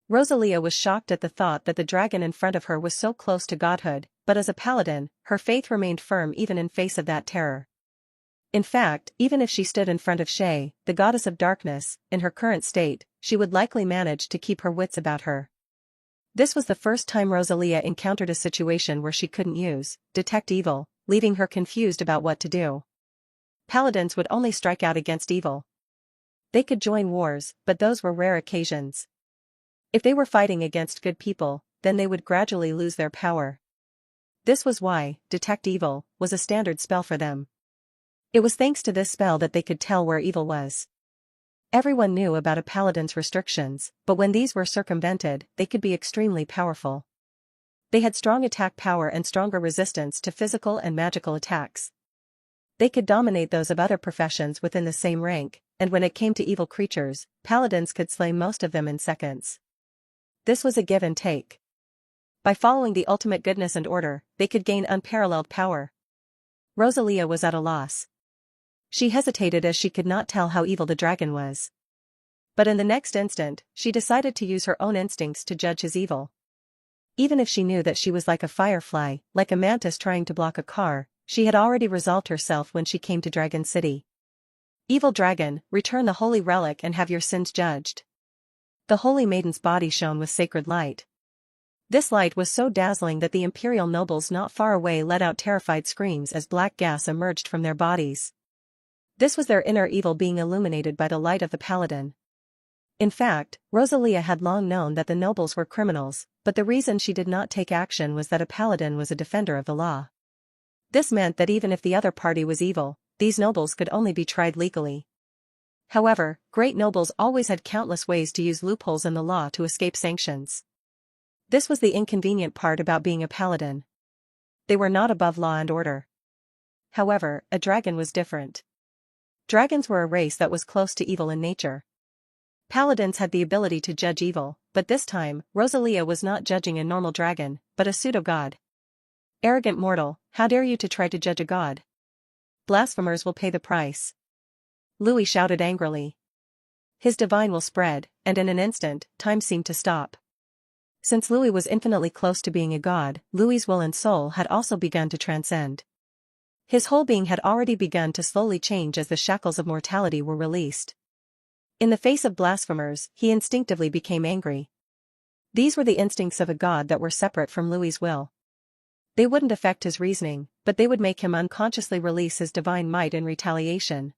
Rosalia was shocked at the thought that the dragon in front of her was so close to godhood, but as a paladin, her faith remained firm even in face of that terror. In fact, even if she stood in front of Shay, the goddess of darkness, in her current state, she would likely manage to keep her wits about her. This was the first time Rosalia encountered a situation where she couldn't detect evil, leaving her confused about what to do. Paladins would only strike out against evil. They could join wars, but those were rare occasions. If they were fighting against good people, then they would gradually lose their power. This was why detect evil was a standard spell for them. It was thanks to this spell that they could tell where evil was. Everyone knew about a paladin's restrictions, but when these were circumvented, they could be extremely powerful. They had strong attack power and stronger resistance to physical and magical attacks. They could dominate those of other professions within the same rank, and when it came to evil creatures, paladins could slay most of them in seconds. This was a give and take. By following the ultimate goodness and order, they could gain unparalleled power. Rosalia was at a loss. She hesitated as she could not tell how evil the dragon was. But in the next instant, she decided to use her own instincts to judge his evil. Even if she knew that she was like a firefly, like a mantis trying to block a car, she had already resolved herself when she came to Dragon City. Evil dragon, return the holy relic and have your sins judged. The holy maiden's body shone with sacred light. This light was so dazzling that the imperial nobles not far away let out terrified screams as black gas emerged from their bodies. This was their inner evil being illuminated by the light of the paladin. In fact, Rosalia had long known that the nobles were criminals, but the reason she did not take action was that a paladin was a defender of the law. This meant that even if the other party was evil, these nobles could only be tried legally. However, great nobles always had countless ways to use loopholes in the law to escape sanctions. This was the inconvenient part about being a paladin. They were not above law and order. However, a dragon was different. Dragons were a race that was close to evil in nature. Paladins had the ability to judge evil, but this time, Rosalia was not judging a normal dragon, but a pseudo-god. Arrogant mortal, how dare you to try to judge a god? Blasphemers will pay the price. Louis shouted angrily. His divine will spread, and in an instant, time seemed to stop. Since Louis was infinitely close to being a god, Louis's will and soul had also begun to transcend. His whole being had already begun to slowly change as the shackles of mortality were released. In the face of blasphemers, he instinctively became angry. These were the instincts of a god that were separate from Louis's will. They wouldn't affect his reasoning, but they would make him unconsciously release his divine might in retaliation.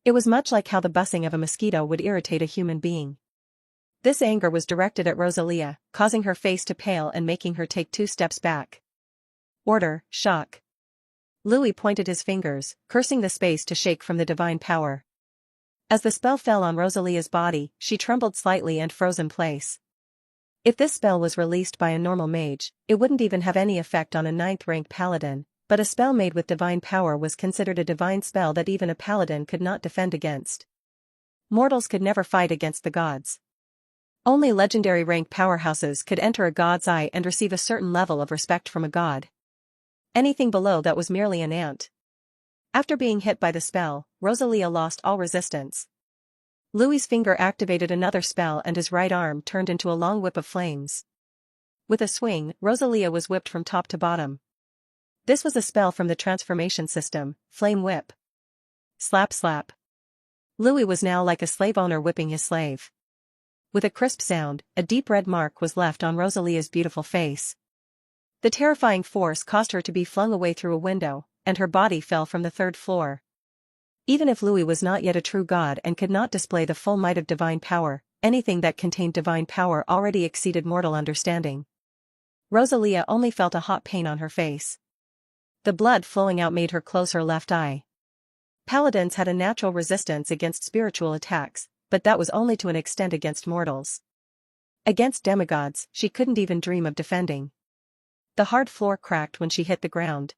It was much like how the buzzing of a mosquito would irritate a human being. This anger was directed at Rosalia, causing her face to pale and making her take 2 steps back. Order, shock. Louis pointed his fingers, cursing the space to shake from the divine power. As the spell fell on Rosalia's body, she trembled slightly and froze in place. If this spell was released by a normal mage, it wouldn't even have any effect on a 9th-rank paladin, but a spell made with divine power was considered a divine spell that even a paladin could not defend against. Mortals could never fight against the gods. Only legendary rank powerhouses could enter a god's eye and receive a certain level of respect from a god. Anything below that was merely an ant. After being hit by the spell, Rosalia lost all resistance. Louis's finger activated another spell and his right arm turned into a long whip of flames. With a swing, Rosalia was whipped from top to bottom. This was a spell from the transformation system, Flame Whip. Slap slap. Louis was now like a slave owner whipping his slave. With a crisp sound, a deep red mark was left on Rosalia's beautiful face. The terrifying force caused her to be flung away through a window, and her body fell from the 3rd floor. Even if Louis was not yet a true god and could not display the full might of divine power, anything that contained divine power already exceeded mortal understanding. Rosalia only felt a hot pain on her face. The blood flowing out made her close her left eye. Paladins had a natural resistance against spiritual attacks, but that was only to an extent against mortals. Against demigods, she couldn't even dream of defending. The hard floor cracked when she hit the ground.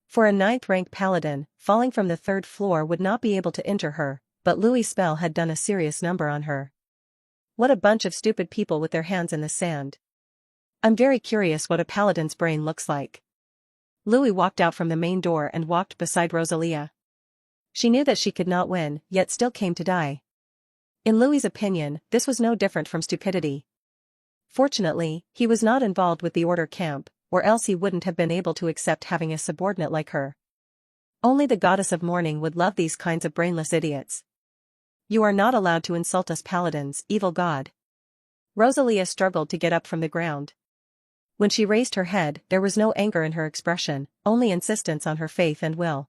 For a 9th-rank paladin, falling from the 3rd floor would not be able to injure her, but Louis' spell had done a serious number on her. What a bunch of stupid people with their hands in the sand. I'm very curious what a paladin's brain looks like. Louis walked out from the main door and walked beside Rosalia. She knew that she could not win, yet still came to die. In Louis's opinion, this was no different from stupidity. Fortunately, he was not involved with the order camp, or else he wouldn't have been able to accept having a subordinate like her. Only the goddess of morning would love these kinds of brainless idiots. You are not allowed to insult us paladins, evil god. Rosalia struggled to get up from the ground. When she raised her head, there was no anger in her expression, only insistence on her faith and will.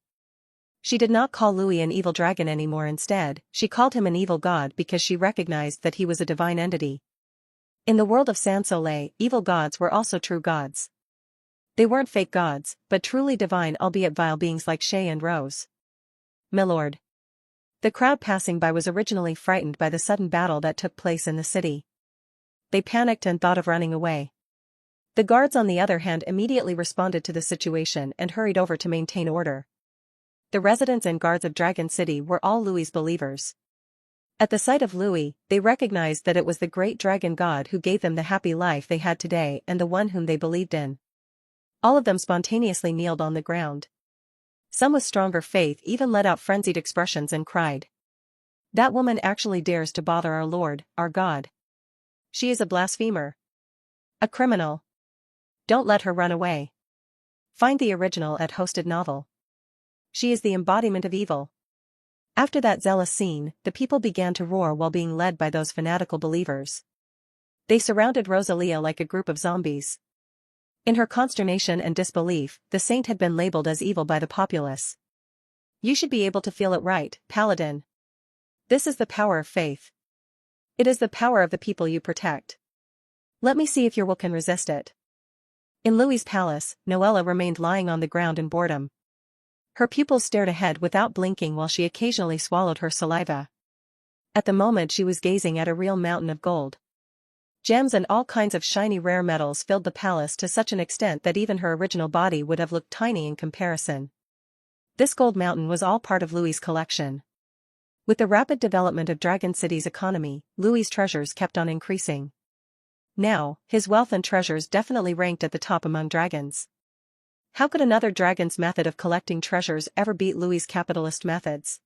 She did not call Louis an evil dragon anymore. Instead, she called him an evil god because she recognized that he was a divine entity. In the world of Sans Soleil, evil gods were also true gods. They weren't fake gods, but truly divine, albeit vile beings like Shay and Rose. Milord. The crowd passing by was originally frightened by the sudden battle that took place in the city. They panicked and thought of running away. The guards on the other hand immediately responded to the situation and hurried over to maintain order. The residents and guards of Dragon City were all Louis's believers. At the sight of Louis, they recognized that it was the great dragon god who gave them the happy life they had today and the one whom they believed in. All of them spontaneously kneeled on the ground. Some with stronger faith even let out frenzied expressions and cried. That woman actually dares to bother our Lord, our God. She is a blasphemer. A criminal. Don't let her run away. Find the original at Hosted Novel. She is the embodiment of evil. After that zealous scene, the people began to roar while being led by those fanatical believers. They surrounded Rosalia like a group of zombies. In her consternation and disbelief, the saint had been labeled as evil by the populace. You should be able to feel it right, Paladin. This is the power of faith. It is the power of the people you protect. Let me see if your will can resist it. In Louis's palace, Noella remained lying on the ground in boredom. Her pupils stared ahead without blinking while she occasionally swallowed her saliva. At the moment she was gazing at a real mountain of gold. Gems and all kinds of shiny rare metals filled the palace to such an extent that even her original body would have looked tiny in comparison. This gold mountain was all part of Louis's collection. With the rapid development of Dragon City's economy, Louis's treasures kept on increasing. Now, his wealth and treasures definitely ranked at the top among dragons. How could another dragon's method of collecting treasures ever beat Louis's capitalist methods?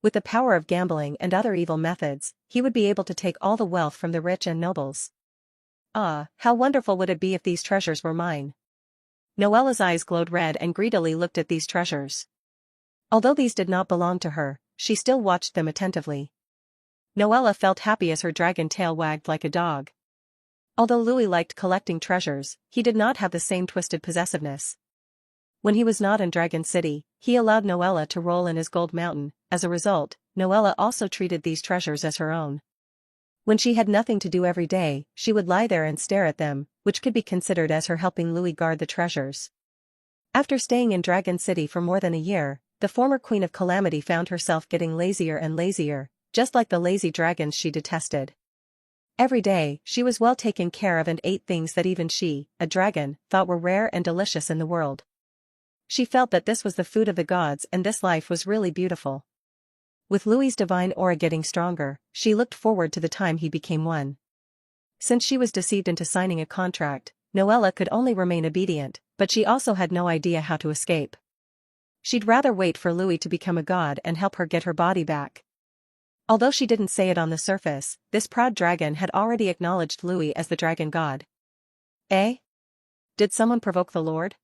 With the power of gambling and other evil methods, he would be able to take all the wealth from the rich and nobles. Ah, how wonderful would it be if these treasures were mine? Noella's eyes glowed red and greedily looked at these treasures. Although these did not belong to her, she still watched them attentively. Noella felt happy as her dragon tail wagged like a dog. Although Louis liked collecting treasures, he did not have the same twisted possessiveness. When he was not in Dragon City, he allowed Noella to roll in his gold mountain. As a result, Noella also treated these treasures as her own. When she had nothing to do every day, she would lie there and stare at them, which could be considered as her helping Louis guard the treasures. After staying in Dragon City for more than a year, the former Queen of Calamity found herself getting lazier and lazier, just like the lazy dragons she detested. Every day, she was well taken care of and ate things that even she, a dragon, thought were rare and delicious in the world. She felt that this was the food of the gods and this life was really beautiful. With Louis's divine aura getting stronger, she looked forward to the time he became one. Since she was deceived into signing a contract, Noella could only remain obedient, but she also had no idea how to escape. She'd rather wait for Louis to become a god and help her get her body back. Although she didn't say it on the surface, this proud dragon had already acknowledged Louis as the dragon god. Eh? Did someone provoke the Lord?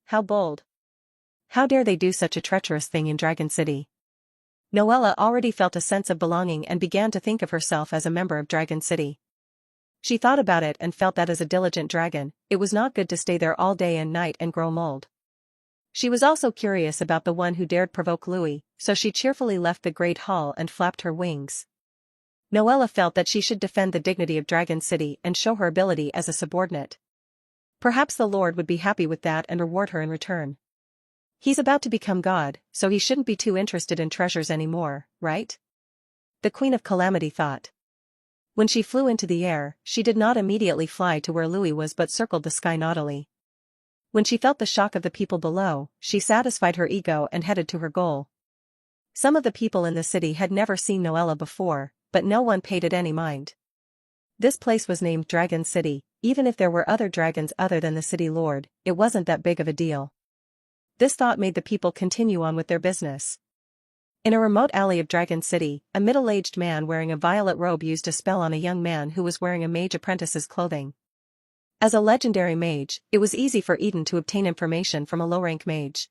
How bold. How dare they do such a treacherous thing in Dragon City? Noella already felt a sense of belonging and began to think of herself as a member of Dragon City. She thought about it and felt that as a diligent dragon, it was not good to stay there all day and night and grow mold. She was also curious about the one who dared provoke Louis, so she cheerfully left the great hall and flapped her wings. Noella felt that she should defend the dignity of Dragon City and show her ability as a subordinate. Perhaps the Lord would be happy with that and reward her in return. He's about to become God, so he shouldn't be too interested in treasures anymore, right? The Queen of Calamity thought. When she flew into the air, she did not immediately fly to where Louis was but circled the sky naughtily. When she felt the shock of the people below, she satisfied her ego and headed to her goal. Some of the people in the city had never seen Noella before, but no one paid it any mind. This place was named Dragon City. Even if there were other dragons other than the city lord, it wasn't that big of a deal. This thought made the people continue on with their business. In a remote alley of Dragon City, a middle-aged man wearing a violet robe used a spell on a young man who was wearing a mage apprentice's clothing. As a legendary mage, it was easy for Eden to obtain information from a low-rank mage.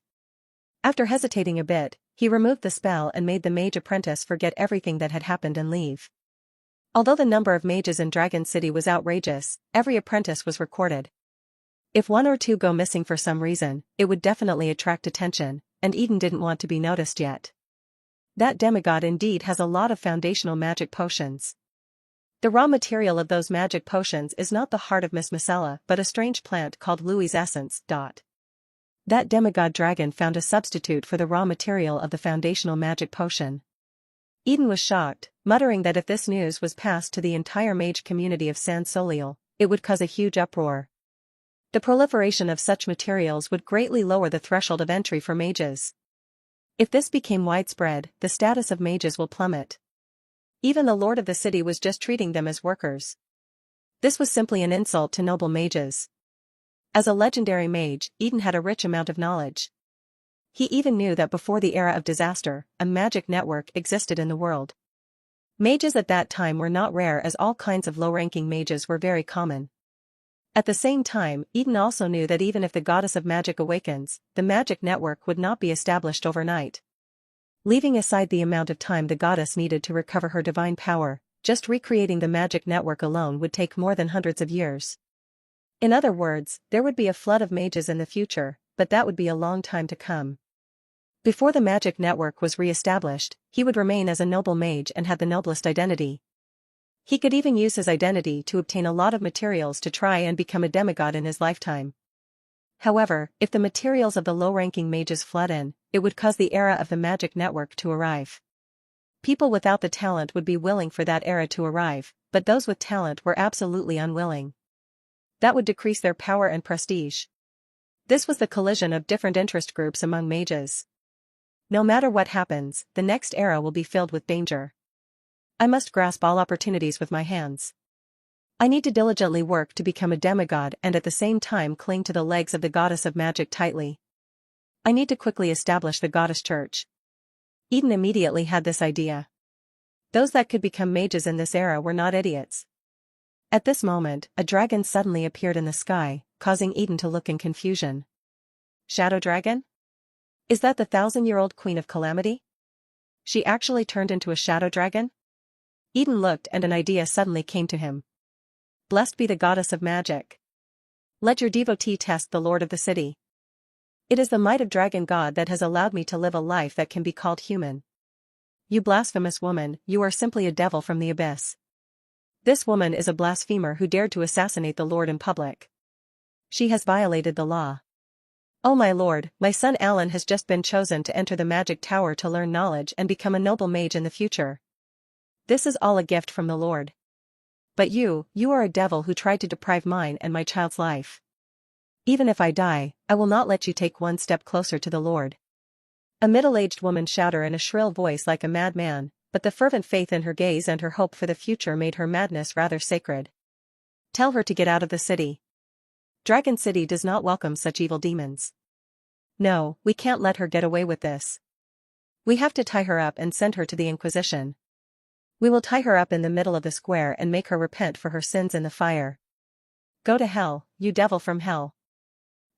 After hesitating a bit, he removed the spell and made the mage apprentice forget everything that had happened and leave. Although the number of mages in Dragon City was outrageous, every apprentice was recorded. If one or two go missing for some reason, it would definitely attract attention, and Eden didn't want to be noticed yet. That demigod indeed has a lot of foundational magic potions. The raw material of those magic potions is not the heart of Miss Micella but a strange plant called Louis' essence. That demigod dragon found a substitute for the raw material of the foundational magic potion. Eden was shocked, muttering that if this news was passed to the entire mage community of San Soliel, it would cause a huge uproar. The proliferation of such materials would greatly lower the threshold of entry for mages. If this became widespread, the status of mages will plummet. Even the lord of the city was just treating them as workers. This was simply an insult to noble mages. As a legendary mage, Eden had a rich amount of knowledge. He even knew that before the era of disaster, a magic network existed in the world. Mages at that time were not rare as all kinds of low-ranking mages were very common. At the same time, Eden also knew that even if the goddess of magic awakens, the magic network would not be established overnight. Leaving aside the amount of time the goddess needed to recover her divine power, just recreating the magic network alone would take more than hundreds of years. In other words, there would be a flood of mages in the future, but that would be a long time to come. Before the magic network was re-established, he would remain as a noble mage and had the noblest identity. He could even use his identity to obtain a lot of materials to try and become a demigod in his lifetime. However, if the materials of the low-ranking mages flood in, it would cause the era of the magic network to arrive. People without the talent would be willing for that era to arrive, but those with talent were absolutely unwilling. That would decrease their power and prestige. This was the collision of different interest groups among mages. No matter what happens, the next era will be filled with danger. I must grasp all opportunities with my hands. I need to diligently work to become a demigod and at the same time cling to the legs of the goddess of magic tightly. I need to quickly establish the goddess church. Eden immediately had this idea. Those that could become mages in this era were not idiots. At this moment, a dragon suddenly appeared in the sky, causing Eden to look in confusion. Shadow dragon? Is that the 1,000-year-old queen of calamity? She actually turned into a shadow dragon? Eden looked and an idea suddenly came to him. Blessed be the goddess of magic. Let your devotee test the lord of the city. It is the might of dragon god that has allowed me to live a life that can be called human. You blasphemous woman, you are simply a devil from the abyss. This woman is a blasphemer who dared to assassinate the Lord in public. She has violated the law. Oh my lord, my son Alan has just been chosen to enter the magic tower to learn knowledge and become a noble mage in the future. This is all a gift from the Lord. But you are a devil who tried to deprive mine and my child's life. Even if I die, I will not let you take one step closer to the Lord. A middle-aged woman shouted in a shrill voice like a madman, but the fervent faith in her gaze and her hope for the future made her madness rather sacred. Tell her to get out of the city. Dragon City does not welcome such evil demons. No, we can't let her get away with this. We have to tie her up and send her to the Inquisition. We will tie her up in the middle of the square and make her repent for her sins in the fire. Go to hell, you devil from hell.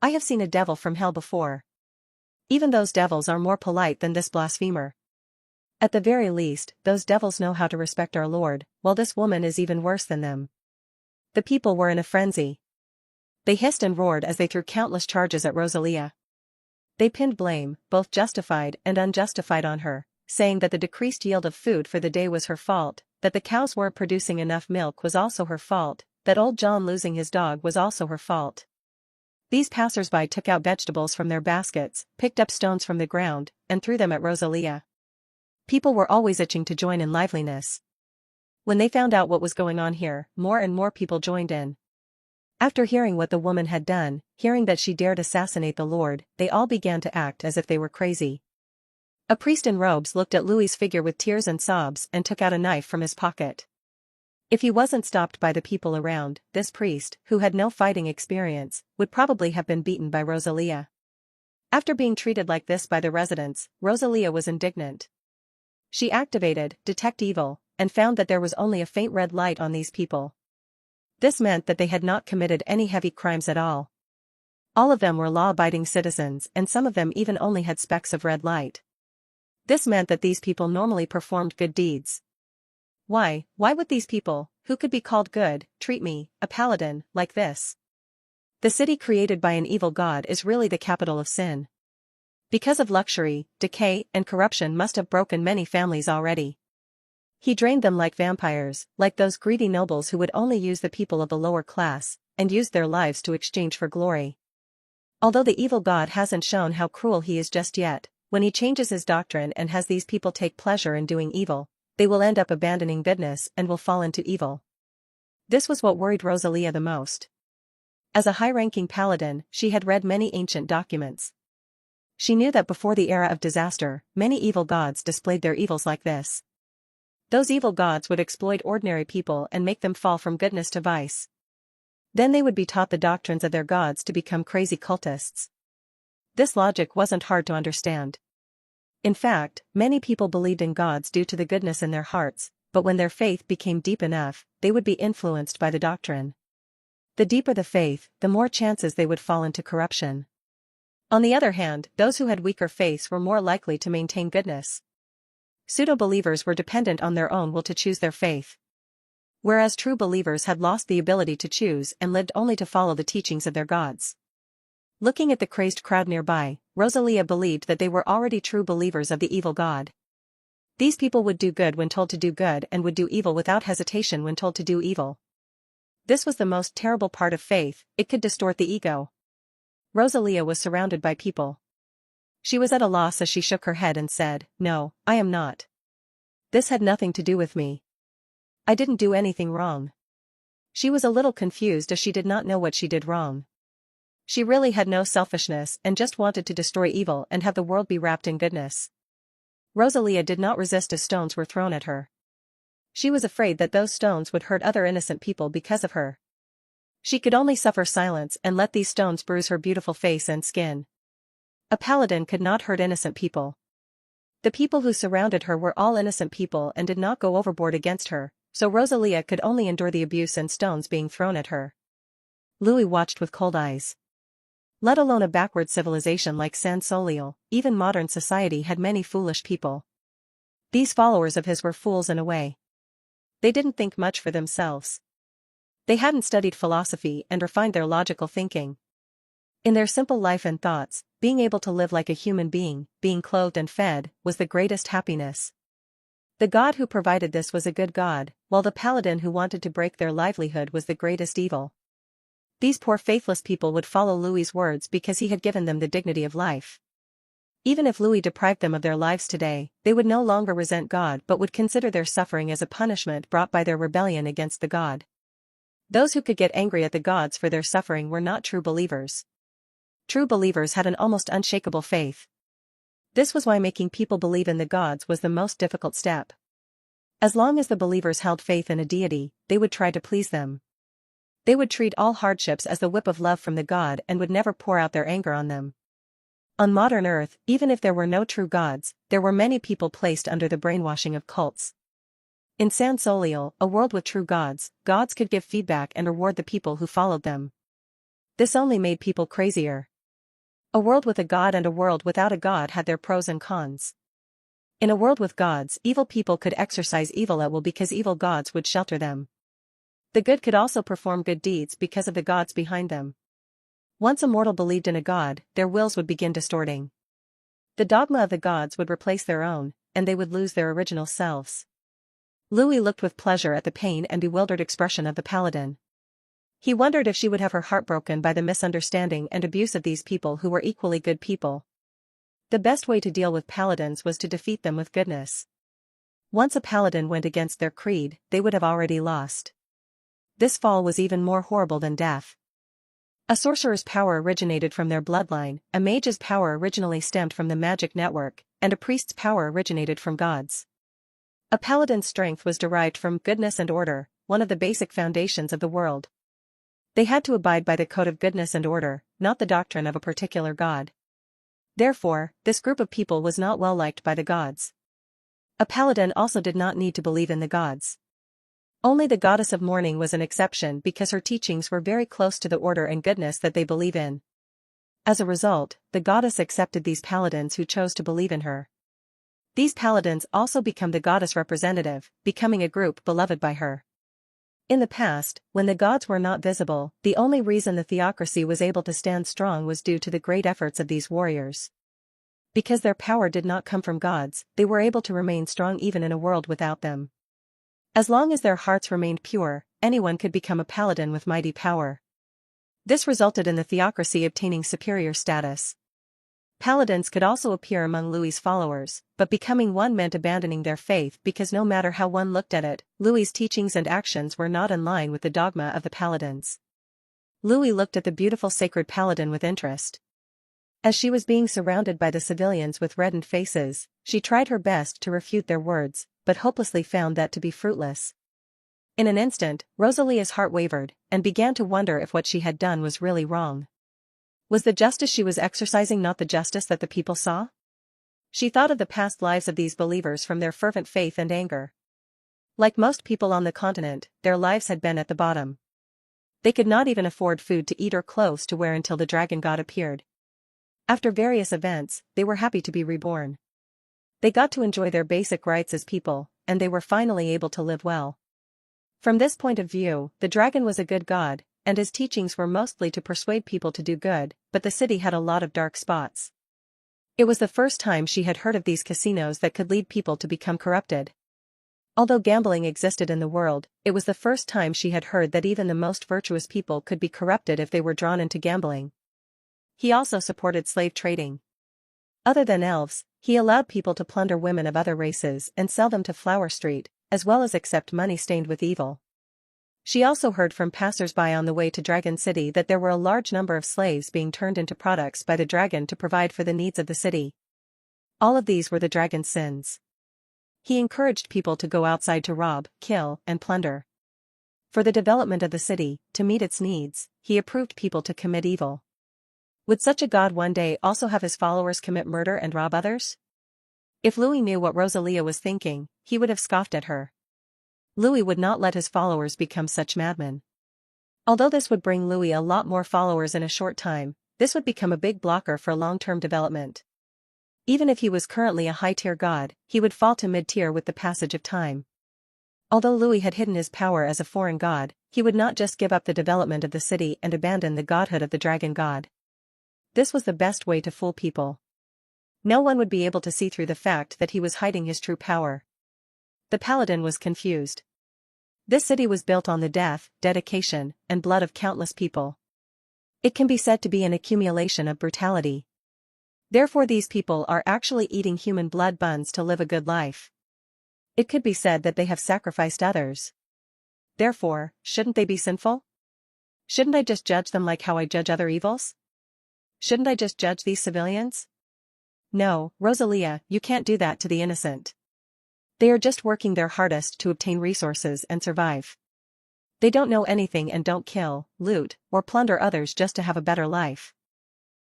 I have seen a devil from hell before. Even those devils are more polite than this blasphemer. At the very least, those devils know how to respect our Lord, while this woman is even worse than them. The people were in a frenzy. They hissed and roared as they threw countless charges at Rosalia. They pinned blame, both justified and unjustified, on her, saying that the decreased yield of food for the day was her fault, that the cows weren't producing enough milk was also her fault, that old John losing his dog was also her fault. These passers-by took out vegetables from their baskets, picked up stones from the ground, and threw them at Rosalia. People were always itching to join in liveliness. When they found out what was going on here, more and more people joined in. After hearing what the woman had done, hearing that she dared assassinate the Lord, they all began to act as if they were crazy. A priest in robes looked at Louis's figure with tears and sobs and took out a knife from his pocket. If he wasn't stopped by the people around, this priest, who had no fighting experience, would probably have been beaten by Rosalia. After being treated like this by the residents, Rosalia was indignant. She activated Detect Evil, and found that there was only a faint red light on these people. This meant that they had not committed any heavy crimes at all. All of them were law-abiding citizens, and some of them even only had specks of red light. This meant that these people normally performed good deeds. Why would these people, who could be called good, treat me, a paladin, like this? The city created by an evil god is really the capital of sin. Because of luxury, decay, and corruption must have broken many families already. He drained them like vampires, like those greedy nobles who would only use the people of the lower class, and used their lives to exchange for glory. Although the evil god hasn't shown how cruel he is just yet, when he changes his doctrine and has these people take pleasure in doing evil, they will end up abandoning goodness and will fall into evil. This was what worried Rosalia the most. As a high-ranking paladin, she had read many ancient documents. She knew that before the era of disaster, many evil gods displayed their evils like this. Those evil gods would exploit ordinary people and make them fall from goodness to vice. Then they would be taught the doctrines of their gods to become crazy cultists. This logic wasn't hard to understand. In fact, many people believed in gods due to the goodness in their hearts, but when their faith became deep enough, they would be influenced by the doctrine. The deeper the faith, the more chances they would fall into corruption. On the other hand, those who had weaker faiths were more likely to maintain goodness. Pseudo-believers were dependent on their own will to choose their faith, whereas true believers had lost the ability to choose and lived only to follow the teachings of their gods. Looking at the crazed crowd nearby, Rosalia believed that they were already true believers of the evil god. These people would do good when told to do good and would do evil without hesitation when told to do evil. This was the most terrible part of faith, it could distort the ego. Rosalia was surrounded by people. She was at a loss as she shook her head and said, "No, I am not. This had nothing to do with me. I didn't do anything wrong." She was a little confused as she did not know what she did wrong. She really had no selfishness and just wanted to destroy evil and have the world be wrapped in goodness. Rosalia did not resist as stones were thrown at her. She was afraid that those stones would hurt other innocent people because of her. She could only suffer silence and let these stones bruise her beautiful face and skin. A paladin could not hurt innocent people. The people who surrounded her were all innocent people and did not go overboard against her, so Rosalia could only endure the abuse and stones being thrown at her. Louis watched with cold eyes. Let alone a backward civilization like San Soliel, even modern society had many foolish people. These followers of his were fools in a way. They didn't think much for themselves. They hadn't studied philosophy and refined their logical thinking. In their simple life and thoughts, being able to live like a human being, being clothed and fed, was the greatest happiness. The god who provided this was a good god, while the paladin who wanted to break their livelihood was the greatest evil. These poor faithless people would follow Louis's words because he had given them the dignity of life. Even if Louis deprived them of their lives today, they would no longer resent God but would consider their suffering as a punishment brought by their rebellion against the god. Those who could get angry at the gods for their suffering were not true believers. True believers had an almost unshakable faith. This was why making people believe in the gods was the most difficult step. As long as the believers held faith in a deity, they would try to please them. They would treat all hardships as the whip of love from the god and would never pour out their anger on them. On modern Earth, even if there were no true gods, there were many people placed under the brainwashing of cults. In San Soliel, a world with true gods, gods could give feedback and reward the people who followed them. This only made people crazier. A world with a god and a world without a god had their pros and cons. In a world with gods, evil people could exercise evil at will because evil gods would shelter them. The good could also perform good deeds because of the gods behind them. Once a mortal believed in a god, their wills would begin distorting. The dogma of the gods would replace their own, and they would lose their original selves. Louis looked with pleasure at the pain and bewildered expression of the paladin. He wondered if she would have her heart broken by the misunderstanding and abuse of these people who were equally good people. The best way to deal with paladins was to defeat them with goodness. Once a paladin went against their creed, they would have already lost. This fall was even more horrible than death. A sorcerer's power originated from their bloodline, a mage's power originally stemmed from the magic network, and a priest's power originated from gods. A paladin's strength was derived from goodness and order, one of the basic foundations of the world. They had to abide by the code of goodness and order, not the doctrine of a particular god. Therefore, this group of people was not well liked by the gods. A paladin also did not need to believe in the gods. Only the goddess of mourning was an exception because her teachings were very close to the order and goodness that they believe in. As a result, the goddess accepted these paladins who chose to believe in her. These paladins also become the goddess representative, becoming a group beloved by her. In the past, when the gods were not visible, the only reason the theocracy was able to stand strong was due to the great efforts of these warriors. Because their power did not come from gods, they were able to remain strong even in a world without them. As long as their hearts remained pure, anyone could become a paladin with mighty power. This resulted in the theocracy obtaining superior status. Paladins could also appear among Louis's followers, but becoming one meant abandoning their faith because no matter how one looked at it, Louis's teachings and actions were not in line with the dogma of the paladins. Louis looked at the beautiful sacred paladin with interest. As she was being surrounded by the civilians with reddened faces, she tried her best to refute their words, but hopelessly found that to be fruitless. In an instant, Rosalia's heart wavered, and began to wonder if what she had done was really wrong. Was the justice she was exercising not the justice that the people saw? She thought of the past lives of these believers from their fervent faith and anger. Like most people on the continent, their lives had been at the bottom. They could not even afford food to eat or clothes to wear until the dragon god appeared. After various events, they were happy to be reborn. They got to enjoy their basic rights as people, and they were finally able to live well. From this point of view, the dragon was a good god, and his teachings were mostly to persuade people to do good, but the city had a lot of dark spots. It was the first time she had heard of these casinos that could lead people to become corrupted. Although gambling existed in the world, it was the first time she had heard that even the most virtuous people could be corrupted if they were drawn into gambling. He also supported slave trading. Other than elves, he allowed people to plunder women of other races and sell them to Flower Street, as well as accept money stained with evil. She also heard from passers-by on the way to Dragon City that there were a large number of slaves being turned into products by the dragon to provide for the needs of the city. All of these were the dragon's sins. He encouraged people to go outside to rob, kill, and plunder. For the development of the city, to meet its needs, he approved people to commit evil. Would such a god one day also have his followers commit murder and rob others? If Louis knew what Rosalia was thinking, he would have scoffed at her. Louis would not let his followers become such madmen. Although this would bring Louis a lot more followers in a short time, this would become a big blocker for long-term development. Even if he was currently a high-tier god, he would fall to mid-tier with the passage of time. Although Louis had hidden his power as a foreign god, he would not just give up the development of the city and abandon the godhood of the dragon god. This was the best way to fool people. No one would be able to see through the fact that he was hiding his true power. The paladin was confused. This city was built on the death, dedication, and blood of countless people. It can be said to be an accumulation of brutality. Therefore these people are actually eating human blood buns to live a good life. It could be said that they have sacrificed others. Therefore, shouldn't they be sinful? Shouldn't I just judge them like how I judge other evils? Shouldn't I just judge these civilians? No, Rosalia, you can't do that to the innocent. They are just working their hardest to obtain resources and survive. They don't know anything and don't kill, loot, or plunder others just to have a better life.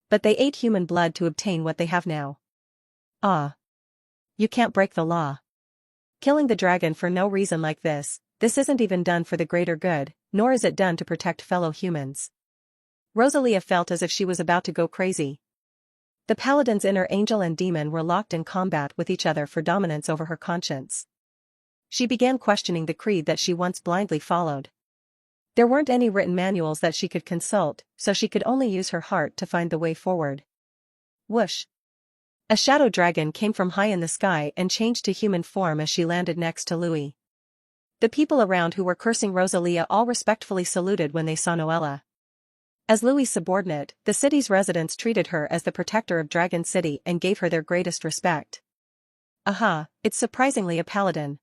But they ate human blood to obtain what they have now. Ah. You can't break the law. Killing the dragon for no reason like this isn't even done for the greater good, nor is it done to protect fellow humans. Rosalia felt as if she was about to go crazy. The paladin's inner angel and demon were locked in combat with each other for dominance over her conscience. She began questioning the creed that she once blindly followed. There weren't any written manuals that she could consult, so she could only use her heart to find the way forward. Whoosh! A shadow dragon came from high in the sky and changed to human form as she landed next to Louis. The people around who were cursing Rosalia all respectfully saluted when they saw Noella. As Louis' subordinate, the city's residents treated her as the protector of Dragon City and gave her their greatest respect. Aha, it's surprisingly a paladin.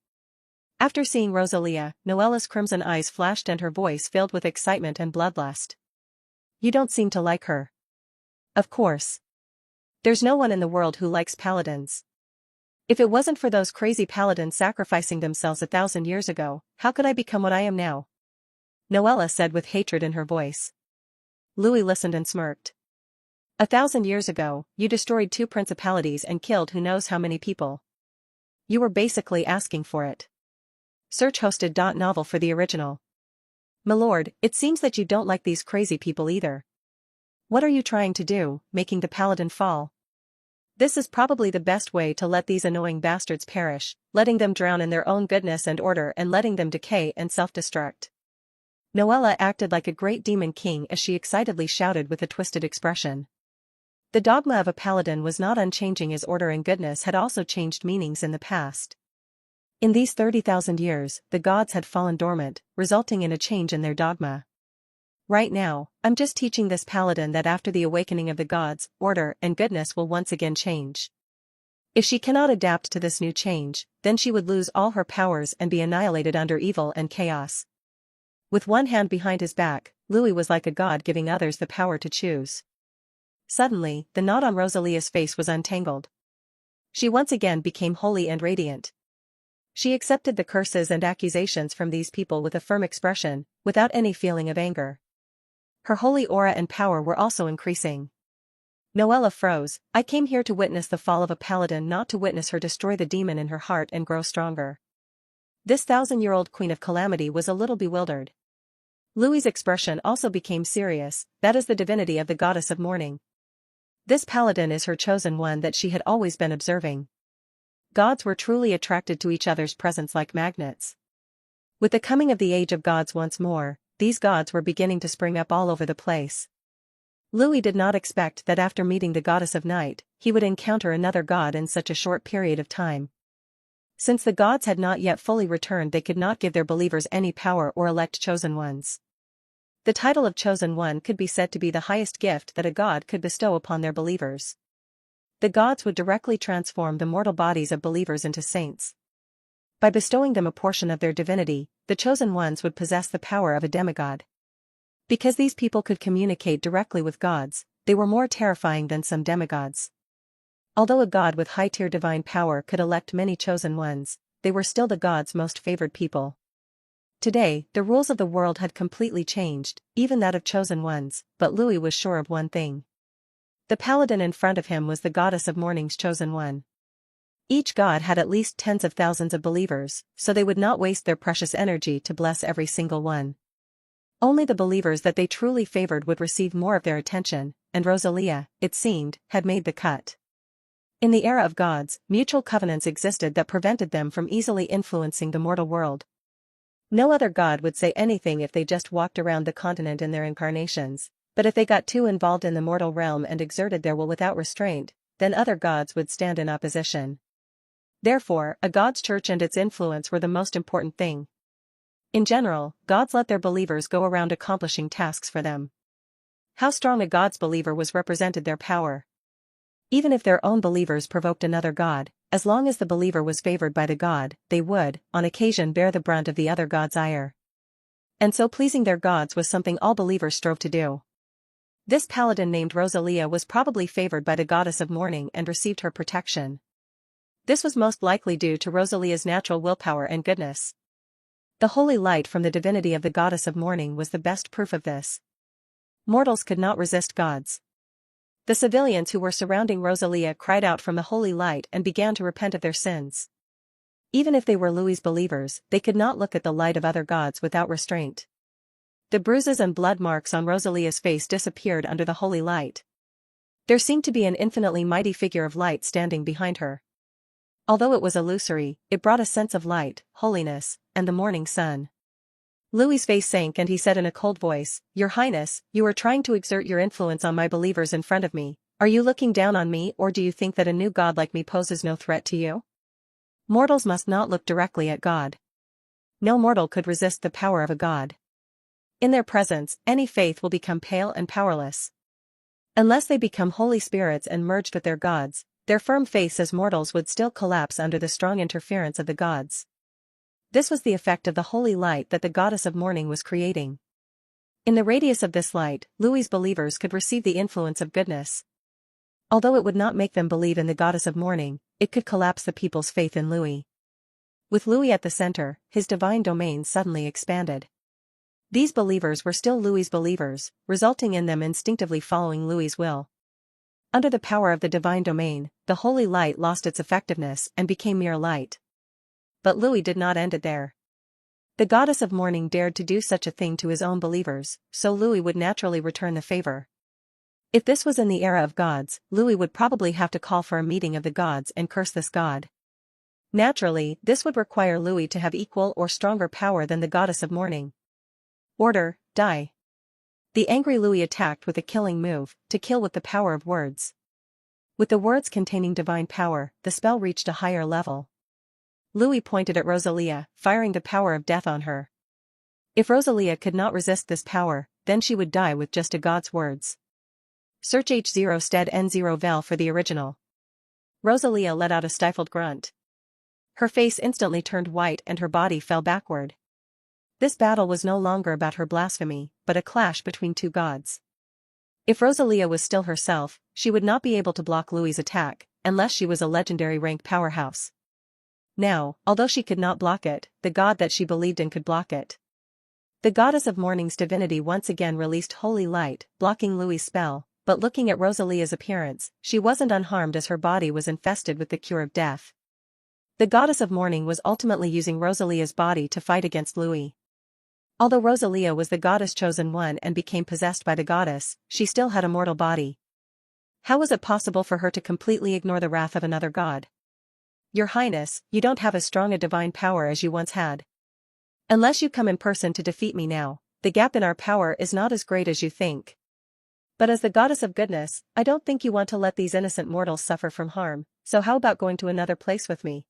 After seeing Rosalia, Noella's crimson eyes flashed and her voice filled with excitement and bloodlust. You don't seem to like her. Of course. There's no one in the world who likes paladins. If it wasn't for those crazy paladins sacrificing themselves 1,000 years ago, how could I become what I am now? Noella said with hatred in her voice. Louis listened and smirked. 1,000 years ago, you destroyed 2 principalities and killed who knows how many people. You were basically asking for it. Search hosted. Novel for the original. Milord, it seems that you don't like these crazy people either. What are you trying to do, making the paladin fall? This is probably the best way to let these annoying bastards perish, letting them drown in their own goodness and order and letting them decay and self-destruct. Noella acted like a great demon king as she excitedly shouted with a twisted expression. The dogma of a paladin was not unchanging as order and goodness had also changed meanings in the past. In these 30,000 years, the gods had fallen dormant, resulting in a change in their dogma. Right now, I'm just teaching this paladin that after the awakening of the gods, order and goodness will once again change. If she cannot adapt to this new change, then she would lose all her powers and be annihilated under evil and chaos. With one hand behind his back, Louis was like a god giving others the power to choose. Suddenly, the knot on Rosalia's face was untangled. She once again became holy and radiant. She accepted the curses and accusations from these people with a firm expression, without any feeling of anger. Her holy aura and power were also increasing. Noella froze. I came here to witness the fall of a paladin, not to witness her destroy the demon in her heart and grow stronger. This 1,000-year-old queen of calamity was a little bewildered. Louis's expression also became serious. That is the divinity of the goddess of mourning. This paladin is her chosen one that she had always been observing. Gods were truly attracted to each other's presence like magnets. With the coming of the age of gods once more, these gods were beginning to spring up all over the place. Louis did not expect that after meeting the goddess of night, he would encounter another god in such a short period of time. Since the gods had not yet fully returned, they could not give their believers any power or elect chosen ones. The title of chosen one could be said to be the highest gift that a god could bestow upon their believers. The gods would directly transform the mortal bodies of believers into saints. By bestowing them a portion of their divinity, the chosen ones would possess the power of a demigod. Because these people could communicate directly with gods, they were more terrifying than some demigods. Although a god with high-tier divine power could elect many chosen ones, they were still the god's most favored people. Today, the rules of the world had completely changed, even that of chosen ones, but Louis was sure of one thing. The paladin in front of him was the goddess of mourning's chosen one. Each god had at least tens of thousands of believers, so they would not waste their precious energy to bless every single one. Only the believers that they truly favored would receive more of their attention, and Rosalia, it seemed, had made the cut. In the era of gods, mutual covenants existed that prevented them from easily influencing the mortal world. No other god would say anything if they just walked around the continent in their incarnations, but if they got too involved in the mortal realm and exerted their will without restraint, then other gods would stand in opposition. Therefore, a god's church and its influence were the most important thing. In general, gods let their believers go around accomplishing tasks for them. How strong a god's believer was represented their power. Even if their own believers provoked another god, as long as the believer was favored by the god, they would, on occasion, bear the brunt of the other god's ire. And so pleasing their gods was something all believers strove to do. This paladin named Rosalia was probably favored by the goddess of mourning and received her protection. This was most likely due to Rosalia's natural willpower and goodness. The holy light from the divinity of the goddess of mourning was the best proof of this. Mortals could not resist gods. The civilians who were surrounding Rosalia cried out from the holy light and began to repent of their sins. Even if they were Louis's believers, they could not look at the light of other gods without restraint. The bruises and blood marks on Rosalia's face disappeared under the holy light. There seemed to be an infinitely mighty figure of light standing behind her. Although it was illusory, it brought a sense of light, holiness, and the morning sun. Louis's face sank and he said in a cold voice, "Your Highness, you are trying to exert your influence on my believers in front of me. Are you looking down on me, or do you think that a new god like me poses no threat to you? Mortals must not look directly at God. No mortal could resist the power of a god. In their presence, any faith will become pale and powerless. Unless they become holy spirits and merged with their gods, their firm faiths as mortals would still collapse under the strong interference of the gods." This was the effect of the holy light that the goddess of mourning was creating. In the radius of this light, Louis's believers could receive the influence of goodness. Although it would not make them believe in the goddess of mourning, it could collapse the people's faith in Louis. With Louis at the center, his divine domain suddenly expanded. These believers were still Louis's believers, resulting in them instinctively following Louis's will. Under the power of the divine domain, the holy light lost its effectiveness and became mere light. But Louis did not end it there. The goddess of morning dared to do such a thing to his own believers, so Louis would naturally return the favor. If this was in the era of gods, Louis would probably have to call for a meeting of the gods and curse this god. Naturally, this would require Louis to have equal or stronger power than the goddess of morning. Order, die. The angry Louis attacked with a killing move, to kill with the power of words. With the words containing divine power, the spell reached a higher level. Louis pointed at Rosalia, firing the power of death on her. If Rosalia could not resist this power, then she would die with just a god's words. Search H0 stead N0 vel for the original. Rosalia let out a stifled grunt. Her face instantly turned white and her body fell backward. This battle was no longer about her blasphemy, but a clash between two gods. If Rosalia was still herself, she would not be able to block Louis's attack, unless she was a legendary rank powerhouse. Now, although she could not block it, the god that she believed in could block it. The goddess of morning's divinity once again released holy light, blocking Louis's spell, but looking at Rosalia's appearance, she wasn't unharmed as her body was infested with the cure of death. The goddess of morning was ultimately using Rosalia's body to fight against Louis. Although Rosalia was the goddess chosen one and became possessed by the goddess, she still had a mortal body. How was it possible for her to completely ignore the wrath of another god? Your Highness, you don't have as strong a divine power as you once had. Unless you come in person to defeat me now, the gap in our power is not as great as you think. But as the goddess of goodness, I don't think you want to let these innocent mortals suffer from harm, so how about going to another place with me?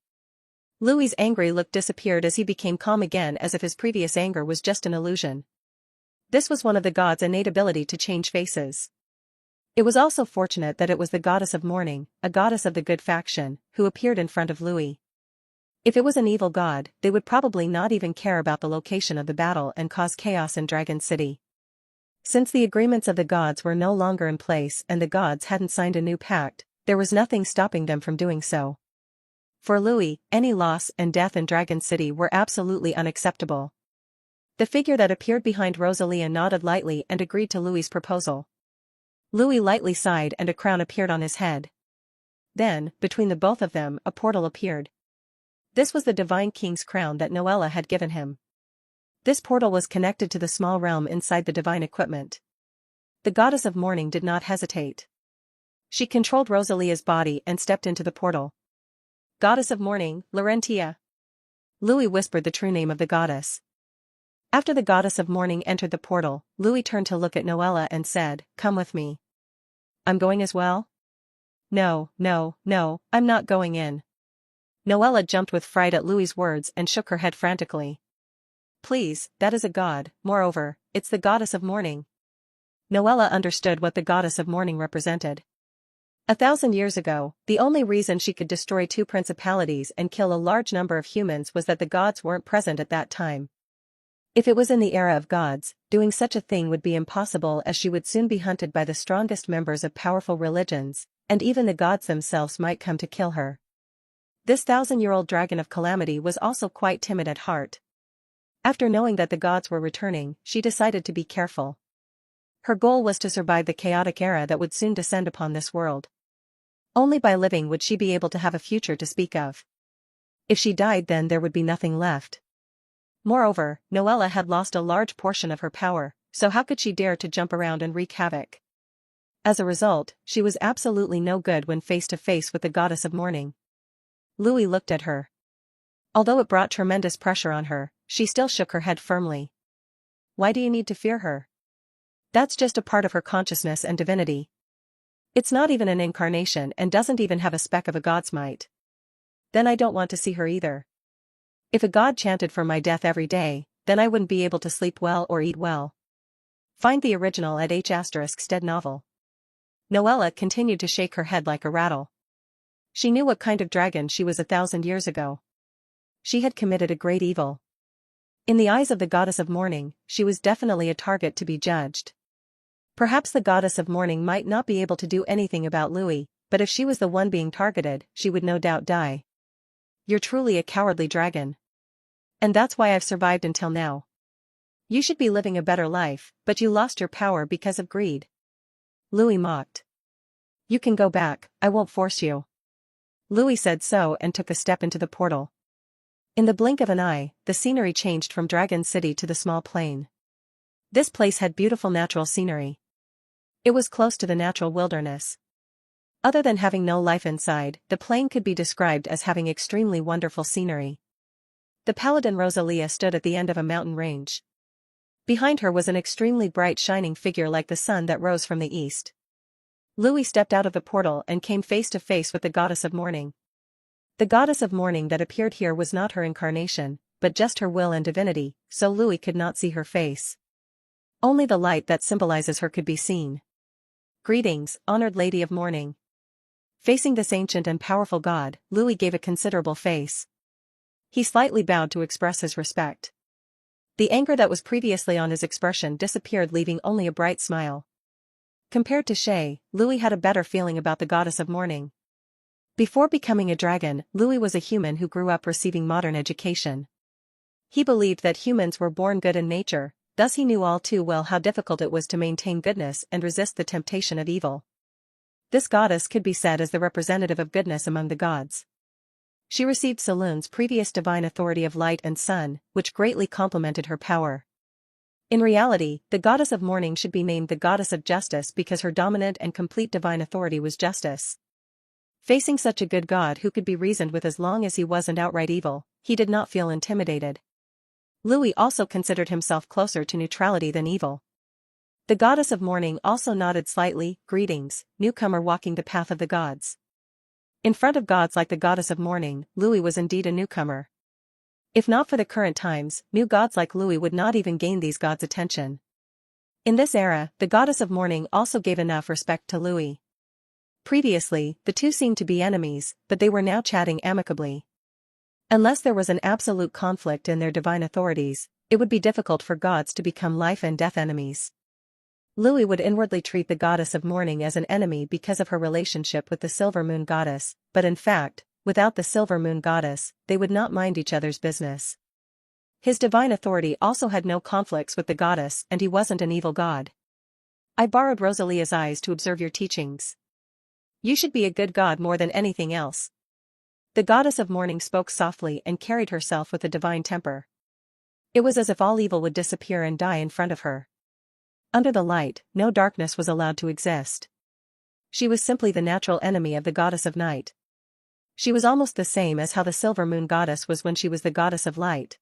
Louis's angry look disappeared as he became calm again, as if his previous anger was just an illusion. This was one of the gods' innate ability to change faces. It was also fortunate that it was the goddess of morning, a goddess of the good faction, who appeared in front of Louis. If it was an evil god, they would probably not even care about the location of the battle and cause chaos in Dragon City. Since the agreements of the gods were no longer in place and the gods hadn't signed a new pact, there was nothing stopping them from doing so. For Louis, any loss and death in Dragon City were absolutely unacceptable. The figure that appeared behind Rosalia nodded lightly and agreed to Louis's proposal. Louis lightly sighed and a crown appeared on his head. Then, between the both of them, a portal appeared. This was the Divine King's crown that Noella had given him. This portal was connected to the small realm inside the divine equipment. The goddess of morning did not hesitate. She controlled Rosalia's body and stepped into the portal. Goddess of morning, Laurentia. Louis whispered the true name of the goddess. After the goddess of morning entered the portal, Louis turned to look at Noella and said, "Come with me." "I'm going as well?" No, I'm not going in." Noella jumped with fright at Louis's words and shook her head frantically. "Please, that is a god, moreover, it's the goddess of morning." Noella understood what the goddess of morning represented. 1,000 years ago, the only reason she could destroy two principalities and kill a large number of humans was that the gods weren't present at that time. If it was in the era of gods, doing such a thing would be impossible, as she would soon be hunted by the strongest members of powerful religions, and even the gods themselves might come to kill her. This 1,000-year-old dragon of calamity was also quite timid at heart. After knowing that the gods were returning, she decided to be careful. Her goal was to survive the chaotic era that would soon descend upon this world. Only by living would she be able to have a future to speak of. If she died, then there would be nothing left. Moreover, Noella had lost a large portion of her power, so how could she dare to jump around and wreak havoc? As a result, she was absolutely no good when face to face with the goddess of morning. Louis looked at her. Although it brought tremendous pressure on her, she still shook her head firmly. Why do you need to fear her? That's just a part of her consciousness and divinity. It's not even an incarnation and doesn't even have a speck of a god's might. Then I don't want to see her either. If a god chanted for my death every day, then I wouldn't be able to sleep well or eat well. Find the original at H*stead novel. Noella continued to shake her head like a rattle. She knew what kind of dragon she was 1,000 years ago. She had committed a great evil. In the eyes of the goddess of morning, she was definitely a target to be judged. Perhaps the goddess of morning might not be able to do anything about Louis, but if she was the one being targeted, she would no doubt die. You're truly a cowardly dragon. And that's why I've survived until now. You should be living a better life, but you lost your power because of greed. Louis mocked. You can go back, I won't force you. Louis said so and took a step into the portal. In the blink of an eye, the scenery changed from Dragon City to the small plain. This place had beautiful natural scenery. It was close to the natural wilderness. Other than having no life inside, the plain could be described as having extremely wonderful scenery. The paladin Rosalia stood at the end of a mountain range. Behind her was an extremely bright shining figure like the sun that rose from the east. Louis stepped out of the portal and came face to face with the goddess of morning. The goddess of morning that appeared here was not her incarnation, but just her will and divinity, so Louis could not see her face. Only the light that symbolizes her could be seen. Greetings, honored Lady of Morning. Facing this ancient and powerful god, Louis gave a considerable face. He slightly bowed to express his respect. The anger that was previously on his expression disappeared, leaving only a bright smile. Compared to Shay, Louis had a better feeling about the goddess of morning. Before becoming a dragon, Louis was a human who grew up receiving modern education. He believed that humans were born good in nature, thus he knew all too well how difficult it was to maintain goodness and resist the temptation of evil. This goddess could be said as the representative of goodness among the gods. She received Saloon's previous divine authority of light and sun, which greatly complemented her power. In reality, the goddess of morning should be named the goddess of justice because her dominant and complete divine authority was justice. Facing such a good god who could be reasoned with as long as he wasn't outright evil, he did not feel intimidated. Louis also considered himself closer to neutrality than evil. The goddess of morning also nodded slightly. Greetings, newcomer walking the path of the gods. In front of gods like the goddess of morning, Louis was indeed a newcomer. If not for the current times, new gods like Louis would not even gain these gods' attention. In this era, the goddess of morning also gave enough respect to Louis. Previously, the two seemed to be enemies, but they were now chatting amicably. Unless there was an absolute conflict in their divine authorities, it would be difficult for gods to become life and death enemies. Louis would inwardly treat the goddess of morning as an enemy because of her relationship with the silver moon goddess, but in fact, without the silver moon goddess, they would not mind each other's business. His divine authority also had no conflicts with the goddess and he wasn't an evil god. I borrowed Rosalia's eyes to observe your teachings. You should be a good god more than anything else. The goddess of morning spoke softly and carried herself with a divine temper. It was as if all evil would disappear and die in front of her. Under the light, no darkness was allowed to exist. She was simply the natural enemy of the goddess of night. She was almost the same as how the silver moon goddess was when she was the goddess of light.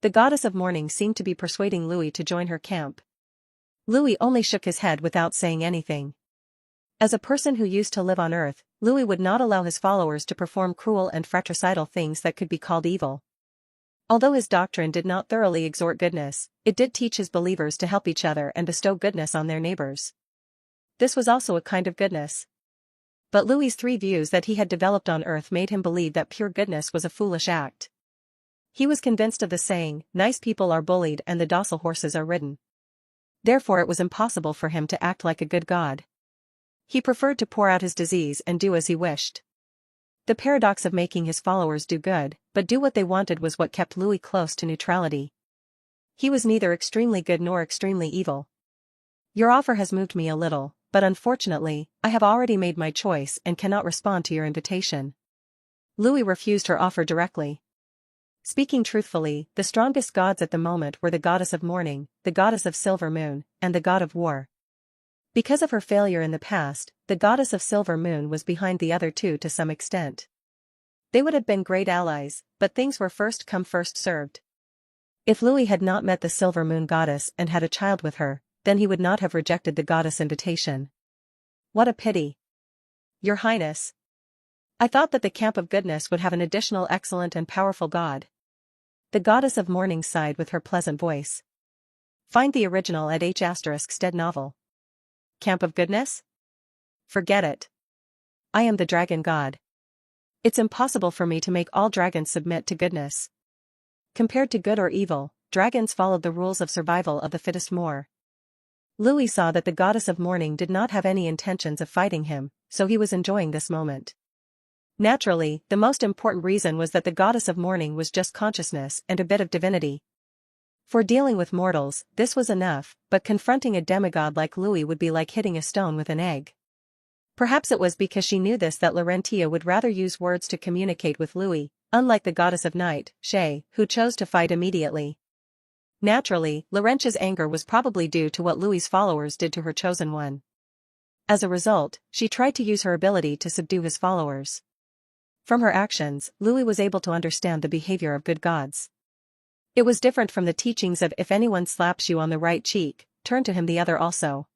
The goddess of morning seemed to be persuading Louis to join her camp. Louis only shook his head without saying anything. As a person who used to live on Earth, Louis would not allow his followers to perform cruel and fratricidal things that could be called evil. Although his doctrine did not thoroughly exhort goodness, it did teach his believers to help each other and bestow goodness on their neighbors. This was also a kind of goodness. But Louis's 3 views that he had developed on Earth made him believe that pure goodness was a foolish act. He was convinced of the saying, nice people are bullied and the docile horses are ridden. Therefore it was impossible for him to act like a good god. He preferred to pour out his disease and do as he wished. The paradox of making his followers do good, but do what they wanted was what kept Louis close to neutrality. He was neither extremely good nor extremely evil. Your offer has moved me a little, but unfortunately, I have already made my choice and cannot respond to your invitation. Louis refused her offer directly. Speaking truthfully, the strongest gods at the moment were the goddess of morning, the goddess of silver moon, and the god of war. Because of her failure in the past, the goddess of silver moon was behind the other two to some extent. They would have been great allies, but things were first come first served. If Louis had not met the silver moon goddess and had a child with her, then he would not have rejected the goddess' invitation. What a pity. Your Highness. I thought that the camp of goodness would have an additional excellent and powerful god. The goddess of morning sighed with her pleasant voice. Find the original at H*Stead novel. Camp of goodness? Forget it. I am the dragon god. It's impossible for me to make all dragons submit to goodness. Compared to good or evil, dragons followed the rules of survival of the fittest more. Louis saw that the goddess of morning did not have any intentions of fighting him, so he was enjoying this moment. Naturally, the most important reason was that the goddess of morning was just consciousness and a bit of divinity. For dealing with mortals, this was enough, but confronting a demigod like Louis would be like hitting a stone with an egg. Perhaps it was because she knew this that Laurentia would rather use words to communicate with Louis, unlike the goddess of night, Shay, who chose to fight immediately. Naturally, Laurentia's anger was probably due to what Louis's followers did to her chosen one. As a result, she tried to use her ability to subdue his followers. From her actions, Louis was able to understand the behavior of good gods. It was different from the teachings of if anyone slaps you on the right cheek, turn to him the other also.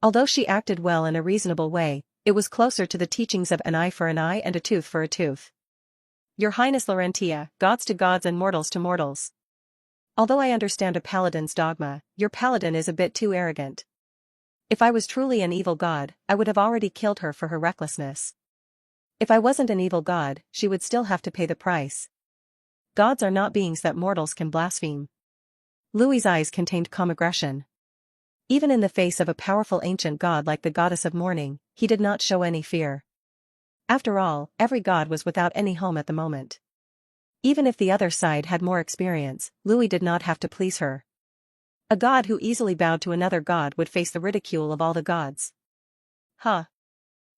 Although she acted well in a reasonable way, it was closer to the teachings of an eye for an eye and a tooth for a tooth. Your Highness Laurentia, gods to gods and mortals to mortals. Although I understand a paladin's dogma, your paladin is a bit too arrogant. If I was truly an evil god, I would have already killed her for her recklessness. If I wasn't an evil god, she would still have to pay the price. Gods are not beings that mortals can blaspheme. Louis's eyes contained calm aggression. Even in the face of a powerful ancient god like the goddess of morning, he did not show any fear. After all, every god was without any home at the moment. Even if the other side had more experience, Louis did not have to please her. A god who easily bowed to another god would face the ridicule of all the gods. Huh.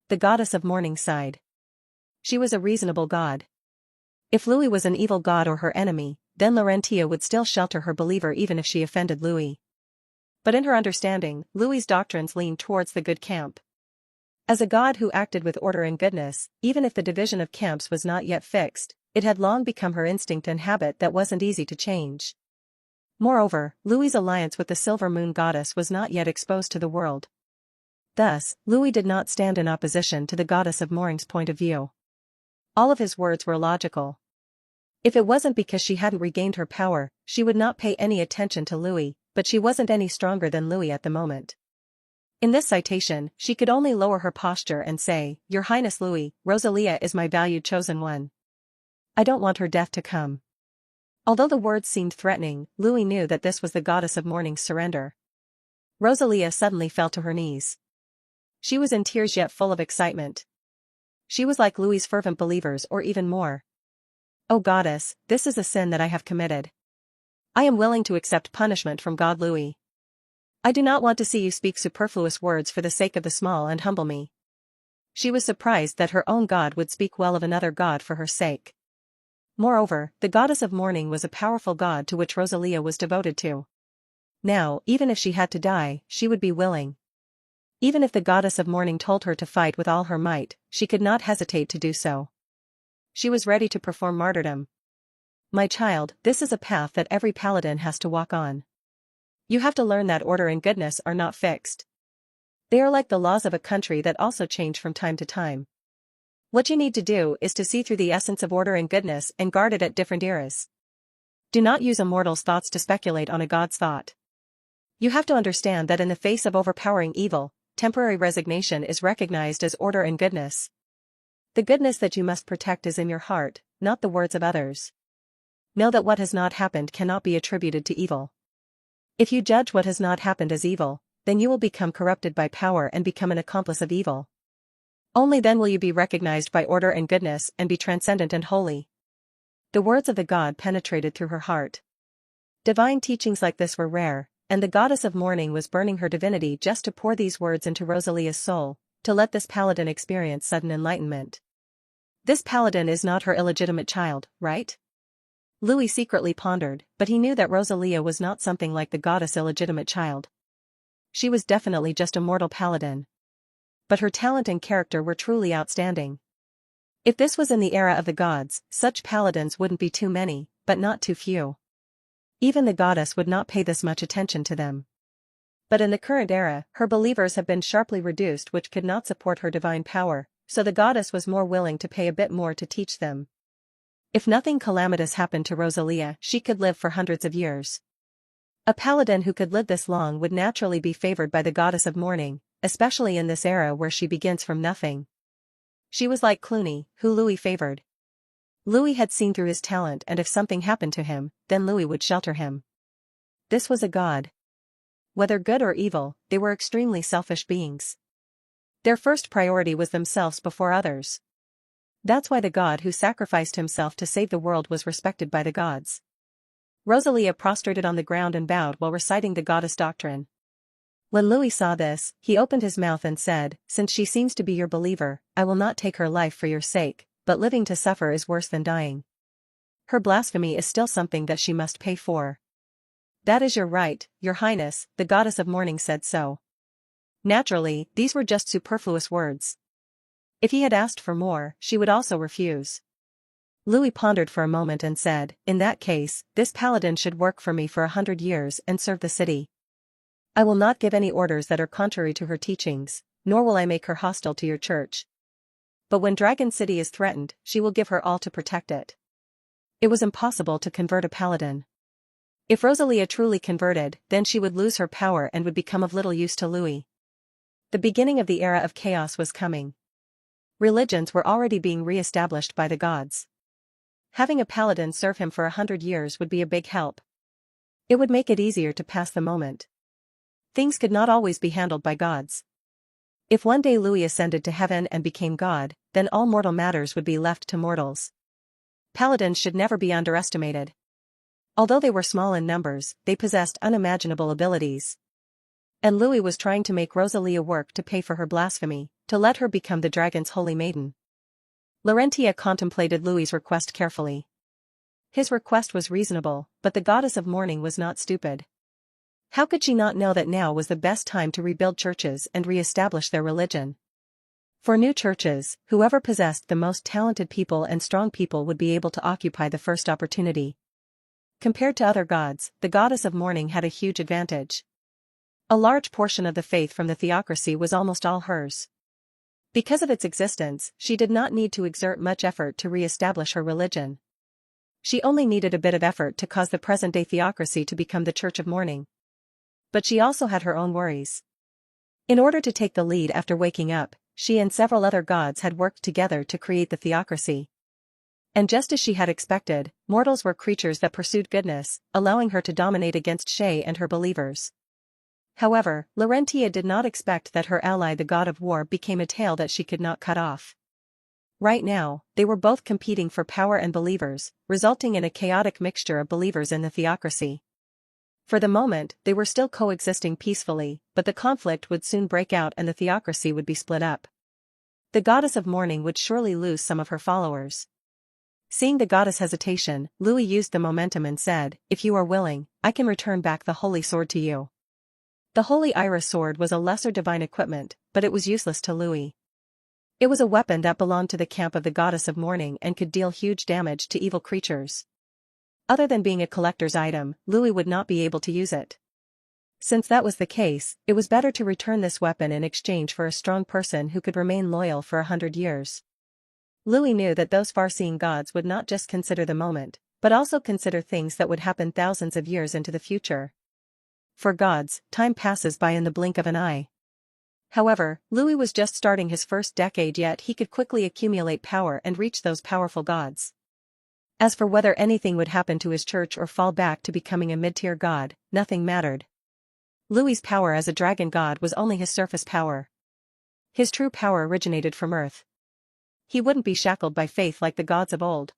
The goddess of morning sighed. She was a reasonable god. If Louis was an evil god or her enemy, then Laurentia would still shelter her believer even if she offended Louis. But in her understanding, Louis's doctrines leaned towards the good camp. As a god who acted with order and goodness, even if the division of camps was not yet fixed, it had long become her instinct and habit that wasn't easy to change. Moreover, Louis's alliance with the Silver Moon goddess was not yet exposed to the world. Thus, Louis did not stand in opposition to the goddess of morning's point of view. All of his words were logical. If it wasn't because she hadn't regained her power, she would not pay any attention to Louis, but she wasn't any stronger than Louis at the moment. In this citation, she could only lower her posture and say, Your Highness Louis, Rosalia is my valued chosen one. I don't want her death to come. Although the words seemed threatening, Louis knew that this was the goddess of morning's surrender. Rosalia suddenly fell to her knees. She was in tears yet full of excitement. She was like Louis's fervent believers or even more. O goddess, this is a sin that I have committed. I am willing to accept punishment from God Louis. I do not want to see you speak superfluous words for the sake of the small and humble me. She was surprised that her own god would speak well of another god for her sake. Moreover, the goddess of morning was a powerful god to which Rosalia was devoted to. Now, even if she had to die, she would be willing. Even if the goddess of morning told her to fight with all her might, she could not hesitate to do so. She was ready to perform martyrdom. My child, this is a path that every paladin has to walk on. You have to learn that order and goodness are not fixed. They are like the laws of a country that also change from time to time. What you need to do is to see through the essence of order and goodness and guard it at different eras. Do not use a mortal's thoughts to speculate on a god's thought. You have to understand that in the face of overpowering evil, temporary resignation is recognized as order and goodness. The goodness that you must protect is in your heart, not the words of others. Know that what has not happened cannot be attributed to evil. If you judge what has not happened as evil, then you will become corrupted by power and become an accomplice of evil. Only then will you be recognized by order and goodness and be transcendent and holy. The words of the god penetrated through her heart. Divine teachings like this were rare, and the goddess of morning was burning her divinity just to pour these words into Rosalia's soul, to let this paladin experience sudden enlightenment. This paladin is not her illegitimate child, right? Louis secretly pondered, but he knew that Rosalia was not something like the goddess' illegitimate child. She was definitely just a mortal paladin. But her talent and character were truly outstanding. If this was in the era of the gods, such paladins wouldn't be too many, but not too few. Even the goddess would not pay this much attention to them. But in the current era, her believers have been sharply reduced which could not support her divine power, so the goddess was more willing to pay a bit more to teach them. If nothing calamitous happened to Rosalia, she could live for hundreds of years. A paladin who could live this long would naturally be favored by the goddess of morning, especially in this era where she begins from nothing. She was like Clooney, who Louis favored. Louis had seen through his talent, and if something happened to him, then Louis would shelter him. This was a god. Whether good or evil, they were extremely selfish beings. Their first priority was themselves before others. That's why the god who sacrificed himself to save the world was respected by the gods. Rosalia prostrated on the ground and bowed while reciting the goddess doctrine. When Louis saw this, he opened his mouth and said, "Since she seems to be your believer, I will not take her life for your sake, but living to suffer is worse than dying. Her blasphemy is still something that she must pay for." "That is your right, your highness," the goddess of morning said so. Naturally, these were just superfluous words. If he had asked for more, she would also refuse. Louis pondered for a moment and said, "In that case, this paladin should work for me for 100 years and serve the city. I will not give any orders that are contrary to her teachings, nor will I make her hostile to your church. But when Dragon City is threatened, she will give her all to protect it." It was impossible to convert a paladin. If Rosalia truly converted, then she would lose her power and would become of little use to Louis. The beginning of the era of chaos was coming. Religions were already being re-established by the gods. Having a paladin serve him for 100 years would be a big help. It would make it easier to pass the moment. Things could not always be handled by gods. If one day Louis ascended to heaven and became god, then all mortal matters would be left to mortals. Paladins should never be underestimated. Although they were small in numbers, they possessed unimaginable abilities. And Louis was trying to make Rosalia work to pay for her blasphemy, to let her become the dragon's holy maiden. Laurentia contemplated Louis's request carefully. His request was reasonable, but the goddess of morning was not stupid. How could she not know that now was the best time to rebuild churches and re-establish their religion? For new churches, whoever possessed the most talented people and strong people would be able to occupy the first opportunity. Compared to other gods, the goddess of morning had a huge advantage. A large portion of the faith from the theocracy was almost all hers. Because of its existence, she did not need to exert much effort to re-establish her religion. She only needed a bit of effort to cause the present-day theocracy to become the Church of Morning. But she also had her own worries. In order to take the lead after waking up, she and several other gods had worked together to create the theocracy. And just as she had expected, mortals were creatures that pursued goodness, allowing her to dominate against Shay and her believers. However, Laurentia did not expect that her ally the god of war became a tail that she could not cut off. Right now, they were both competing for power and believers, resulting in a chaotic mixture of believers in the theocracy. For the moment, they were still coexisting peacefully, but the conflict would soon break out and the theocracy would be split up. The goddess of morning would surely lose some of her followers. Seeing the goddess' hesitation, Louis used the momentum and said, "If you are willing, I can return back the holy sword to you." The holy iris sword was a lesser divine equipment, but it was useless to Louis. It was a weapon that belonged to the camp of the goddess of morning and could deal huge damage to evil creatures. Other than being a collector's item, Louis would not be able to use it. Since that was the case, it was better to return this weapon in exchange for a strong person who could remain loyal for 100 years. Louis knew that those far-seeing gods would not just consider the moment, but also consider things that would happen thousands of years into the future. For gods, time passes by in the blink of an eye. However, Louis was just starting his first decade, yet he could quickly accumulate power and reach those powerful gods. As for whether anything would happen to his church or fall back to becoming a mid-tier god, nothing mattered. Louis's power as a dragon god was only his surface power. His true power originated from earth. He wouldn't be shackled by faith like the gods of old.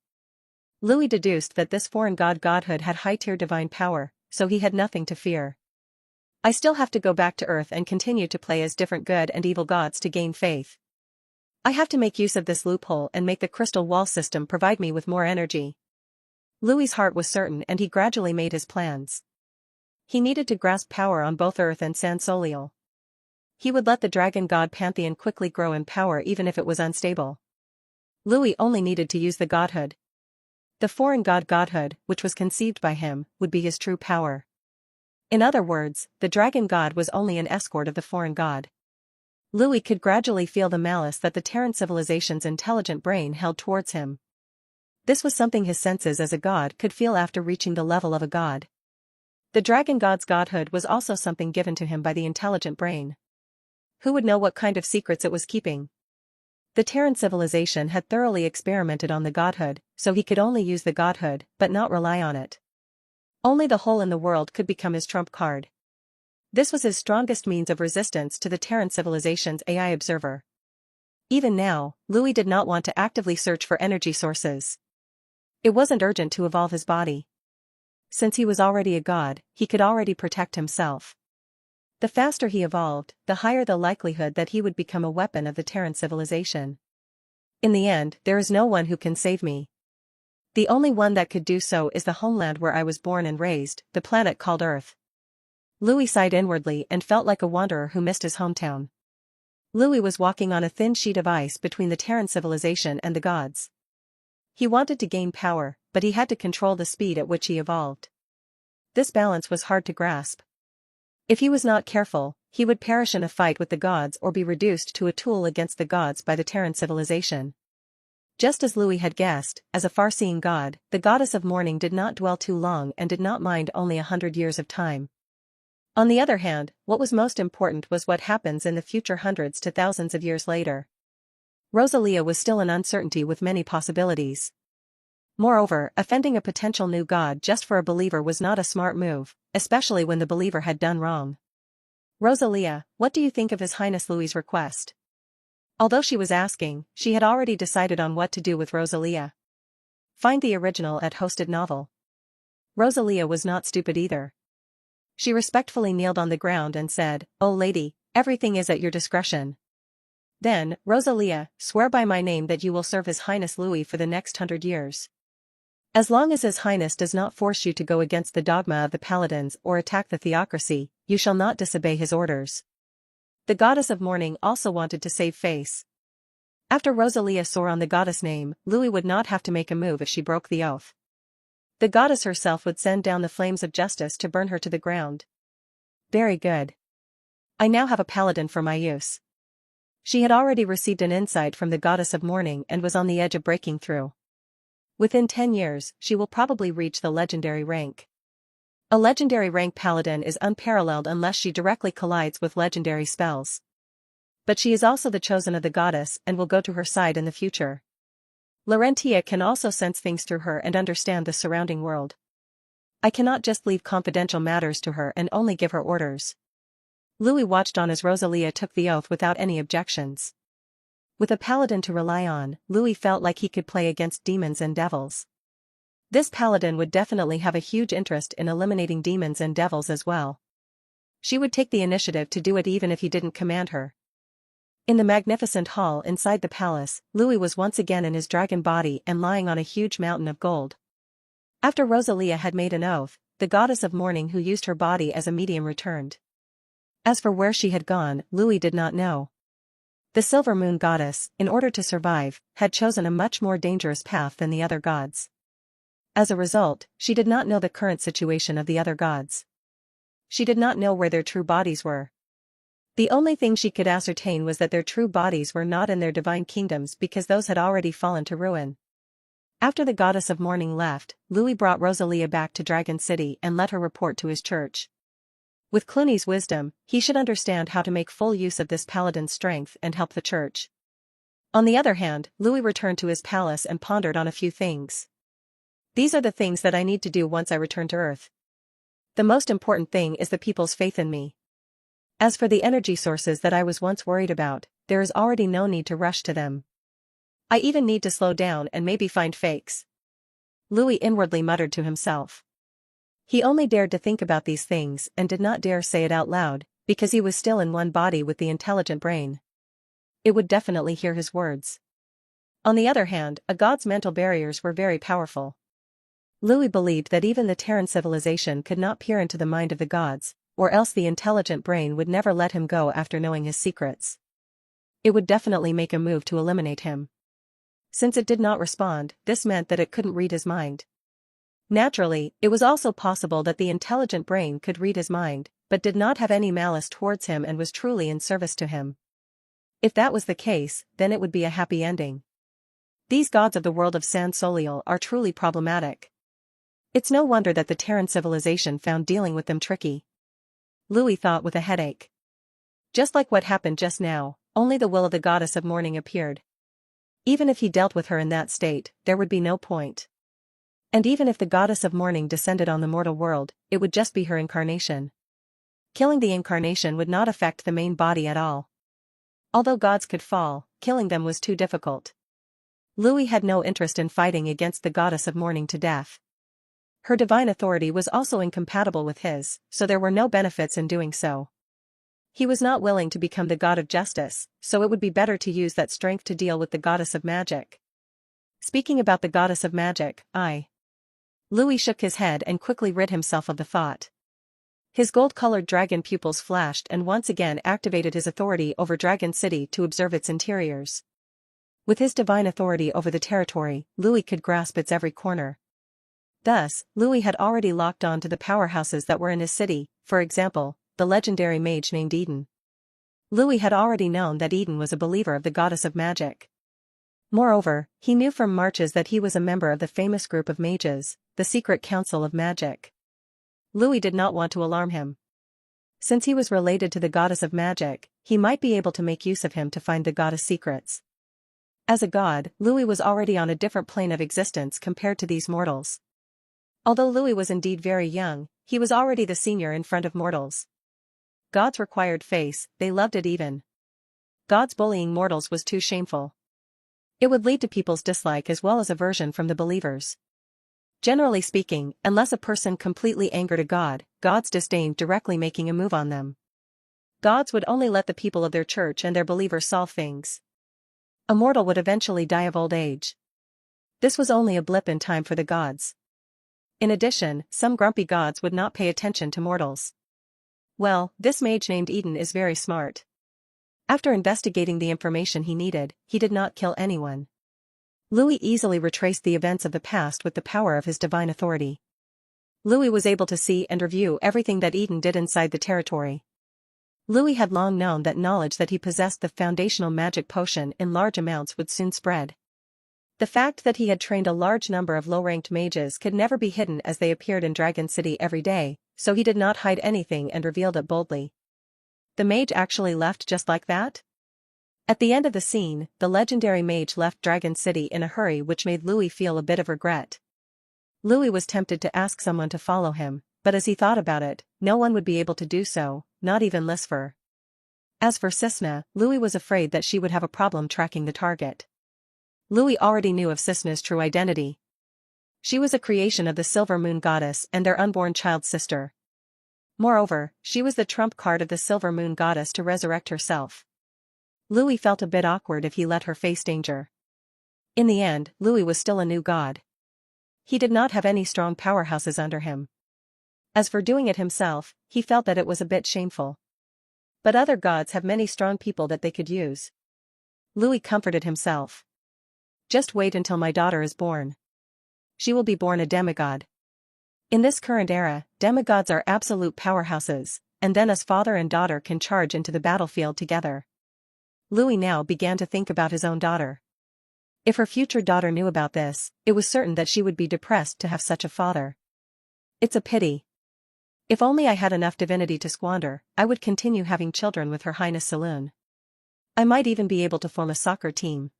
Louis deduced that this foreign godhood had high-tier divine power, so he had nothing to fear. "I still have to go back to Earth and continue to play as different good and evil gods to gain faith. I have to make use of this loophole and make the crystal wall system provide me with more energy." Louis's heart was certain and he gradually made his plans. He needed to grasp power on both Earth and San Soliel. He would let the dragon god pantheon quickly grow in power even if it was unstable. Louis only needed to use the godhood. The foreign godhood, which was conceived by him, would be his true power. In other words, the dragon god was only an escort of the foreign god. Louis could gradually feel the malice that the Terran civilization's intelligent brain held towards him. This was something his senses as a god could feel after reaching the level of a god. The dragon god's godhood was also something given to him by the intelligent brain. Who would know what kind of secrets it was keeping? The Terran civilization had thoroughly experimented on the godhood, so he could only use the godhood, but not rely on it. Only the hole in the world could become his trump card. This was his strongest means of resistance to the Terran civilization's AI observer. Even now, Louis did not want to actively search for energy sources. It wasn't urgent to evolve his body. Since he was already a god, he could already protect himself. The faster he evolved, the higher the likelihood that he would become a weapon of the Terran civilization. In the end, there is no one who can save me. The only one that could do so is the homeland where I was born and raised, the planet called Earth. Louis sighed inwardly and felt like a wanderer who missed his hometown. Louis was walking on a thin sheet of ice between the Terran civilization and the gods. He wanted to gain power, but he had to control the speed at which he evolved. This balance was hard to grasp. If he was not careful, he would perish in a fight with the gods or be reduced to a tool against the gods by the Terran civilization. Just as Louis had guessed, as a far-seeing god, the goddess of morning did not dwell too long and did not mind only 100 years of time. On the other hand, what was most important was what happens in the future hundreds to thousands of years later. Rosalia was still an uncertainty with many possibilities. Moreover, offending a potential new god just for a believer was not a smart move, especially when the believer had done wrong. Rosalia, what do you think of His Highness Louis's request? Although she was asking, she had already decided on what to do with Rosalia. Find the original at Hosted Novel. Rosalia was not stupid either. She respectfully kneeled on the ground and said, "Oh lady, everything is at your discretion." Then, Rosalia, swear by my name that you will serve His Highness Louis for the next 100 years. As long as His Highness does not force you to go against the dogma of the paladins or attack the theocracy, you shall not disobey his orders. The goddess of morning also wanted to save face. After Rosalia swore on the goddess name, Louis would not have to make a move if she broke the oath. The goddess herself would send down the flames of justice to burn her to the ground. Very good. I now have a paladin for my use. She had already received an insight from the goddess of morning and was on the edge of breaking through. Within 10 years, she will probably reach the legendary rank. A legendary rank paladin is unparalleled unless she directly collides with legendary spells. But she is also the chosen of the goddess and will go to her side in the future. Laurentia can also sense things through her and understand the surrounding world. I cannot just leave confidential matters to her and only give her orders. Louis watched on as Rosalia took the oath without any objections. With a paladin to rely on, Louis felt like he could play against demons and devils. This paladin would definitely have a huge interest in eliminating demons and devils as well. She would take the initiative to do it even if he didn't command her. In the magnificent hall inside the palace, Louis was once again in his dragon body and lying on a huge mountain of gold. After Rosalia had made an oath, the goddess of morning who used her body as a medium returned. As for where she had gone, Louis did not know. The Silver Moon goddess, in order to survive, had chosen a much more dangerous path than the other gods. As a result, she did not know the current situation of the other gods. She did not know where their true bodies were. The only thing she could ascertain was that their true bodies were not in their divine kingdoms because those had already fallen to ruin. After the goddess of morning left, Louis brought Rosalia back to Dragon City and let her report to his church. With Clooney's wisdom, he should understand how to make full use of this paladin's strength and help the church. On the other hand, Louis returned to his palace and pondered on a few things. These are the things that I need to do once I return to Earth. The most important thing is the people's faith in me. As for the energy sources that I was once worried about, there is already no need to rush to them. I even need to slow down and maybe find fakes. Louis inwardly muttered to himself. He only dared to think about these things and did not dare say it out loud, because he was still in one body with the intelligent brain. It would definitely hear his words. On the other hand, a god's mental barriers were very powerful. Louis believed that even the Terran civilization could not peer into the mind of the gods, or else the intelligent brain would never let him go after knowing his secrets. It would definitely make a move to eliminate him. Since it did not respond, this meant that it couldn't read his mind. Naturally, it was also possible that the intelligent brain could read his mind, but did not have any malice towards him and was truly in service to him. If that was the case, then it would be a happy ending. These gods of the world of San Soliel are truly problematic. It's no wonder that the Terran civilization found dealing with them tricky. Louis thought with a headache. Just like what happened just now, only the will of the goddess of morning appeared. Even if he dealt with her in that state, there would be no point. And even if the goddess of morning descended on the mortal world, it would just be her incarnation. Killing the incarnation would not affect the main body at all. Although gods could fall, killing them was too difficult. Louis had no interest in fighting against the goddess of morning to death. Her divine authority was also incompatible with his, so there were no benefits in doing so. He was not willing to become the god of justice, so it would be better to use that strength to deal with the goddess of magic. Speaking about the goddess of magic, Louis shook his head and quickly rid himself of the thought. His gold-colored dragon pupils flashed and once again activated his authority over Dragon City to observe its interiors. With his divine authority over the territory, Louis could grasp its every corner. Thus, Louis had already locked on to the powerhouses that were in his city, for example, the legendary mage named Eden. Louis had already known that Eden was a believer of the goddess of magic. Moreover, he knew from marches that he was a member of the famous group of mages, the Secret Council of Magic. Louis did not want to alarm him. Since he was related to the goddess of magic, he might be able to make use of him to find the goddess' secrets. As a god, Louis was already on a different plane of existence compared to these mortals. Although Louis was indeed very young, he was already the senior in front of mortals. Gods required face, they loved it even. Gods bullying mortals was too shameful. It would lead to people's dislike as well as aversion from the believers. Generally speaking, unless a person completely angered a god, gods disdained directly making a move on them. Gods would only let the people of their church and their believers solve things. A mortal would eventually die of old age. This was only a blip in time for the gods. In addition, some grumpy gods would not pay attention to mortals. Well, this mage named Eden is very smart. After investigating the information he needed, he did not kill anyone. Louis easily retraced the events of the past with the power of his divine authority. Louis was able to see and review everything that Eden did inside the territory. Louis had long known that knowledge that he possessed the foundational magic potion in large amounts would soon spread. The fact that he had trained a large number of low-ranked mages could never be hidden as they appeared in Dragon City every day, so he did not hide anything and revealed it boldly. The mage actually left just like that? At the end of the scene, the legendary mage left Dragon City in a hurry, which made Louis feel a bit of regret. Louis was tempted to ask someone to follow him, but as he thought about it, no one would be able to do so, not even Lisfer. As for Cisna, Louis was afraid that she would have a problem tracking the target. Louis already knew of Cisna's true identity. She was a creation of the Silver Moon Goddess and their unborn child sister. Moreover, she was the trump card of the Silver Moon Goddess to resurrect herself. Louis felt a bit awkward if he let her face danger. In the end, Louis was still a new god. He did not have any strong powerhouses under him. As for doing it himself, he felt that it was a bit shameful. But other gods have many strong people that they could use. Louis comforted himself. Just wait until my daughter is born. She will be born a demigod. In this current era, demigods are absolute powerhouses, and then as father and daughter can charge into the battlefield together. Louis now began to think about his own daughter. If her future daughter knew about this, it was certain that she would be depressed to have such a father. It's a pity. If only I had enough divinity to squander, I would continue having children with Her Highness Saloon. I might even be able to form a soccer team.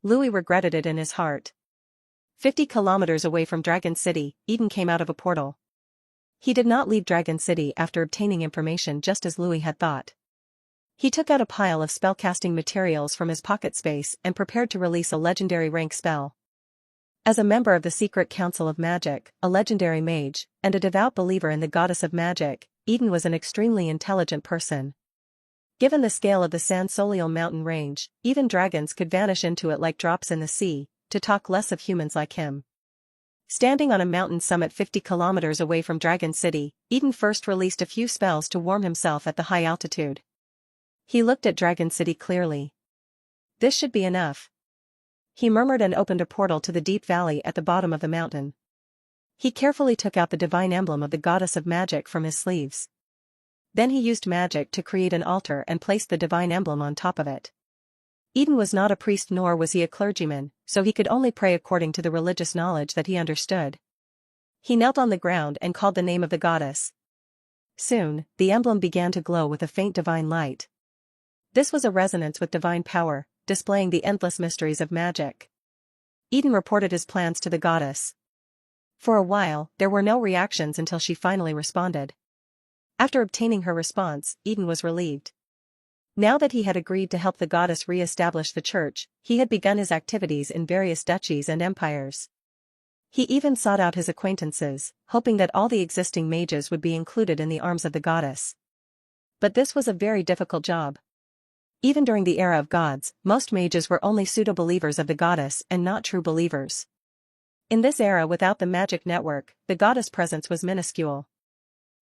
Louis regretted it in his heart. 50 kilometers away from Dragon City, Eden came out of a portal. He did not leave Dragon City after obtaining information just as Louis had thought. He took out a pile of spellcasting materials from his pocket space and prepared to release a legendary rank spell. As a member of the Secret Council of Magic, a legendary mage, and a devout believer in the goddess of magic, Eden was an extremely intelligent person. Given the scale of the San Soliel mountain range, even dragons could vanish into it like drops in the sea, to talk less of humans like him. Standing on a mountain summit 50 kilometers away from Dragon City, Eden first released a few spells to warm himself at the high altitude. He looked at Dragon City clearly. This should be enough. He murmured and opened a portal to the deep valley at the bottom of the mountain. He carefully took out the divine emblem of the goddess of magic from his sleeves. Then he used magic to create an altar and placed the divine emblem on top of it. Eden was not a priest nor was he a clergyman, so he could only pray according to the religious knowledge that he understood. He knelt on the ground and called the name of the goddess. Soon, the emblem began to glow with a faint divine light. This was a resonance with divine power, displaying the endless mysteries of magic. Eden reported his plans to the goddess. For a while, there were no reactions until she finally responded. After obtaining her response, Eden was relieved. Now that he had agreed to help the goddess re-establish the church, he had begun his activities in various duchies and empires. He even sought out his acquaintances, hoping that all the existing mages would be included in the arms of the goddess. But this was a very difficult job. Even during the era of gods, most mages were only pseudo-believers of the goddess and not true believers. In this era without the magic network, the goddess' presence was minuscule.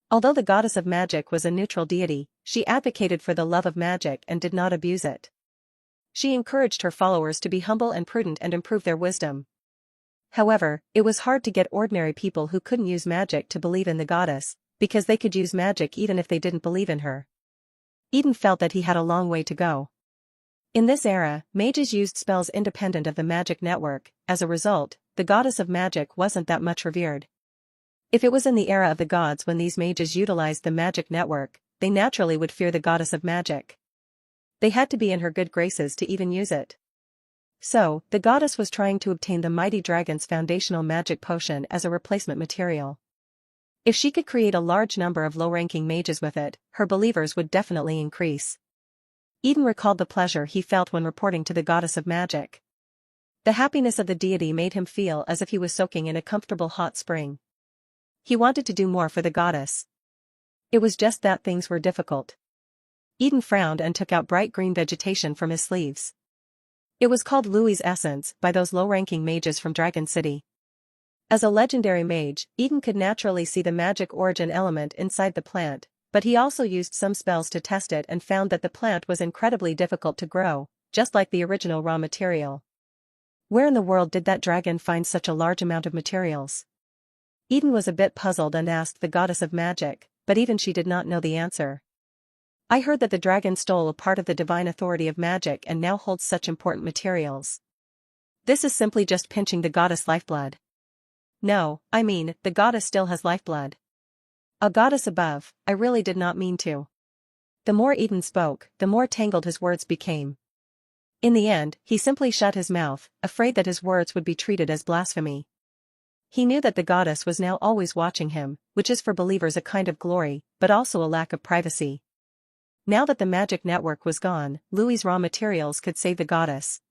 Although the goddess of magic was a neutral deity, she advocated for the love of magic and did not abuse it. She encouraged her followers to be humble and prudent and improve their wisdom. However, it was hard to get ordinary people who couldn't use magic to believe in the goddess, because they could use magic even if they didn't believe in her. Eden felt that he had a long way to go. In this era, mages used spells independent of the magic network. As a result, the goddess of magic wasn't that much revered. If it was in the era of the gods when these mages utilized the magic network, they naturally would fear the goddess of magic. They had to be in her good graces to even use it. So, the goddess was trying to obtain the mighty dragon's foundational magic potion as a replacement material. If she could create a large number of low-ranking mages with it, her believers would definitely increase. Eden recalled the pleasure he felt when reporting to the goddess of magic. The happiness of the deity made him feel as if he was soaking in a comfortable hot spring. He wanted to do more for the goddess. It was just that things were difficult. Eden frowned and took out bright green vegetation from his sleeves. It was called Louis's Essence by those low-ranking mages from Dragon City. As a legendary mage, Eden could naturally see the magic origin element inside the plant, but he also used some spells to test it and found that the plant was incredibly difficult to grow, just like the original raw material. Where in the world did that dragon find such a large amount of materials? Eden was a bit puzzled and asked the goddess of magic, but even she did not know the answer. I heard that the dragon stole a part of the divine authority of magic and now holds such important materials. This is simply just pinching the goddess' lifeblood. No, I mean, the goddess still has lifeblood. A goddess above, I really did not mean to. The more Eden spoke, the more tangled his words became. In the end, he simply shut his mouth, afraid that his words would be treated as blasphemy. He knew that the goddess was now always watching him, which is for believers a kind of glory, but also a lack of privacy. Now that the magic network was gone, Louis's raw materials could save the goddess.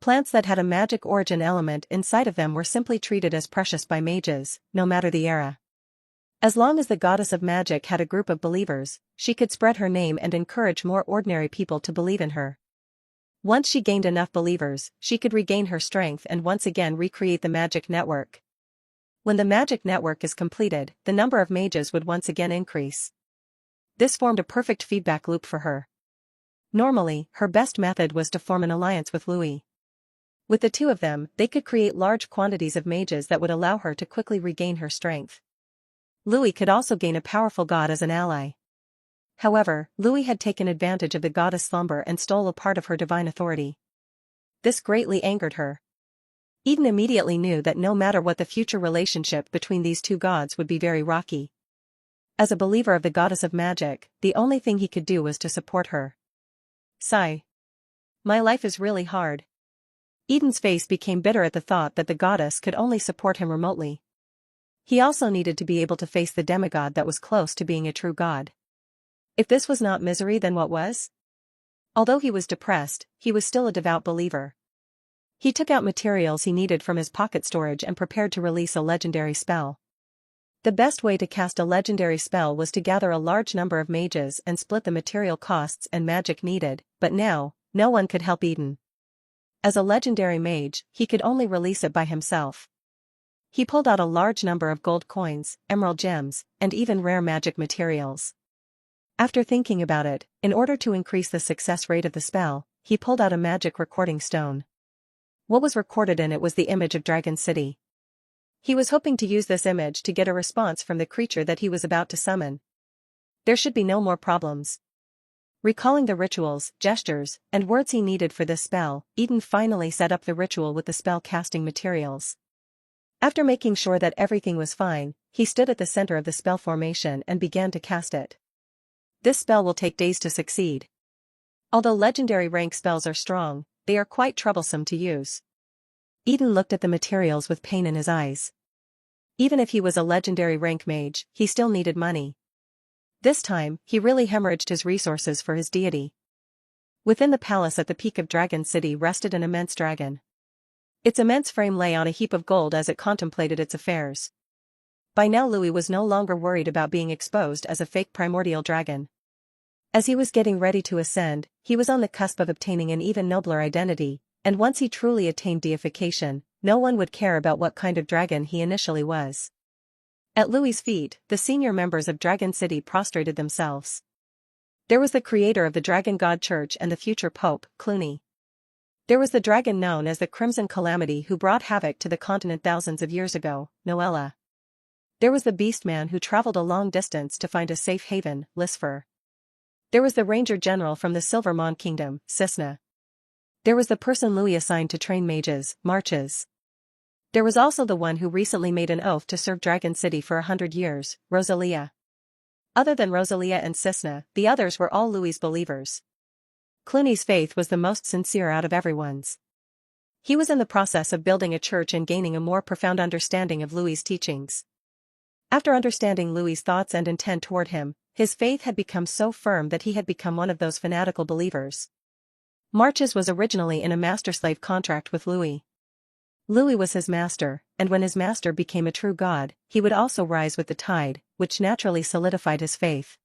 Plants that had a magic origin element inside of them were simply treated as precious by mages, no matter the era. As long as the goddess of magic had a group of believers, she could spread her name and encourage more ordinary people to believe in her. Once she gained enough believers, she could regain her strength and once again recreate the magic network. When the magic network is completed, the number of mages would once again increase. This formed a perfect feedback loop for her. Normally, her best method was to form an alliance with Louis. With the two of them, they could create large quantities of mages that would allow her to quickly regain her strength. Louis could also gain a powerful god as an ally. However, Louis had taken advantage of the goddess' slumber and stole a part of her divine authority. This greatly angered her. Eden immediately knew that no matter what, the future relationship between these two gods would be very rocky. As a believer of the goddess of magic, the only thing he could do was to support her. Sigh. My life is really hard. Eden's face became bitter at the thought that the goddess could only support him remotely. He also needed to be able to face the demigod that was close to being a true god. If this was not misery, then what was? Although he was depressed, he was still a devout believer. He took out materials he needed from his pocket storage and prepared to release a legendary spell. The best way to cast a legendary spell was to gather a large number of mages and split the material costs and magic needed, but now, no one could help Eden. As a legendary mage, he could only release it by himself. He pulled out a large number of gold coins, emerald gems, and even rare magic materials. After thinking about it, in order to increase the success rate of the spell, he pulled out a magic recording stone. What was recorded in it was the image of Dragon City. He was hoping to use this image to get a response from the creature that he was about to summon. There should be no more problems. Recalling the rituals, gestures, and words he needed for this spell, Eden finally set up the ritual with the spell casting materials. After making sure that everything was fine, he stood at the center of the spell formation and began to cast it. This spell will take days to succeed. Although legendary rank spells are strong, they are quite troublesome to use. Eden looked at the materials with pain in his eyes. Even if he was a legendary rank mage, he still needed money. This time, he really hemorrhaged his resources for his deity. Within the palace at the peak of Dragon City rested an immense dragon. Its immense frame lay on a heap of gold as it contemplated its affairs. By now Louis was no longer worried about being exposed as a fake primordial dragon. As he was getting ready to ascend, he was on the cusp of obtaining an even nobler identity, and once he truly attained deification, no one would care about what kind of dragon he initially was. At Louis's feet, the senior members of Dragon City prostrated themselves. There was the creator of the Dragon God Church and the future Pope, Cluny. There was the dragon known as the Crimson Calamity who brought havoc to the continent thousands of years ago, Noella. There was the Beastman who traveled a long distance to find a safe haven, Lisfer. There was the Ranger General from the Silvermon Kingdom, Cisna. There was the person Louis assigned to train mages, Marches. There was also the one who recently made an oath to serve Dragon City for 100 years, Rosalia. Other than Rosalia and Cisna, the others were all Louis's believers. Cluny's faith was the most sincere out of everyone's. He was in the process of building a church and gaining a more profound understanding of Louis's teachings. After understanding Louis's thoughts and intent toward him, his faith had become so firm that he had become one of those fanatical believers. Marches was originally in a master-slave contract with Louis. Louis was his master, and when his master became a true god, he would also rise with the tide, which naturally solidified his faith.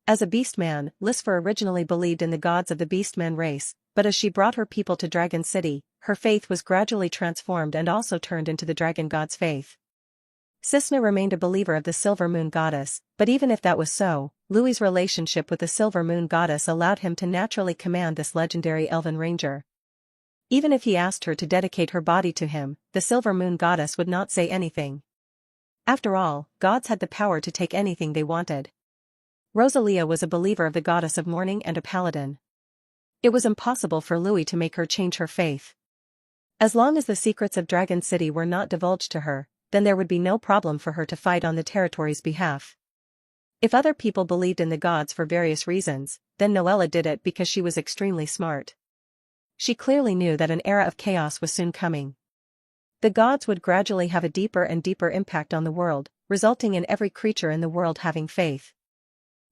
As a beastman, Lisfer originally believed in the gods of the beastman race, but as she brought her people to Dragon City, her faith was gradually transformed and also turned into the dragon god's faith. Cisna remained a believer of the Silver Moon Goddess, but even if that was so, Louis's relationship with the Silver Moon Goddess allowed him to naturally command this legendary elven ranger. Even if he asked her to dedicate her body to him, the Silver Moon Goddess would not say anything. After all, gods had the power to take anything they wanted. Rosalia was a believer of the goddess of mourning and a paladin. It was impossible for Louis to make her change her faith. As long as the secrets of Dragon City were not divulged to her, then there would be no problem for her to fight on the territory's behalf. If other people believed in the gods for various reasons, then Noella did it because she was extremely smart. She clearly knew that an era of chaos was soon coming. The gods would gradually have a deeper and deeper impact on the world, resulting in every creature in the world having faith.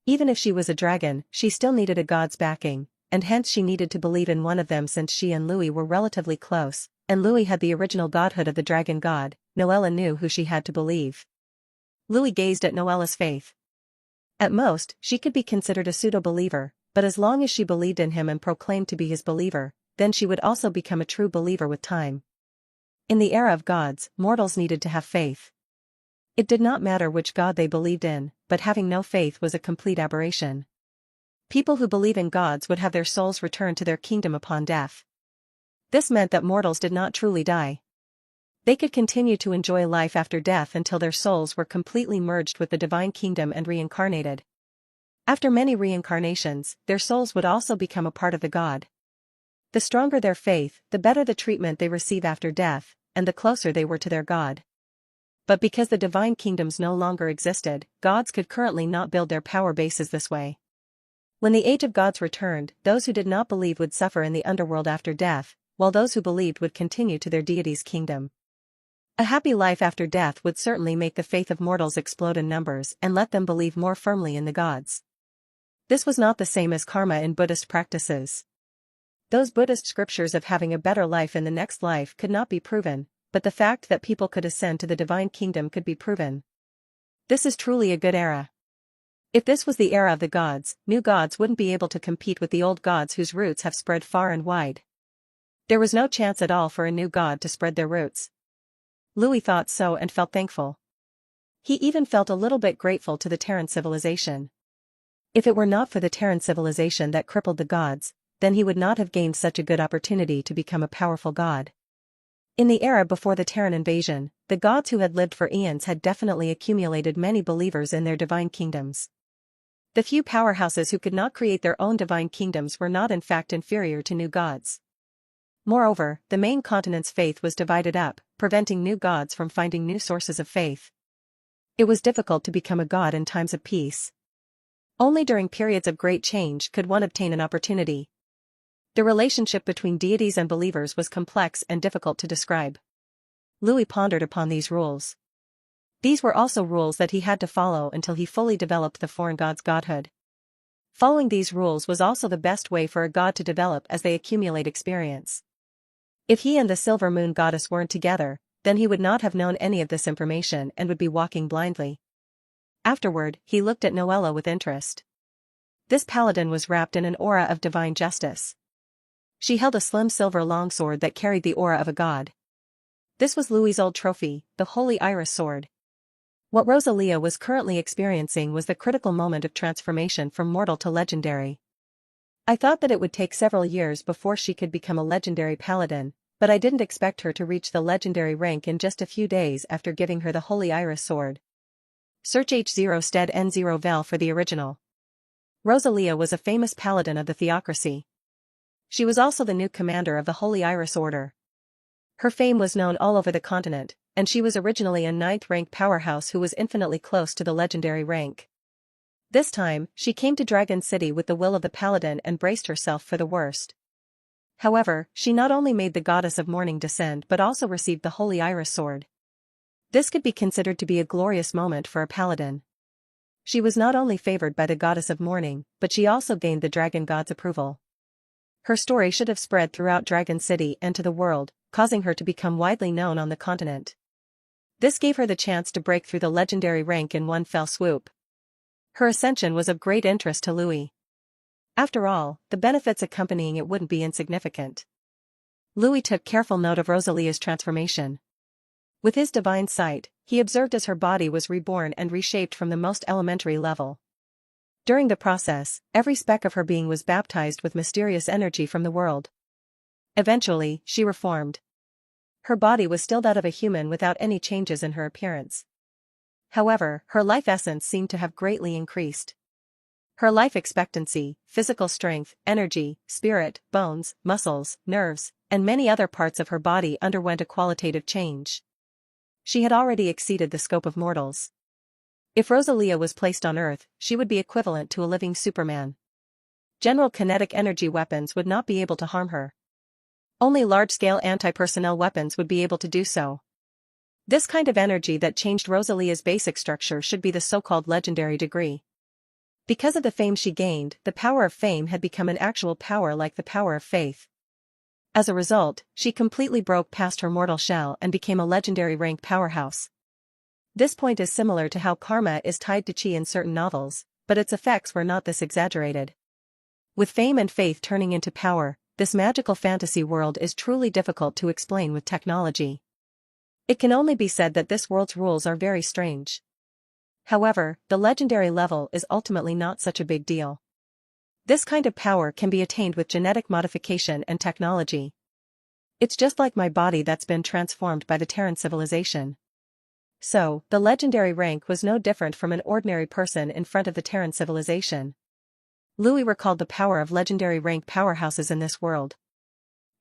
Even if she was a dragon, she still needed a god's backing, and hence she needed to believe in one of them since she and Louis were relatively close, and Louis had the original godhood of the dragon god. Noella knew who she had to believe. Louis gazed at Noella's faith. At most, she could be considered a pseudo-believer, but as long as she believed in him and proclaimed to be his believer, then she would also become a true believer with time. In the era of gods, mortals needed to have faith. It did not matter which god they believed in, but having no faith was a complete aberration. People who believe in gods would have their souls returned to their kingdom upon death. This meant that mortals did not truly die. They could continue to enjoy life after death until their souls were completely merged with the divine kingdom and reincarnated. After many reincarnations, their souls would also become a part of the god. The stronger their faith, the better the treatment they receive after death, and the closer they were to their god. But because the divine kingdoms no longer existed, gods could currently not build their power bases this way. When the age of gods returned, those who did not believe would suffer in the underworld after death, while those who believed would continue to their deity's kingdom. A happy life after death would certainly make the faith of mortals explode in numbers and let them believe more firmly in the gods. This was not the same as karma in Buddhist practices. Those Buddhist scriptures of having a better life in the next life could not be proven, but the fact that people could ascend to the divine kingdom could be proven. This is truly a good era. If this was the era of the gods, new gods wouldn't be able to compete with the old gods whose roots have spread far and wide. There was no chance at all for a new god to spread their roots. Louis thought so and felt thankful. He even felt a little bit grateful to the Terran civilization. If it were not for the Terran civilization that crippled the gods, then he would not have gained such a good opportunity to become a powerful god. In the era before the Terran invasion, the gods who had lived for eons had definitely accumulated many believers in their divine kingdoms. The few powerhouses who could not create their own divine kingdoms were not in fact inferior to new gods. Moreover, the main continent's faith was divided up, preventing new gods from finding new sources of faith. It was difficult to become a god in times of peace. Only during periods of great change could one obtain an opportunity. The relationship between deities and believers was complex and difficult to describe. Louis pondered upon these rules. These were also rules that he had to follow until he fully developed the foreign god's godhood. Following these rules was also the best way for a god to develop as they accumulate experience. If he and the Silver Moon Goddess weren't together, then he would not have known any of this information and would be walking blindly. Afterward, he looked at Noella with interest. This paladin was wrapped in an aura of divine justice. She held a slim silver longsword that carried the aura of a god. This was Louis's old trophy, the Holy Iris Sword. What Rosalia was currently experiencing was the critical moment of transformation from mortal to legendary. I thought that it would take several years before she could become a legendary paladin, but I didn't expect her to reach the legendary rank in just a few days after giving her the Holy Iris Sword. Search H0 stead N0 vel for the original. Rosalia was a famous paladin of the theocracy. She was also the new commander of the Holy Iris Order. Her fame was known all over the continent, and she was originally a 9th-rank powerhouse who was infinitely close to the legendary rank. This time, she came to Dragon City with the will of the paladin and braced herself for the worst. However, she not only made the goddess of morning descend but also received the Holy Iris Sword. This could be considered to be a glorious moment for a paladin. She was not only favored by the goddess of morning, but she also gained the dragon god's approval. Her story should have spread throughout Dragon City and to the world, causing her to become widely known on the continent. This gave her the chance to break through the legendary rank in one fell swoop. Her ascension was of great interest to Louis. After all, the benefits accompanying it wouldn't be insignificant. Louis took careful note of Rosalia's transformation. With his divine sight, he observed as her body was reborn and reshaped from the most elementary level. During the process, every speck of her being was baptized with mysterious energy from the world. Eventually, she reformed. Her body was still that of a human without any changes in her appearance. However, her life essence seemed to have greatly increased. Her life expectancy, physical strength, energy, spirit, bones, muscles, nerves, and many other parts of her body underwent a qualitative change. She had already exceeded the scope of mortals. If Rosalia was placed on Earth, she would be equivalent to a living Superman. General kinetic energy weapons would not be able to harm her. Only large-scale anti-personnel weapons would be able to do so. This kind of energy that changed Rosalia's basic structure should be the so-called legendary degree. Because of the fame she gained, the power of fame had become an actual power like the power of faith. As a result, she completely broke past her mortal shell and became a legendary rank powerhouse. This point is similar to how karma is tied to chi in certain novels, but its effects were not this exaggerated. With fame and faith turning into power, this magical fantasy world is truly difficult to explain with technology. It can only be said that this world's rules are very strange. However, the legendary level is ultimately not such a big deal. This kind of power can be attained with genetic modification and technology. It's just like my body that's been transformed by the Terran civilization. So, the legendary rank was no different from an ordinary person in front of the Terran civilization. Louis recalled the power of legendary rank powerhouses in this world.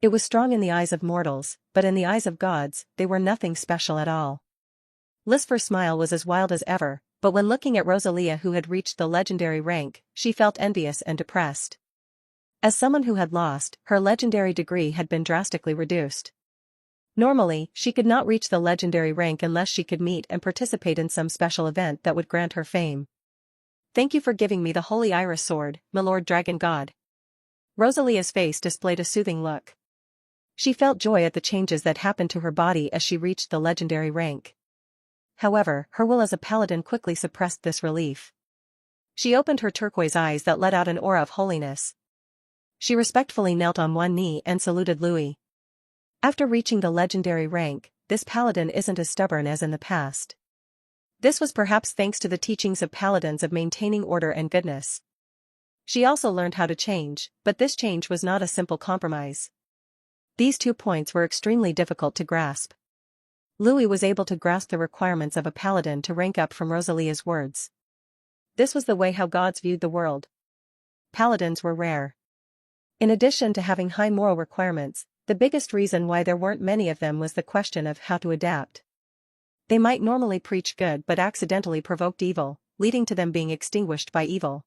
It was strong in the eyes of mortals, but in the eyes of gods, they were nothing special at all. Lisfer's smile was as wild as ever, but when looking at Rosalia who had reached the legendary rank, she felt envious and depressed. As someone who had lost, her legendary degree had been drastically reduced. Normally, she could not reach the legendary rank unless she could meet and participate in some special event that would grant her fame. Thank you for giving me the Holy Iris Sword, my Lord Dragon God. Rosalia's face displayed a soothing look. She felt joy at the changes that happened to her body as she reached the legendary rank. However, her will as a paladin quickly suppressed this relief. She opened her turquoise eyes that let out an aura of holiness. She respectfully knelt on one knee and saluted Louis. After reaching the legendary rank, this paladin isn't as stubborn as in the past. This was perhaps thanks to the teachings of paladins of maintaining order and goodness. She also learned how to change, but this change was not a simple compromise. These 2 points were extremely difficult to grasp. Louis was able to grasp the requirements of a paladin to rank up from Rosalia's words. This was the way how gods viewed the world. Paladins were rare. In addition to having high moral requirements, the biggest reason why there weren't many of them was the question of how to adapt. They might normally preach good but accidentally provoked evil, leading to them being extinguished by evil.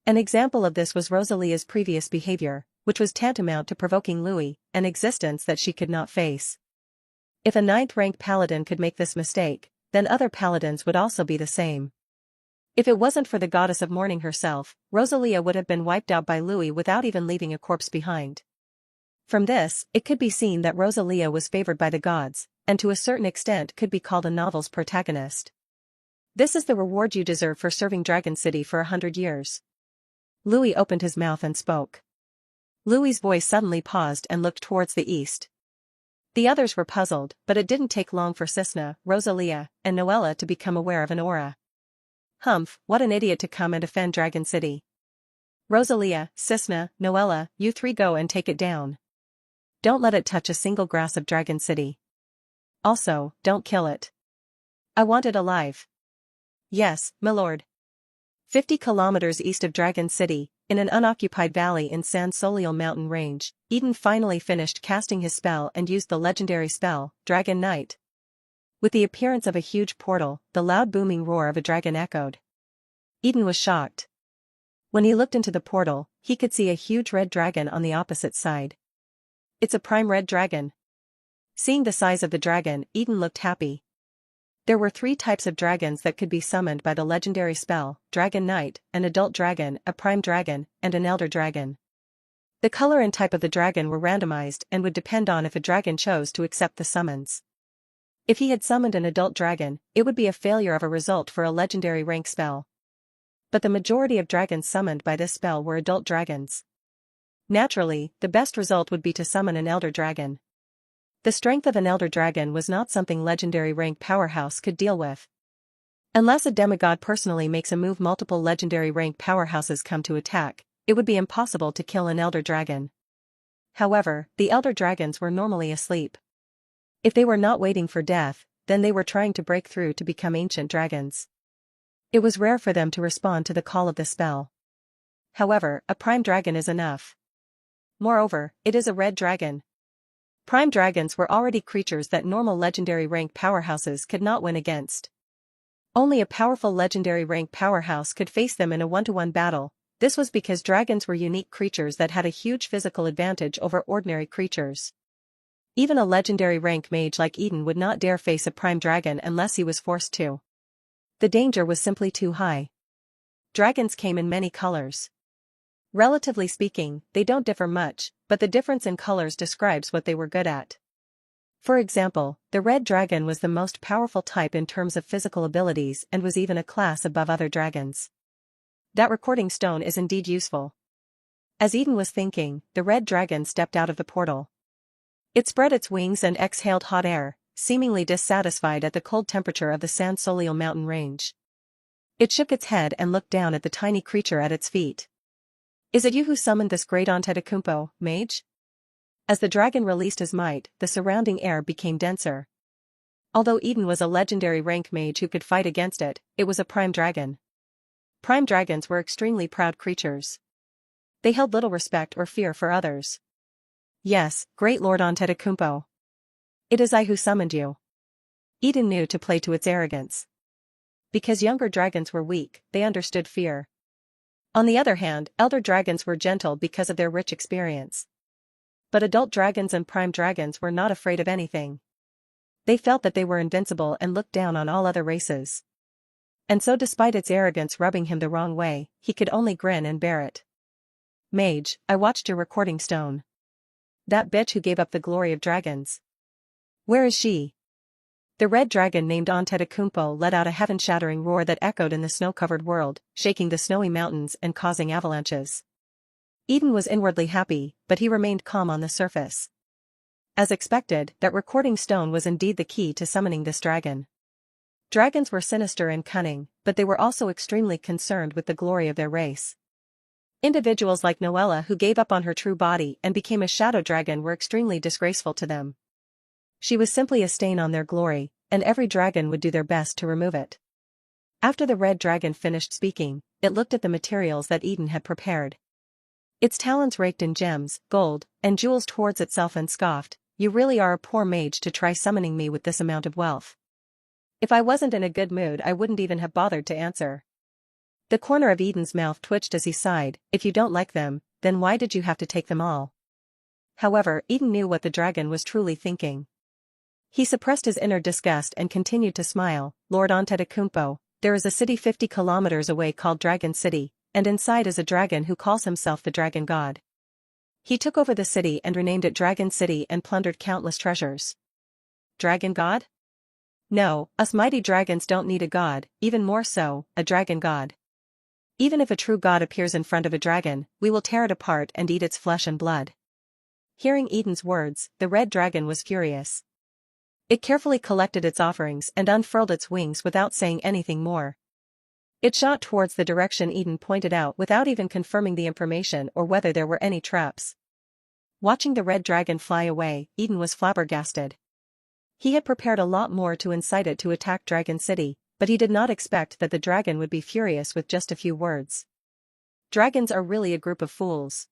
An example of this was Rosalia's previous behavior, which was tantamount to provoking Louis, an existence that she could not face. If a 9th-rank paladin could make this mistake, then other paladins would also be the same. If it wasn't for the goddess of morning herself, Rosalia would have been wiped out by Louis without even leaving a corpse behind. From this, it could be seen that Rosalia was favored by the gods, and to a certain extent could be called a novel's protagonist. This is the reward you deserve for serving Dragon City for 100 years. Louis opened his mouth and spoke. Louis's voice suddenly paused and looked towards the east. The others were puzzled, but it didn't take long for Cisna, Rosalia, and Noella to become aware of an aura. Humph, what an idiot to come and defend Dragon City. Rosalia, Cisna, Noella, you three go and take it down. Don't let it touch a single grass of Dragon City. Also, don't kill it. I want it alive. Yes, milord. 50 kilometers east of Dragon City, in an unoccupied valley in San Soliel mountain range, Eden finally finished casting his spell and used the legendary spell, Dragon Knight. With the appearance of a huge portal, the loud booming roar of a dragon echoed. Eden was shocked. When he looked into the portal, he could see a huge red dragon on the opposite side. It's a prime red dragon. Seeing the size of the dragon, Eden looked happy. There were 3 types of dragons that could be summoned by the legendary spell, Dragon Knight, an adult dragon, a prime dragon, and an elder dragon. The color and type of the dragon were randomized and would depend on if a dragon chose to accept the summons. If he had summoned an adult dragon, it would be a failure of a result for a legendary rank spell. But the majority of dragons summoned by this spell were adult dragons. Naturally, the best result would be to summon an elder dragon. The strength of an elder dragon was not something legendary rank powerhouse could deal with. Unless a demigod personally makes a move, multiple legendary rank powerhouses come to attack, it would be impossible to kill an elder dragon. However, the elder dragons were normally asleep. If they were not waiting for death, then they were trying to break through to become ancient dragons. It was rare for them to respond to the call of the spell. However, a prime dragon is enough. Moreover, it is a red dragon. Prime dragons were already creatures that normal legendary rank powerhouses could not win against. Only a powerful legendary rank powerhouse could face them in a one-to-one battle. This was because dragons were unique creatures that had a huge physical advantage over ordinary creatures. Even a legendary rank mage like Eden would not dare face a prime dragon unless he was forced to. The danger was simply too high. Dragons came in many colors. Relatively speaking, they don't differ much, but the difference in colors describes what they were good at. For example, the red dragon was the most powerful type in terms of physical abilities and was even a class above other dragons. That recording stone is indeed useful. As Eden was thinking, the red dragon stepped out of the portal. It spread its wings and exhaled hot air, seemingly dissatisfied at the cold temperature of the San Soliel mountain range. It shook its head and looked down at the tiny creature at its feet. Is it you who summoned this great Antetokounmpo, mage? As the dragon released his might, the surrounding air became denser. Although Eden was a legendary rank mage who could fight against it, it was a prime dragon. Prime dragons were extremely proud creatures. They held little respect or fear for others. Yes, great Lord Antetokounmpo. It is I who summoned you. Eden knew to play to its arrogance. Because younger dragons were weak, they understood fear. On the other hand, elder dragons were gentle because of their rich experience. But adult dragons and prime dragons were not afraid of anything. They felt that they were invincible and looked down on all other races. And so despite its arrogance rubbing him the wrong way, he could only grin and bear it. Mage, I watched your recording stone. That bitch who gave up the glory of dragons. Where is she? The red dragon named Antetokounmpo let out a heaven-shattering roar that echoed in the snow-covered world, shaking the snowy mountains and causing avalanches. Eden was inwardly happy, but he remained calm on the surface. As expected, that recording stone was indeed the key to summoning this dragon. Dragons were sinister and cunning, but they were also extremely concerned with the glory of their race. Individuals like Noella who gave up on her true body and became a shadow dragon were extremely disgraceful to them. She was simply a stain on their glory, and every dragon would do their best to remove it. After the red dragon finished speaking, it looked at the materials that Eden had prepared. Its talons raked in gems, gold, and jewels towards itself and scoffed, "You really are a poor mage to try summoning me with this amount of wealth. If I wasn't in a good mood I wouldn't even have bothered to answer." The corner of Eden's mouth twitched as he sighed, "If you don't like them, then why did you have to take them all?" However, Eden knew what the dragon was truly thinking. He suppressed his inner disgust and continued to smile. "Lord Antetokounmpo, there is a city 50 kilometers away called Dragon City, and inside is a dragon who calls himself the Dragon God. He took over the city and renamed it Dragon City and plundered countless treasures." Dragon God? No, us mighty dragons don't need a god, even more so, a dragon god. Even if a true god appears in front of a dragon, we will tear it apart and eat its flesh and blood. Hearing Eden's words, the red dragon was furious. It carefully collected its offerings and unfurled its wings without saying anything more. It shot towards the direction Eden pointed out without even confirming the information or whether there were any traps. Watching the red dragon fly away, Eden was flabbergasted. He had prepared a lot more to incite it to attack Dragon City, but he did not expect that the dragon would be furious with just a few words. Dragons are really a group of fools.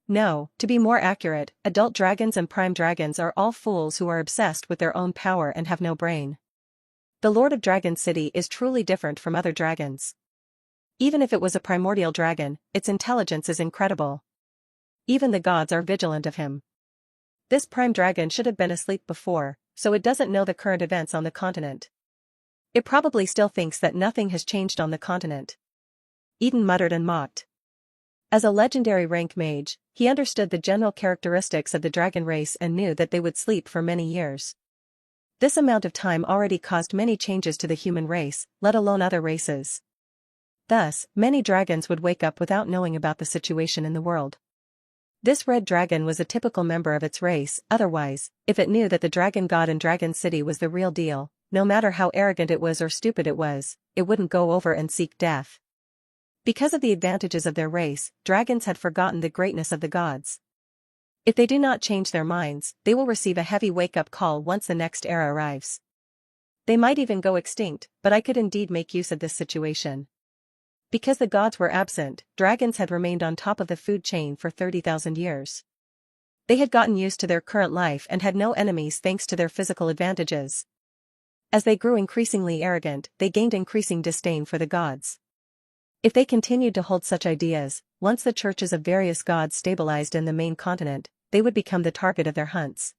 No, to be more accurate, adult dragons and prime dragons are all fools who are obsessed with their own power and have no brain. The Lord of Dragon City is truly different from other dragons. Even if it was a primordial dragon, its intelligence is incredible. Even the gods are vigilant of him. This prime dragon should have been asleep before, so it doesn't know the current events on the continent. It probably still thinks that nothing has changed on the continent. Eden muttered and mocked. As a legendary rank mage, he understood the general characteristics of the dragon race and knew that they would sleep for many years. This amount of time already caused many changes to the human race, let alone other races. Thus, many dragons would wake up without knowing about the situation in the world. This red dragon was a typical member of its race, otherwise, if it knew that the dragon god in Dragon City was the real deal, no matter how arrogant it was or stupid it was, it wouldn't go over and seek death. Because of the advantages of their race, dragons had forgotten the greatness of the gods. If they do not change their minds, they will receive a heavy wake-up call once the next era arrives. They might even go extinct, but I could indeed make use of this situation. Because the gods were absent, dragons had remained on top of the food chain for 30,000 years. They had gotten used to their current life and had no enemies thanks to their physical advantages. As they grew increasingly arrogant, they gained increasing disdain for the gods. If they continued to hold such ideas, once the churches of various gods stabilized in the main continent, they would become the target of their hunts.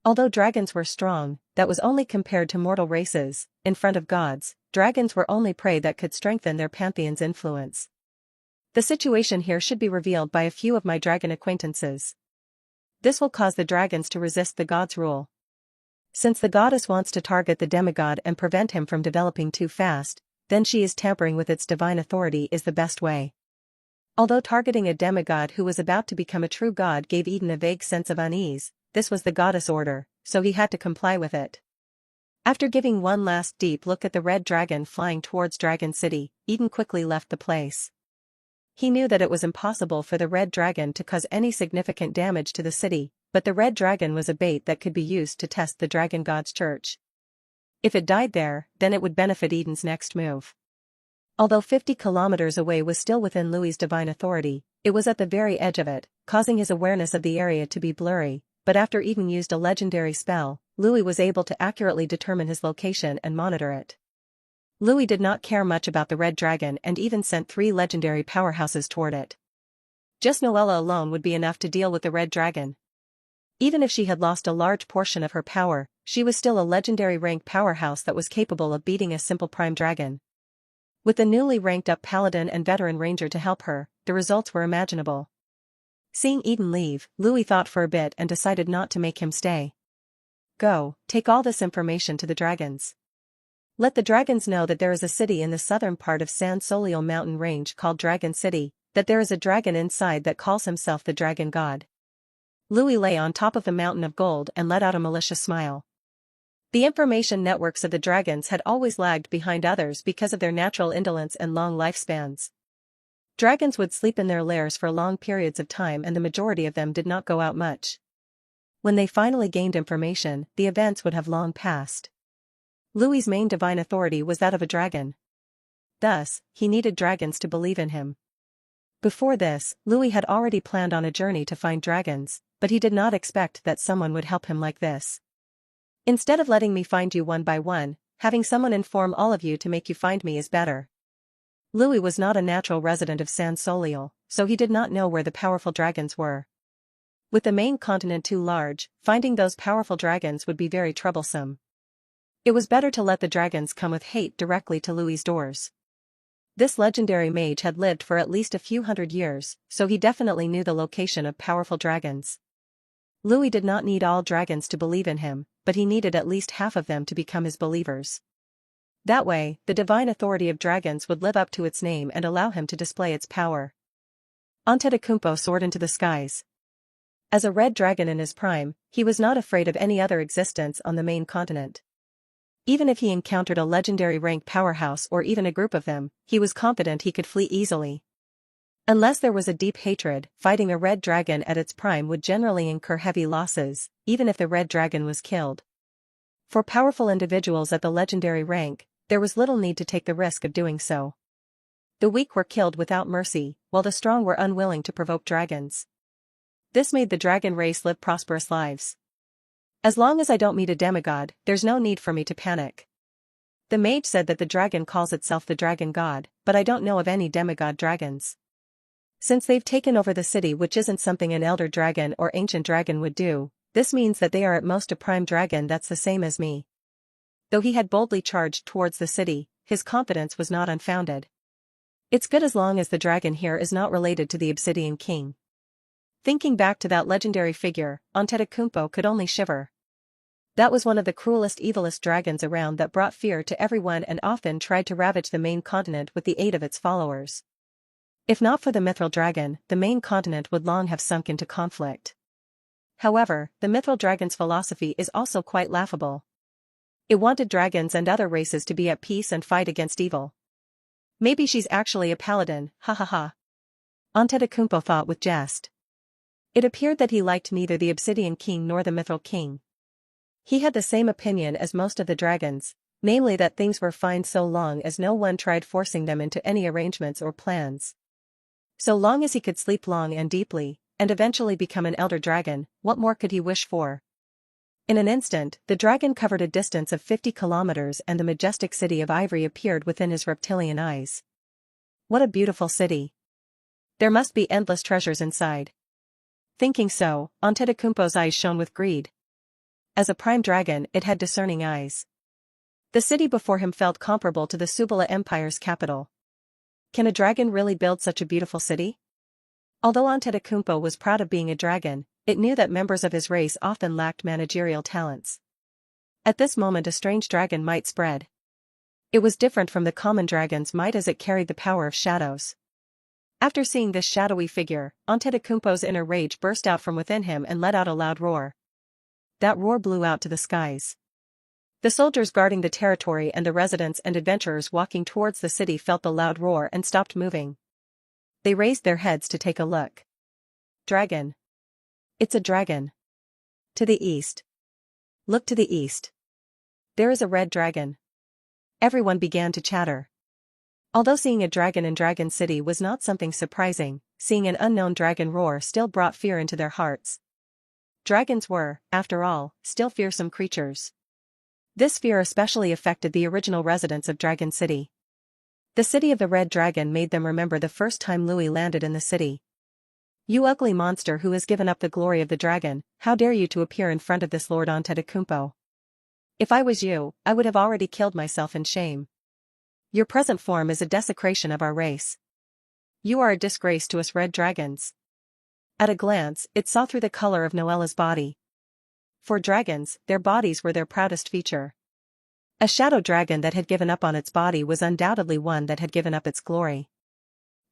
Although dragons were strong, that was only compared to mortal races. In front of gods, dragons were only prey that could strengthen their pantheon's influence. The situation here should be revealed by a few of my dragon acquaintances. This will cause the dragons to resist the god's rule. Since the goddess wants to target the demigod and prevent him from developing too fast, then she is tampering with its divine authority is the best way. Although targeting a demigod who was about to become a true god gave Eden a vague sense of unease, this was the goddess' order, so he had to comply with it. After giving one last deep look at the red dragon flying towards Dragon City, Eden quickly left the place. He knew that it was impossible for the red dragon to cause any significant damage to the city, but the red dragon was a bait that could be used to test the dragon god's church. If it died there, then it would benefit Eden's next move. Although 50 kilometers away was still within Louis's divine authority, it was at the very edge of it, causing his awareness of the area to be blurry, but after Eden used a legendary spell, Louis was able to accurately determine his location and monitor it. Louis did not care much about the red dragon and even sent 3 legendary powerhouses toward it. Just Noella alone would be enough to deal with the red dragon. Even if she had lost a large portion of her power, she was still a legendary rank powerhouse that was capable of beating a simple prime dragon. With the newly ranked up paladin and veteran ranger to help her, the results were imaginable. Seeing Eden leave, Louis thought for a bit and decided not to make him stay. Go, take all this information to the dragons. Let the dragons know that there is a city in the southern part of San Soliel mountain range called Dragon City, that there is a dragon inside that calls himself the dragon god. Louis lay on top of the mountain of gold and let out a malicious smile. The information networks of the dragons had always lagged behind others because of their natural indolence and long lifespans. Dragons would sleep in their lairs for long periods of time and the majority of them did not go out much. When they finally gained information, the events would have long passed. Louis's main divine authority was that of a dragon. Thus, he needed dragons to believe in him. Before this, Louis had already planned on a journey to find dragons, but he did not expect that someone would help him like this. Instead of letting me find you one by one, having someone inform all of you to make you find me is better. Louis was not a natural resident of San Soliel, so he did not know where the powerful dragons were. With the main continent too large, finding those powerful dragons would be very troublesome. It was better to let the dragons come with hate directly to Louis's doors. This legendary mage had lived for at least a few hundred years, so he definitely knew the location of powerful dragons. Louis did not need all dragons to believe in him, but he needed at least half of them to become his believers. That way, the divine authority of dragons would live up to its name and allow him to display its power. Antetokounmpo soared into the skies. As a red dragon in his prime, he was not afraid of any other existence on the main continent. Even if he encountered a legendary rank powerhouse or even a group of them, he was confident he could flee easily. Unless there was a deep hatred, fighting a red dragon at its prime would generally incur heavy losses, even if the red dragon was killed. For powerful individuals at the legendary rank, there was little need to take the risk of doing so. The weak were killed without mercy, while the strong were unwilling to provoke dragons. This made the dragon race live prosperous lives. As long as I don't meet a demigod, there's no need for me to panic. The mage said that the dragon calls itself the dragon god, but I don't know of any demigod dragons. Since they've taken over the city, which isn't something an elder dragon or ancient dragon would do, this means that they are at most a prime dragon that's the same as me. Though he had boldly charged towards the city, his confidence was not unfounded. It's good as long as the dragon here is not related to the Obsidian King. Thinking back to that legendary figure, Antetokounmpo could only shiver. That was one of the cruelest, evilest dragons around that brought fear to everyone and often tried to ravage the main continent with the aid of its followers. If not for the mithril dragon, the main continent would long have sunk into conflict. However, the mithril dragon's philosophy is also quite laughable. It wanted dragons and other races to be at peace and fight against evil. Maybe she's actually a paladin, ha ha ha. Antetokounmpo thought with jest. It appeared that he liked neither the Obsidian King nor the Mithril King. He had the same opinion as most of the dragons, namely that things were fine so long as no one tried forcing them into any arrangements or plans. So long as he could sleep long and deeply, and eventually become an elder dragon, what more could he wish for? In an instant, the dragon covered a distance of 50 kilometers and the majestic city of ivory appeared within his reptilian eyes. What a beautiful city. There must be endless treasures inside. Thinking so, Antetokounmpo's eyes shone with greed. As a prime dragon, it had discerning eyes. The city before him felt comparable to the Subala Empire's capital. Can a dragon really build such a beautiful city? Although Antetokounmpo was proud of being a dragon, it knew that members of his race often lacked managerial talents. At this moment a strange dragon might spread. It was different from the common dragon's might as it carried the power of shadows. After seeing this shadowy figure, Antetokounmpo's inner rage burst out from within him and let out a loud roar. That roar blew out to the skies. The soldiers guarding the territory and the residents and adventurers walking towards the city felt the loud roar and stopped moving. They raised their heads to take a look. Dragon. It's a dragon. To the east. Look to the east. There is a red dragon. Everyone began to chatter. Although seeing a dragon in Dragon City was not something surprising, seeing an unknown dragon roar still brought fear into their hearts. Dragons were, after all, still fearsome creatures. This fear especially affected the original residents of Dragon City. The city of the Red Dragon made them remember the first time Louis landed in the city. You ugly monster who has given up the glory of the dragon, how dare you to appear in front of this Lord Antetokounmpo? If I was you, I would have already killed myself in shame. Your present form is a desecration of our race. You are a disgrace to us red dragons. At a glance, it saw through the color of Noella's body. For dragons, their bodies were their proudest feature. A shadow dragon that had given up on its body was undoubtedly one that had given up its glory.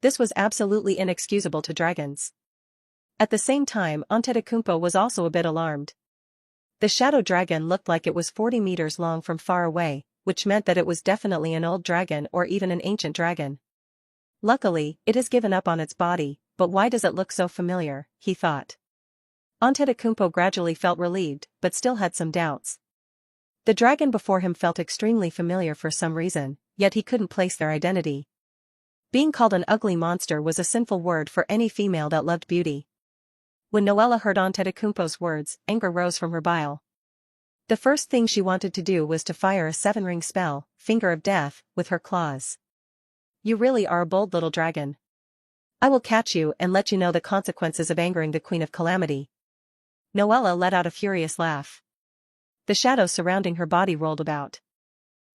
This was absolutely inexcusable to dragons. At the same time, Antetokounmpo was also a bit alarmed. The shadow dragon looked like it was 40 meters long from far away, which meant that it was definitely an old dragon or even an ancient dragon. Luckily, it has given up on its body, but why does it look so familiar, he thought. Antetokounmpo gradually felt relieved, but still had some doubts. The dragon before him felt extremely familiar for some reason, yet he couldn't place their identity. Being called an ugly monster was a sinful word for any female that loved beauty. When Noella heard Antetokounmpo's words, anger rose from her bile. The first thing she wanted to do was to fire a 7-ring spell, Finger of Death, with her claws. You really are a bold little dragon. I will catch you and let you know the consequences of angering the Queen of Calamity. Noella let out a furious laugh. The shadows surrounding her body rolled about.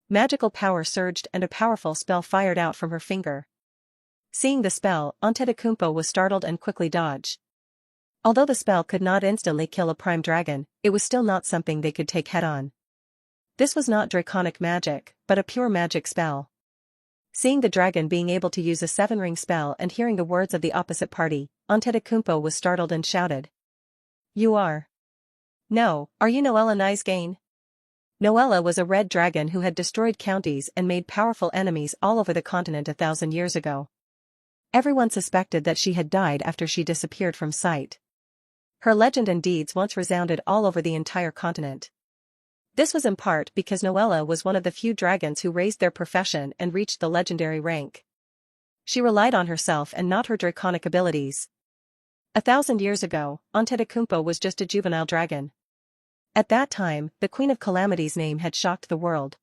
Magical power surged and a powerful spell fired out from her finger. Seeing the spell, Antetokounmpo was startled and quickly dodged. Although the spell could not instantly kill a prime dragon, it was still not something they could take head-on. This was not draconic magic, but a pure magic spell. Seeing the dragon being able to use a 7-ring spell and hearing the words of the opposite party, Antetokounmpo was startled and shouted. You are. No, are you Noella Nicegain? Noella was a red dragon who had destroyed counties and made powerful enemies all over the continent 1,000 years ago. Everyone suspected that she had died after she disappeared from sight. Her legend and deeds once resounded all over the entire continent. This was in part because Noella was one of the few dragons who raised their profession and reached the legendary rank. She relied on herself and not her draconic abilities. 1,000 years ago, Antetokounmpo was just a juvenile dragon. At that time, the Queen of Calamity's name had shocked the world.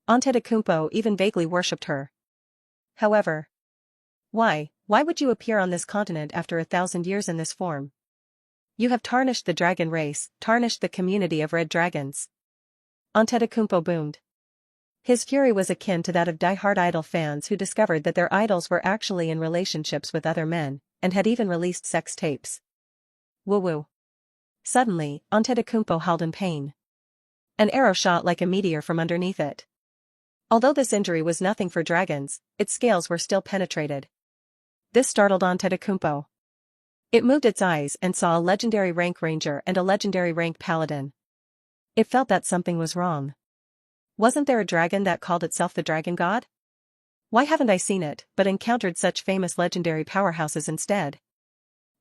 Antetokounmpo even vaguely worshipped her. However, why would you appear on this continent after 1,000 years in this form? You have tarnished the dragon race, tarnished the community of red dragons. Antetokounmpo boomed. His fury was akin to that of die-hard idol fans who discovered that their idols were actually in relationships with other men, and had even released sex tapes. Woo-woo. Suddenly, Antetokounmpo howled in pain. An arrow shot like a meteor from underneath it. Although this injury was nothing for dragons, its scales were still penetrated. This startled Antetokounmpo. It moved its eyes and saw a legendary rank ranger and a legendary rank paladin. It felt that something was wrong. Wasn't there a dragon that called itself the Dragon God? Why haven't I seen it, but encountered such famous legendary powerhouses instead?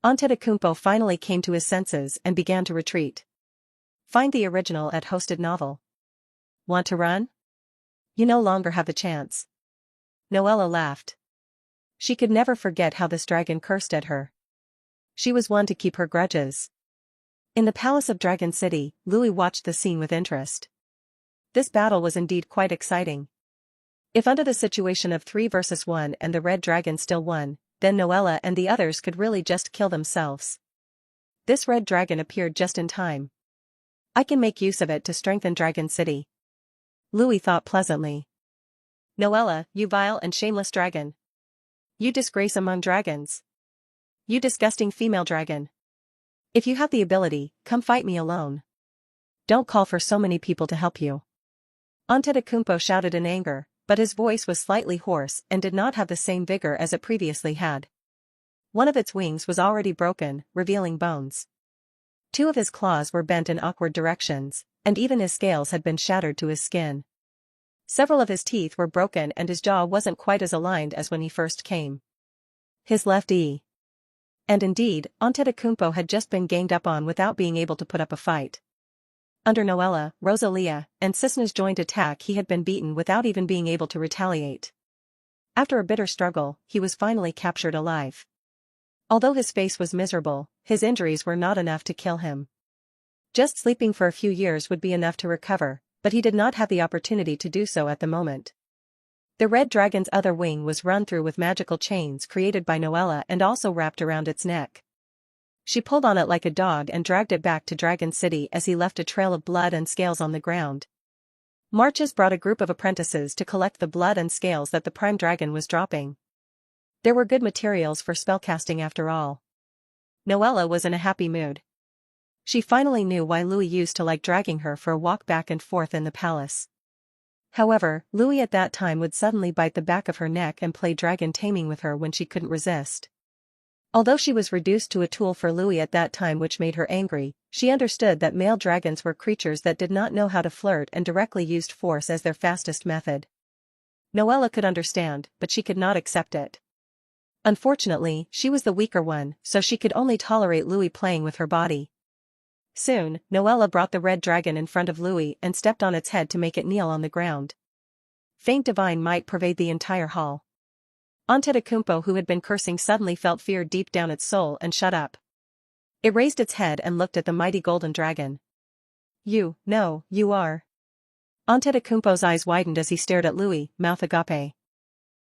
Antetokounmpo finally came to his senses and began to retreat. Find the original at Hosted Novel. Want to run? You no longer have the chance. Noella laughed. She could never forget how this dragon cursed at her. She was one to keep her grudges. In the palace of Dragon City, Louis watched the scene with interest. This battle was indeed quite exciting. If under the situation of 3 versus 1 and the red dragon still won, then Noella and the others could really just kill themselves. This red dragon appeared just in time. I can make use of it to strengthen Dragon City. Louis thought pleasantly. Noella, you vile and shameless dragon. You disgrace among dragons. You disgusting female dragon. If you have the ability, come fight me alone. Don't call for so many people to help you. Antetokounmpo shouted in anger, but his voice was slightly hoarse and did not have the same vigor as it previously had. One of its wings was already broken, revealing bones. 2 of his claws were bent in awkward directions, and even his scales had been shattered to his skin. Several of his teeth were broken and his jaw wasn't quite as aligned as when he first came. His left eye. And indeed, Antetokounmpo had just been ganged up on without being able to put up a fight. Under Noella, Rosalia, and Cisna's joint attack he had been beaten without even being able to retaliate. After a bitter struggle, he was finally captured alive. Although his face was miserable, his injuries were not enough to kill him. Just sleeping for a few years would be enough to recover, but he did not have the opportunity to do so at the moment. The red dragon's other wing was run through with magical chains created by Noella and also wrapped around its neck. She pulled on it like a dog and dragged it back to Dragon City as he left a trail of blood and scales on the ground. Marches brought a group of apprentices to collect the blood and scales that the prime dragon was dropping. There were good materials for spellcasting after all. Noella was in a happy mood. She finally knew why Louis used to like dragging her for a walk back and forth in the palace. However, Louis at that time would suddenly bite the back of her neck and play dragon taming with her when she couldn't resist. Although she was reduced to a tool for Louis at that time which made her angry, she understood that male dragons were creatures that did not know how to flirt and directly used force as their fastest method. Noella could understand, but she could not accept it. Unfortunately, she was the weaker one, so she could only tolerate Louis playing with her body. Soon, Noella brought the red dragon in front of Louis and stepped on its head to make it kneel on the ground. Faint divine might pervade the entire hall. Antetokounmpo, who had been cursing, suddenly felt fear deep down its soul and shut up. It raised its head and looked at the mighty golden dragon. You are. Antetokounmpo's eyes widened as he stared at Louis, mouth agape.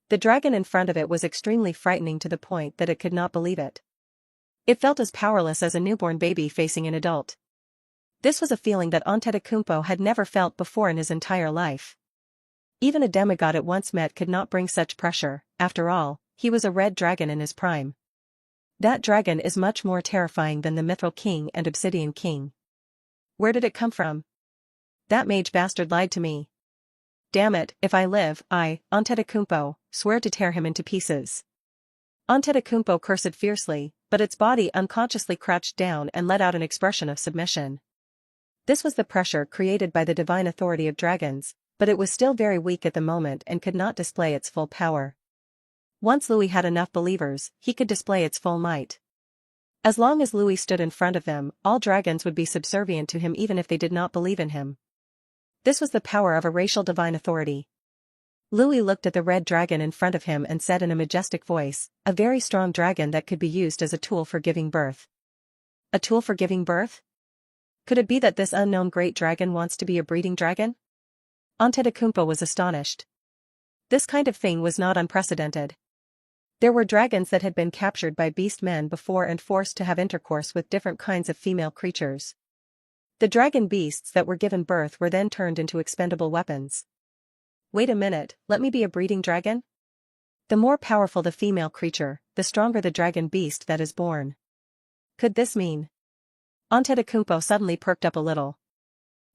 The dragon in front of it was extremely frightening to the point that it could not believe it. It felt as powerless as a newborn baby facing an adult. This was a feeling that Antetokounmpo had never felt before in his entire life. Even a demigod it once met could not bring such pressure. After all, he was a red dragon in his prime. That dragon is much more terrifying than the Mithril King and Obsidian King. Where did it come from? That mage bastard lied to me. Damn it, if I live, I, Antetokounmpo, swear to tear him into pieces. Antetokounmpo cursed fiercely, but its body unconsciously crouched down and let out an expression of submission. This was the pressure created by the divine authority of dragons, but it was still very weak at the moment and could not display its full power. Once Louis had enough believers, he could display its full might. As long as Louis stood in front of them, all dragons would be subservient to him even if they did not believe in him. This was the power of a racial divine authority. Louis looked at the red dragon in front of him and said in a majestic voice, a very strong dragon that could be used as a tool for giving birth. A tool for giving birth? Could it be that this unknown great dragon wants to be a breeding dragon? Antetokounmpo was astonished. This kind of thing was not unprecedented. There were dragons that had been captured by beast men before and forced to have intercourse with different kinds of female creatures. The dragon beasts that were given birth were then turned into expendable weapons. Wait a minute, let me be a breeding dragon? The more powerful the female creature, the stronger the dragon beast that is born. Could this mean? Antetokounmpo suddenly perked up a little.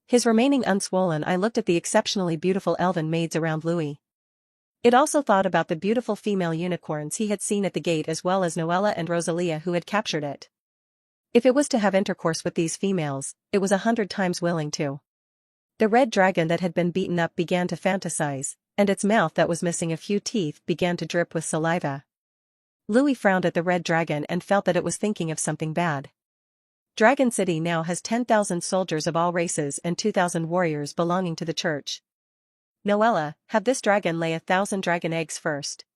His remaining unswollen eye looked at the exceptionally beautiful elven maids around Louis. It also thought about the beautiful female unicorns he had seen at the gate as well as Noella and Rosalia who had captured it. If it was to have intercourse with these females, it was 100 times willing to. The red dragon that had been beaten up began to fantasize, and its mouth that was missing a few teeth began to drip with saliva. Louis frowned at the red dragon and felt that it was thinking of something bad. Dragon City now has 10,000 soldiers of all races and 2,000 warriors belonging to the church. Noella, have this dragon lay 1,000 dragon eggs first.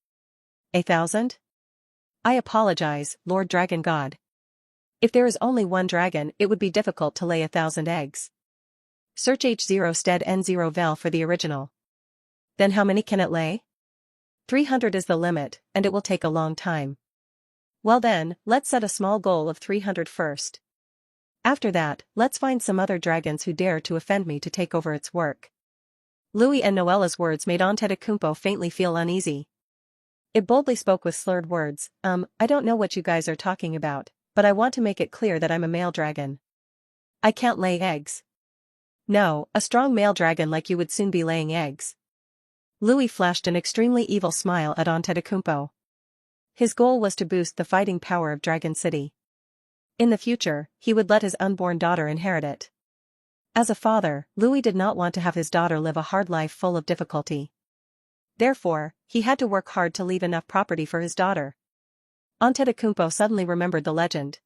1,000? I apologize, Lord Dragon God. If there is only one dragon, it would be difficult to lay 1,000 eggs. Search H0 stead N0 vel for the original. Then how many can it lay? 300 is the limit, and it will take a long time. Well then, let's set a small goal of 300 first. After that, let's find some other dragons who dare to offend me to take over its work. Louis and Noella's words made Antetokounmpo faintly feel uneasy. It boldly spoke with slurred words, I don't know what you guys are talking about, but I want to make it clear that I'm a male dragon. I can't lay eggs. No, a strong male dragon like you would soon be laying eggs. Louis flashed an extremely evil smile at Antetokounmpo. His goal was to boost the fighting power of Dragon City. In the future, he would let his unborn daughter inherit it. As a father, Louis did not want to have his daughter live a hard life full of difficulty. Therefore, he had to work hard to leave enough property for his daughter. Antetokounmpo suddenly remembered the legend.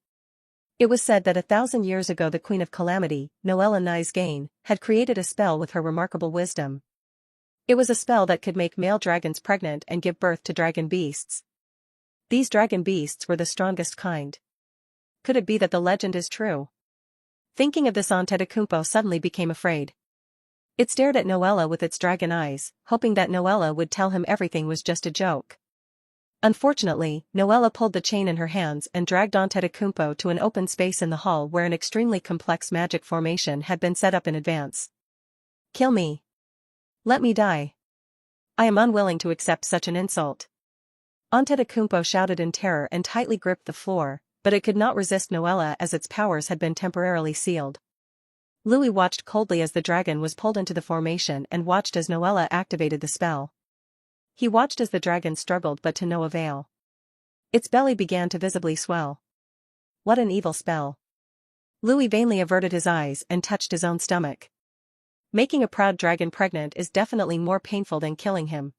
It was said that 1,000 years ago the Queen of Calamity, Noella Nicegain, had created a spell with her remarkable wisdom. It was a spell that could make male dragons pregnant and give birth to dragon beasts. These dragon beasts were the strongest kind. Could it be that the legend is true? Thinking of this, Antetokounmpo suddenly became afraid. It stared at Noella with its dragon eyes, hoping that Noella would tell him everything was just a joke. Unfortunately, Noella pulled the chain in her hands and dragged Antetokounmpo to an open space in the hall where an extremely complex magic formation had been set up in advance. Kill me. Let me die. I am unwilling to accept such an insult. Antetokounmpo shouted in terror and tightly gripped the floor, but it could not resist Noella as its powers had been temporarily sealed. Louis watched coldly as the dragon was pulled into the formation and watched as Noella activated the spell. He watched as the dragon struggled but to no avail. Its belly began to visibly swell. What an evil spell. Louis vainly averted his eyes and touched his own stomach. Making a proud dragon pregnant is definitely more painful than killing him.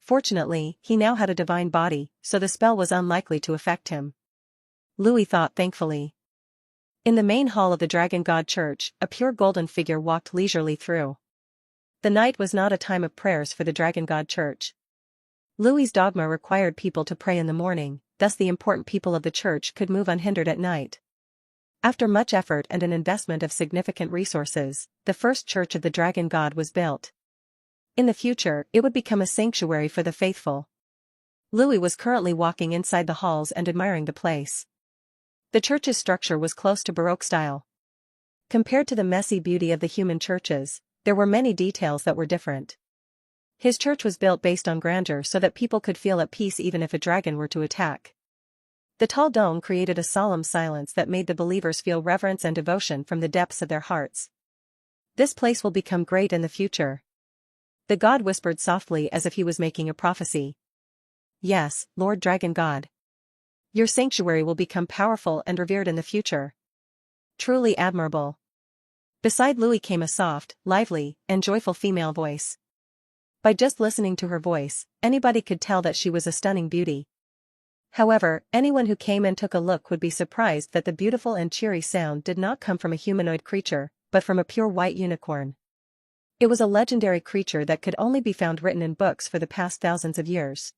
Fortunately, he now had a divine body, so the spell was unlikely to affect him. Louis thought thankfully. In the main hall of the Dragon God Church, a pure golden figure walked leisurely through. The night was not a time of prayers for the Dragon God Church. Louis's dogma required people to pray in the morning, thus the important people of the church could move unhindered at night. After much effort and an investment of significant resources, the first church of the Dragon God was built. In the future, it would become a sanctuary for the faithful. Louis was currently walking inside the halls and admiring the place. The church's structure was close to Baroque style. Compared to the messy beauty of the human churches, there were many details that were different. His church was built based on grandeur so that people could feel at peace even if a dragon were to attack. The tall dome created a solemn silence that made the believers feel reverence and devotion from the depths of their hearts. This place will become great in the future. The god whispered softly as if he was making a prophecy. Yes, Lord Dragon God. Your sanctuary will become powerful and revered in the future. Truly admirable. Beside Louis came a soft, lively, and joyful female voice. By just listening to her voice, anybody could tell that she was a stunning beauty. However, anyone who came and took a look would be surprised that the beautiful and cheery sound did not come from a humanoid creature, but from a pure white unicorn. It was a legendary creature that could only be found written in books for the past thousands of years.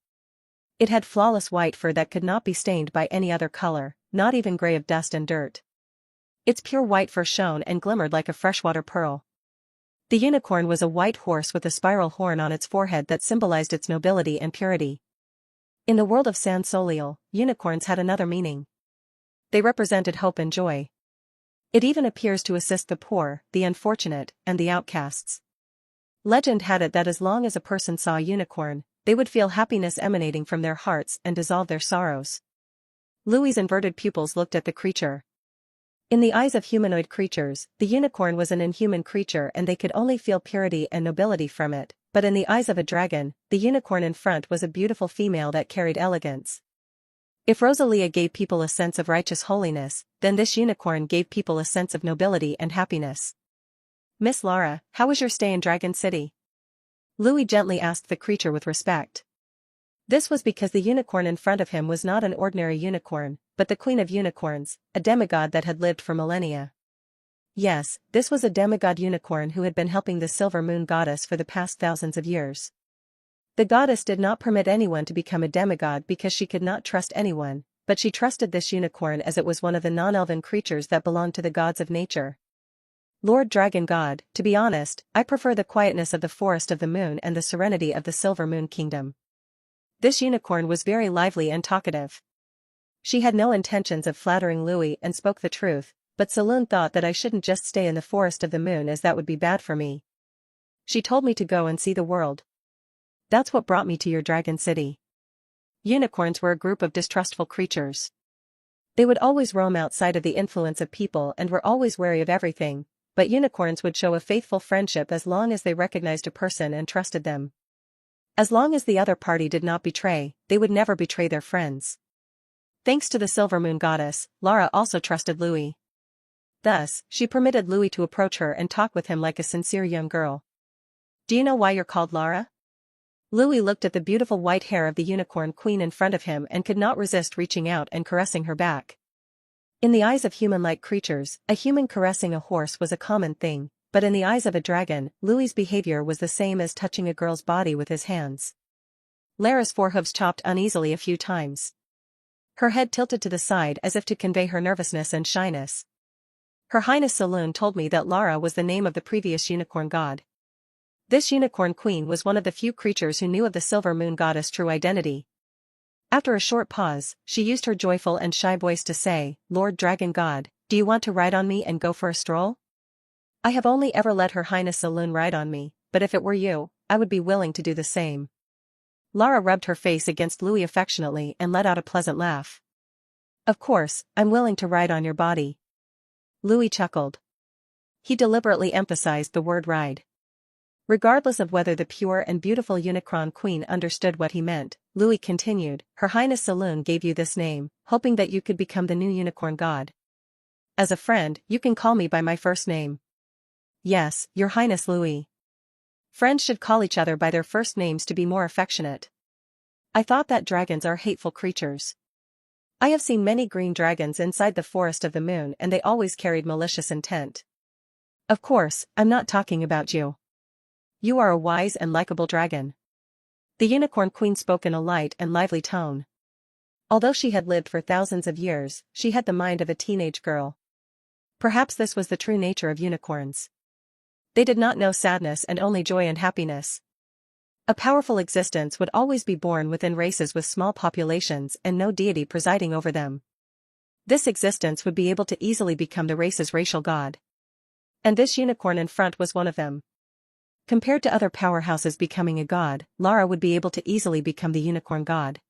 It had flawless white fur that could not be stained by any other color, not even gray of dust and dirt. Its pure white fur shone and glimmered like a freshwater pearl. The unicorn was a white horse with a spiral horn on its forehead that symbolized its nobility and purity. In the world of San Soliel, unicorns had another meaning. They represented hope and joy. It even appears to assist the poor, the unfortunate, and the outcasts. Legend had it that as long as a person saw a unicorn, they would feel happiness emanating from their hearts and dissolve their sorrows. Louis's inverted pupils looked at the creature. In the eyes of humanoid creatures, the unicorn was an inhuman creature and they could only feel purity and nobility from it, but in the eyes of a dragon, the unicorn in front was a beautiful female that carried elegance. If Rosalia gave people a sense of righteous holiness, then this unicorn gave people a sense of nobility and happiness. Miss Lara, how was your stay in Dragon City? Louis gently asked the creature with respect. This was because the unicorn in front of him was not an ordinary unicorn, but the queen of unicorns, a demigod that had lived for millennia. Yes, this was a demigod unicorn who had been helping the Silver Moon goddess for the past thousands of years. The goddess did not permit anyone to become a demigod because she could not trust anyone, but she trusted this unicorn as it was one of the non-elven creatures that belonged to the gods of nature. Lord Dragon God, to be honest, I prefer the quietness of the Forest of the Moon and the serenity of the Silver Moon Kingdom. This unicorn was very lively and talkative. She had no intentions of flattering Louis and spoke the truth, but Saloon thought that I shouldn't just stay in the Forest of the Moon as that would be bad for me. She told me to go and see the world. That's what brought me to your Dragon City. Unicorns were a group of distrustful creatures. They would always roam outside of the influence of people and were always wary of everything, but unicorns would show a faithful friendship as long as they recognized a person and trusted them. As long as the other party did not betray, they would never betray their friends. Thanks to the Silver Moon goddess, Lara also trusted Louis. Thus, she permitted Louis to approach her and talk with him like a sincere young girl. Do you know why you're called Lara? Louis looked at the beautiful white hair of the unicorn queen in front of him and could not resist reaching out and caressing her back. In the eyes of human-like creatures, a human caressing a horse was a common thing, but in the eyes of a dragon, Louis's behavior was the same as touching a girl's body with his hands. Lara's forehooves chopped uneasily a few times. Her head tilted to the side as if to convey her nervousness and shyness. Her Highness Saloon told me that Lara was the name of the previous unicorn god. This unicorn queen was one of the few creatures who knew of the Silver Moon goddess' true identity. After a short pause, she used her joyful and shy voice to say, Lord Dragon God, do you want to ride on me and go for a stroll? I have only ever let Her Highness Saloon ride on me, but if it were you, I would be willing to do the same. Lara rubbed her face against Louis affectionately and let out a pleasant laugh. Of course, I'm willing to ride on your body. Louis chuckled. He deliberately emphasized the word ride. Regardless of whether the pure and beautiful unicorn queen understood what he meant, Louis continued, Her Highness Saloon gave you this name, hoping that you could become the new unicorn god. As a friend, you can call me by my first name. Yes, Your Highness Louis. Friends should call each other by their first names to be more affectionate. I thought that dragons are hateful creatures. I have seen many green dragons inside the Forest of the Moon and they always carried malicious intent. Of course, I'm not talking about you. You are a wise and likable dragon. The unicorn queen spoke in a light and lively tone. Although she had lived for thousands of years, she had the mind of a teenage girl. Perhaps this was the true nature of unicorns. They did not know sadness and only joy and happiness. A powerful existence would always be born within races with small populations and no deity presiding over them. This existence would be able to easily become the race's racial god. And this unicorn in front was one of them. Compared to other powerhouses becoming a god, Lara would be able to easily become the unicorn god.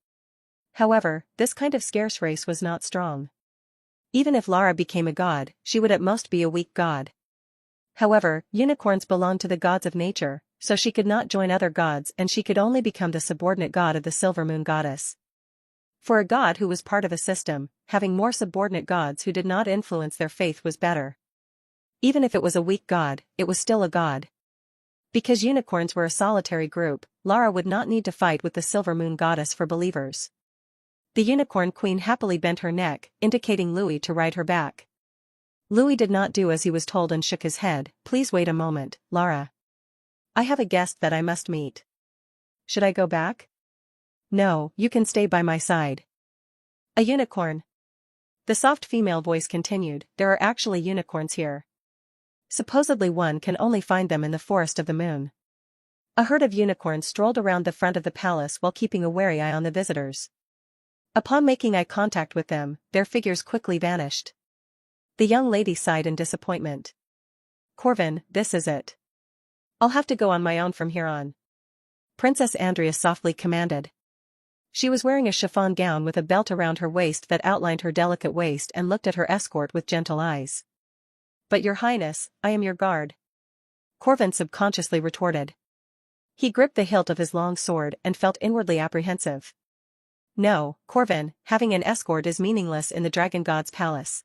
However, this kind of scarce race was not strong. Even if Lara became a god, she would at most be a weak god. However, unicorns belong to the gods of nature, so she could not join other gods and she could only become the subordinate god of the silver moon goddess. For a god who was part of a system, having more subordinate gods who did not influence their faith was better. Even if it was a weak god, it was still a god. Because unicorns were a solitary group, Lara would not need to fight with the silver moon goddess for believers. The unicorn queen happily bent her neck, indicating Louis to ride her back. Louis did not do as he was told and shook his head. Please wait a moment, Lara. I have a guest that I must meet. Should I go back? No, you can stay by my side. A unicorn. The soft female voice continued, there are actually unicorns here. Supposedly one can only find them in the forest of the moon. A herd of unicorns strolled around the front of the palace while keeping a wary eye on the visitors. Upon making eye contact with them, their figures quickly vanished. The young lady sighed in disappointment. Corvin, this is it. I'll have to go on my own from here on. Princess Andrea softly commanded. She was wearing a chiffon gown with a belt around her waist that outlined her delicate waist and looked at her escort with gentle eyes. But your highness, I am your guard. Corvin subconsciously retorted. He gripped the hilt of his long sword and felt inwardly apprehensive. No, Corvin, having an escort is meaningless in the dragon god's palace.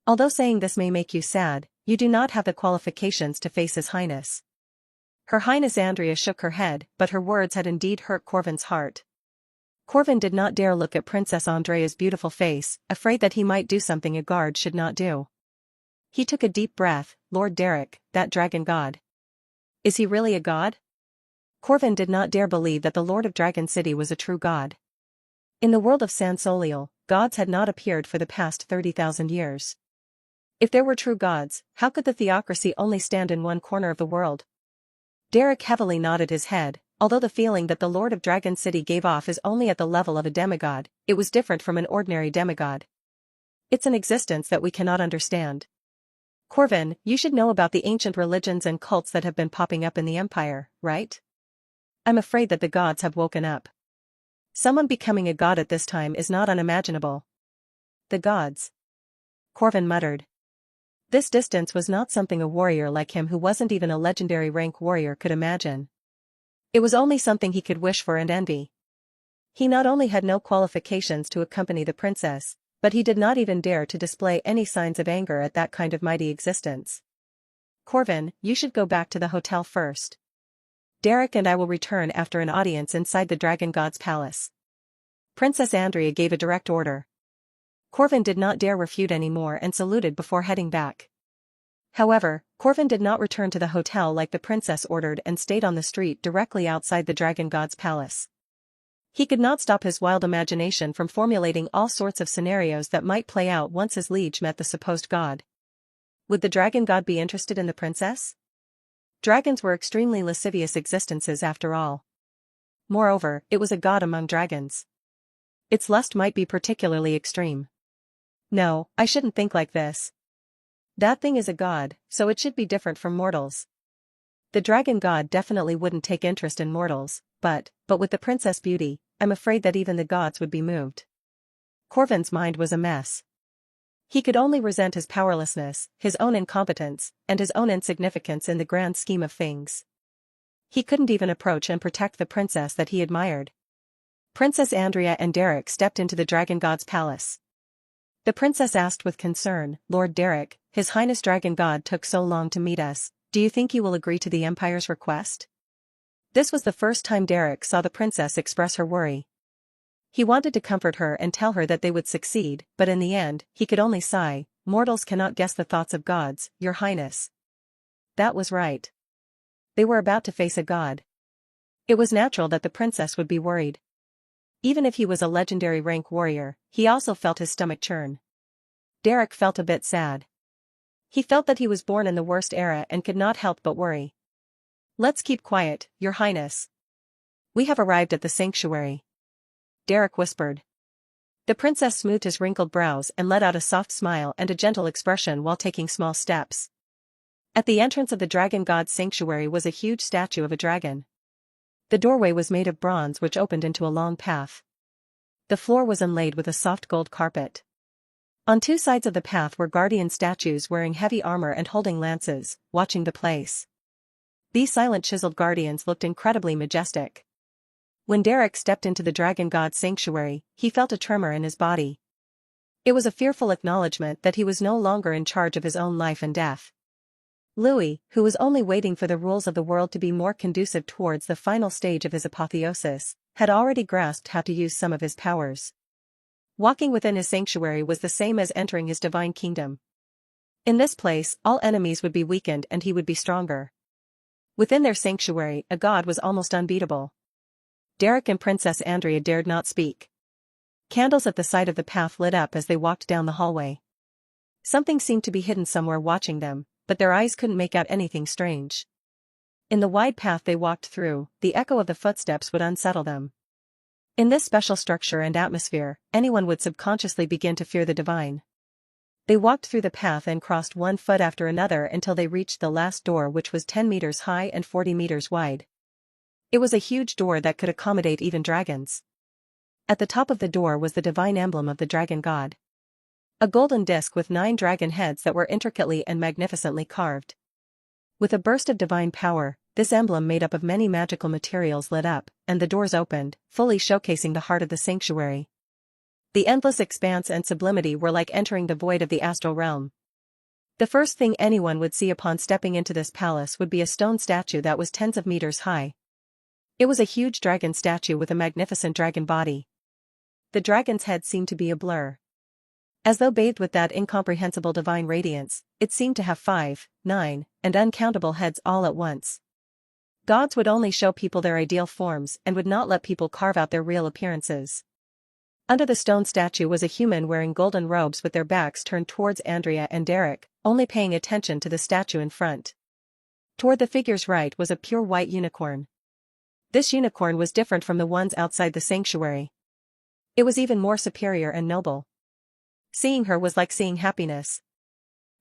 Although saying this may make you sad, you do not have the qualifications to face his highness. Her highness Andrea shook her head, but her words had indeed hurt Corvin's heart. Corvin did not dare look at Princess Andrea's beautiful face, afraid that he might do something a guard should not do. He took a deep breath. Lord Derek, that dragon god. Is he really a god? Corvin did not dare believe that the Lord of Dragon City was a true god. In the world of Sansolial, gods had not appeared for the past 30,000 years. If there were true gods, how could the theocracy only stand in one corner of the world? Derek heavily nodded his head. Although the feeling that the Lord of Dragon City gave off is only at the level of a demigod, it was different from an ordinary demigod. It's an existence that we cannot understand. Corvin, you should know about the ancient religions and cults that have been popping up in the Empire, right? I'm afraid that the gods have woken up. Someone becoming a god at this time is not unimaginable. The gods. Corvin muttered. This distance was not something a warrior like him who wasn't even a legendary rank warrior could imagine. It was only something he could wish for and envy. He not only had no qualifications to accompany the princess, but he did not even dare to display any signs of anger at that kind of mighty existence. Corvin, you should go back to the hotel first. Derek and I will return after an audience inside the dragon god's palace. Princess Andrea gave a direct order. Corvin did not dare refute any more and saluted before heading back. However, Corvin did not return to the hotel like the princess ordered and stayed on the street directly outside the dragon god's palace. He could not stop his wild imagination from formulating all sorts of scenarios that might play out once his liege met the supposed god. Would the dragon god be interested in the princess? Dragons were extremely lascivious existences after all. Moreover, it was a god among dragons. Its lust might be particularly extreme. No, I shouldn't think like this. That thing is a god, so it should be different from mortals. The dragon god definitely wouldn't take interest in mortals, but with the princess beauty, I'm afraid that even the gods would be moved. Corvin's mind was a mess. He could only resent his powerlessness, his own incompetence, and his own insignificance in the grand scheme of things. He couldn't even approach and protect the princess that he admired. Princess Andrea and Derek stepped into the dragon god's palace. The princess asked with concern, Lord Derek, His Highness Dragon God took so long to meet us, do you think you will agree to the Empire's request? This was the first time Derek saw the princess express her worry. He wanted to comfort her and tell her that they would succeed, but in the end, he could only sigh, mortals cannot guess the thoughts of gods, Your Highness. That was right. They were about to face a god. It was natural that the princess would be worried. Even if he was a legendary rank warrior, he also felt his stomach churn. Derek felt a bit sad. He felt that he was born in the worst era and could not help but worry. Let's keep quiet, Your Highness. We have arrived at the sanctuary. Derek whispered. The princess smoothed his wrinkled brows and let out a soft smile and a gentle expression while taking small steps. At the entrance of the dragon god's sanctuary was a huge statue of a dragon. The doorway was made of bronze which opened into a long path. The floor was inlaid with a soft gold carpet. On two sides of the path were guardian statues wearing heavy armor and holding lances, watching the place. These silent chiseled guardians looked incredibly majestic. When Derek stepped into the dragon god's sanctuary, he felt a tremor in his body. It was a fearful acknowledgement that he was no longer in charge of his own life and death. Louis, who was only waiting for the rules of the world to be more conducive towards the final stage of his apotheosis, had already grasped how to use some of his powers. Walking within his sanctuary was the same as entering his divine kingdom. In this place, all enemies would be weakened and he would be stronger. Within their sanctuary, a god was almost unbeatable. Derek and Princess Andrea dared not speak. Candles at the side of the path lit up as they walked down the hallway. Something seemed to be hidden somewhere watching them, but their eyes couldn't make out anything strange. In the wide path they walked through, the echo of the footsteps would unsettle them. In this special structure and atmosphere, anyone would subconsciously begin to fear the divine. They walked through the path and crossed one foot after another until they reached the last door, which was 10 meters high and 40 meters wide. It was a huge door that could accommodate even dragons. At the top of the door was the divine emblem of the dragon god. A golden disc with 9 dragon heads that were intricately and magnificently carved. With a burst of divine power, this emblem made up of many magical materials lit up, and the doors opened, fully showcasing the heart of the sanctuary. The endless expanse and sublimity were like entering the void of the astral realm. The first thing anyone would see upon stepping into this palace would be a stone statue that was tens of meters high. It was a huge dragon statue with a magnificent dragon body. The dragon's head seemed to be a blur. As though bathed with that incomprehensible divine radiance, it seemed to have 5, 9, and uncountable heads all at once. Gods would only show people their ideal forms and would not let people carve out their real appearances. Under the stone statue was a human wearing golden robes with their backs turned towards Andrea and Derek, only paying attention to the statue in front. Toward the figure's right was a pure white unicorn. This unicorn was different from the ones outside the sanctuary. It was even more superior and noble. Seeing her was like seeing happiness.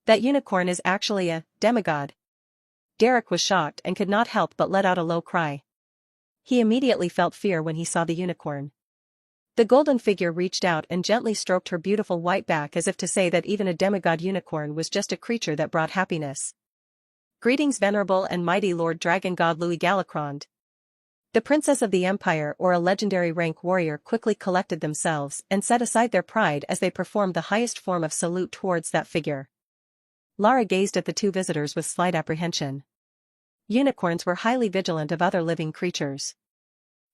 That unicorn is actually a demigod. Derek was shocked and could not help but let out a low cry. He immediately felt fear when he saw the unicorn. The golden figure reached out and gently stroked her beautiful white back as if to say that even a demigod unicorn was just a creature that brought happiness. Greetings, venerable and mighty Lord Dragon God Louis Galacrond. The princess of the empire or a legendary rank warrior quickly collected themselves and set aside their pride as they performed the highest form of salute towards that figure. Lara gazed at the two visitors with slight apprehension. Unicorns were highly vigilant of other living creatures.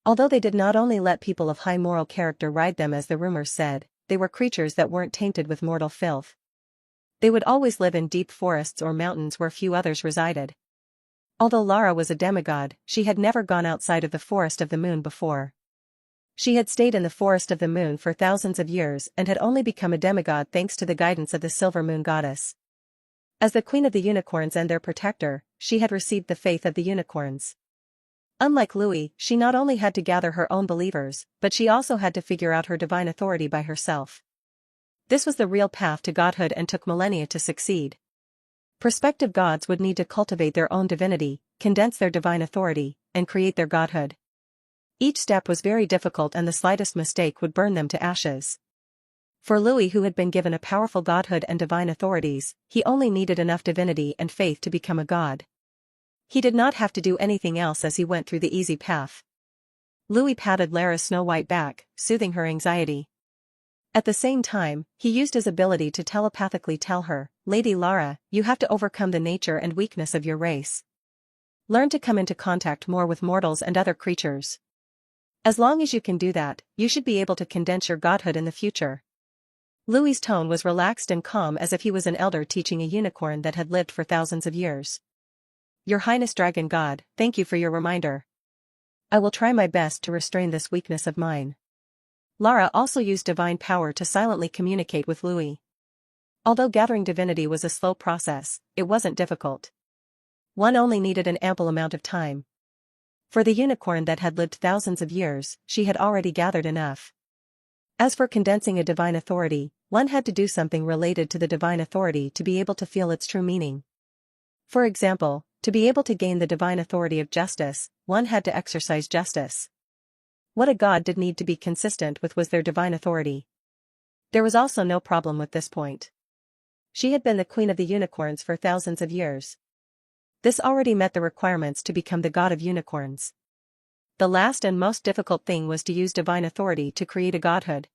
Although they did not only let people of high moral character ride them as the rumors said, they were creatures that weren't tainted with mortal filth. They would always live in deep forests or mountains where few others resided. Although Lara was a demigod, she had never gone outside of the Forest of the Moon before. She had stayed in the Forest of the Moon for thousands of years and had only become a demigod thanks to the guidance of the Silver Moon Goddess. As the Queen of the Unicorns and their protector, she had received the faith of the unicorns. Unlike Louis, she not only had to gather her own believers, but she also had to figure out her divine authority by herself. This was the real path to godhood and took millennia to succeed. Prospective gods would need to cultivate their own divinity, condense their divine authority, and create their godhood. Each step was very difficult and the slightest mistake would burn them to ashes. For Louis, who had been given a powerful godhood and divine authorities, he only needed enough divinity and faith to become a god. He did not have to do anything else as he went through the easy path. Louis patted Lara's snow-white back, soothing her anxiety. At the same time, he used his ability to telepathically tell her, "Lady Lara, you have to overcome the nature and weakness of your race. Learn to come into contact more with mortals and other creatures. As long as you can do that, you should be able to condense your godhood in the future." Louis's tone was relaxed and calm as if he was an elder teaching a unicorn that had lived for thousands of years. "Your Highness Dragon God, thank you for your reminder. I will try my best to restrain this weakness of mine." Lara also used divine power to silently communicate with Louis. Although gathering divinity was a slow process, it wasn't difficult. One only needed an ample amount of time. For the unicorn that had lived thousands of years, she had already gathered enough. As for condensing a divine authority, one had to do something related to the divine authority to be able to feel its true meaning. For example, to be able to gain the divine authority of justice, one had to exercise justice. What a god did need to be consistent with was their divine authority. There was also no problem with this point. She had been the queen of the unicorns for thousands of years. This already met the requirements to become the god of unicorns. The last and most difficult thing was to use divine authority to create a godhood.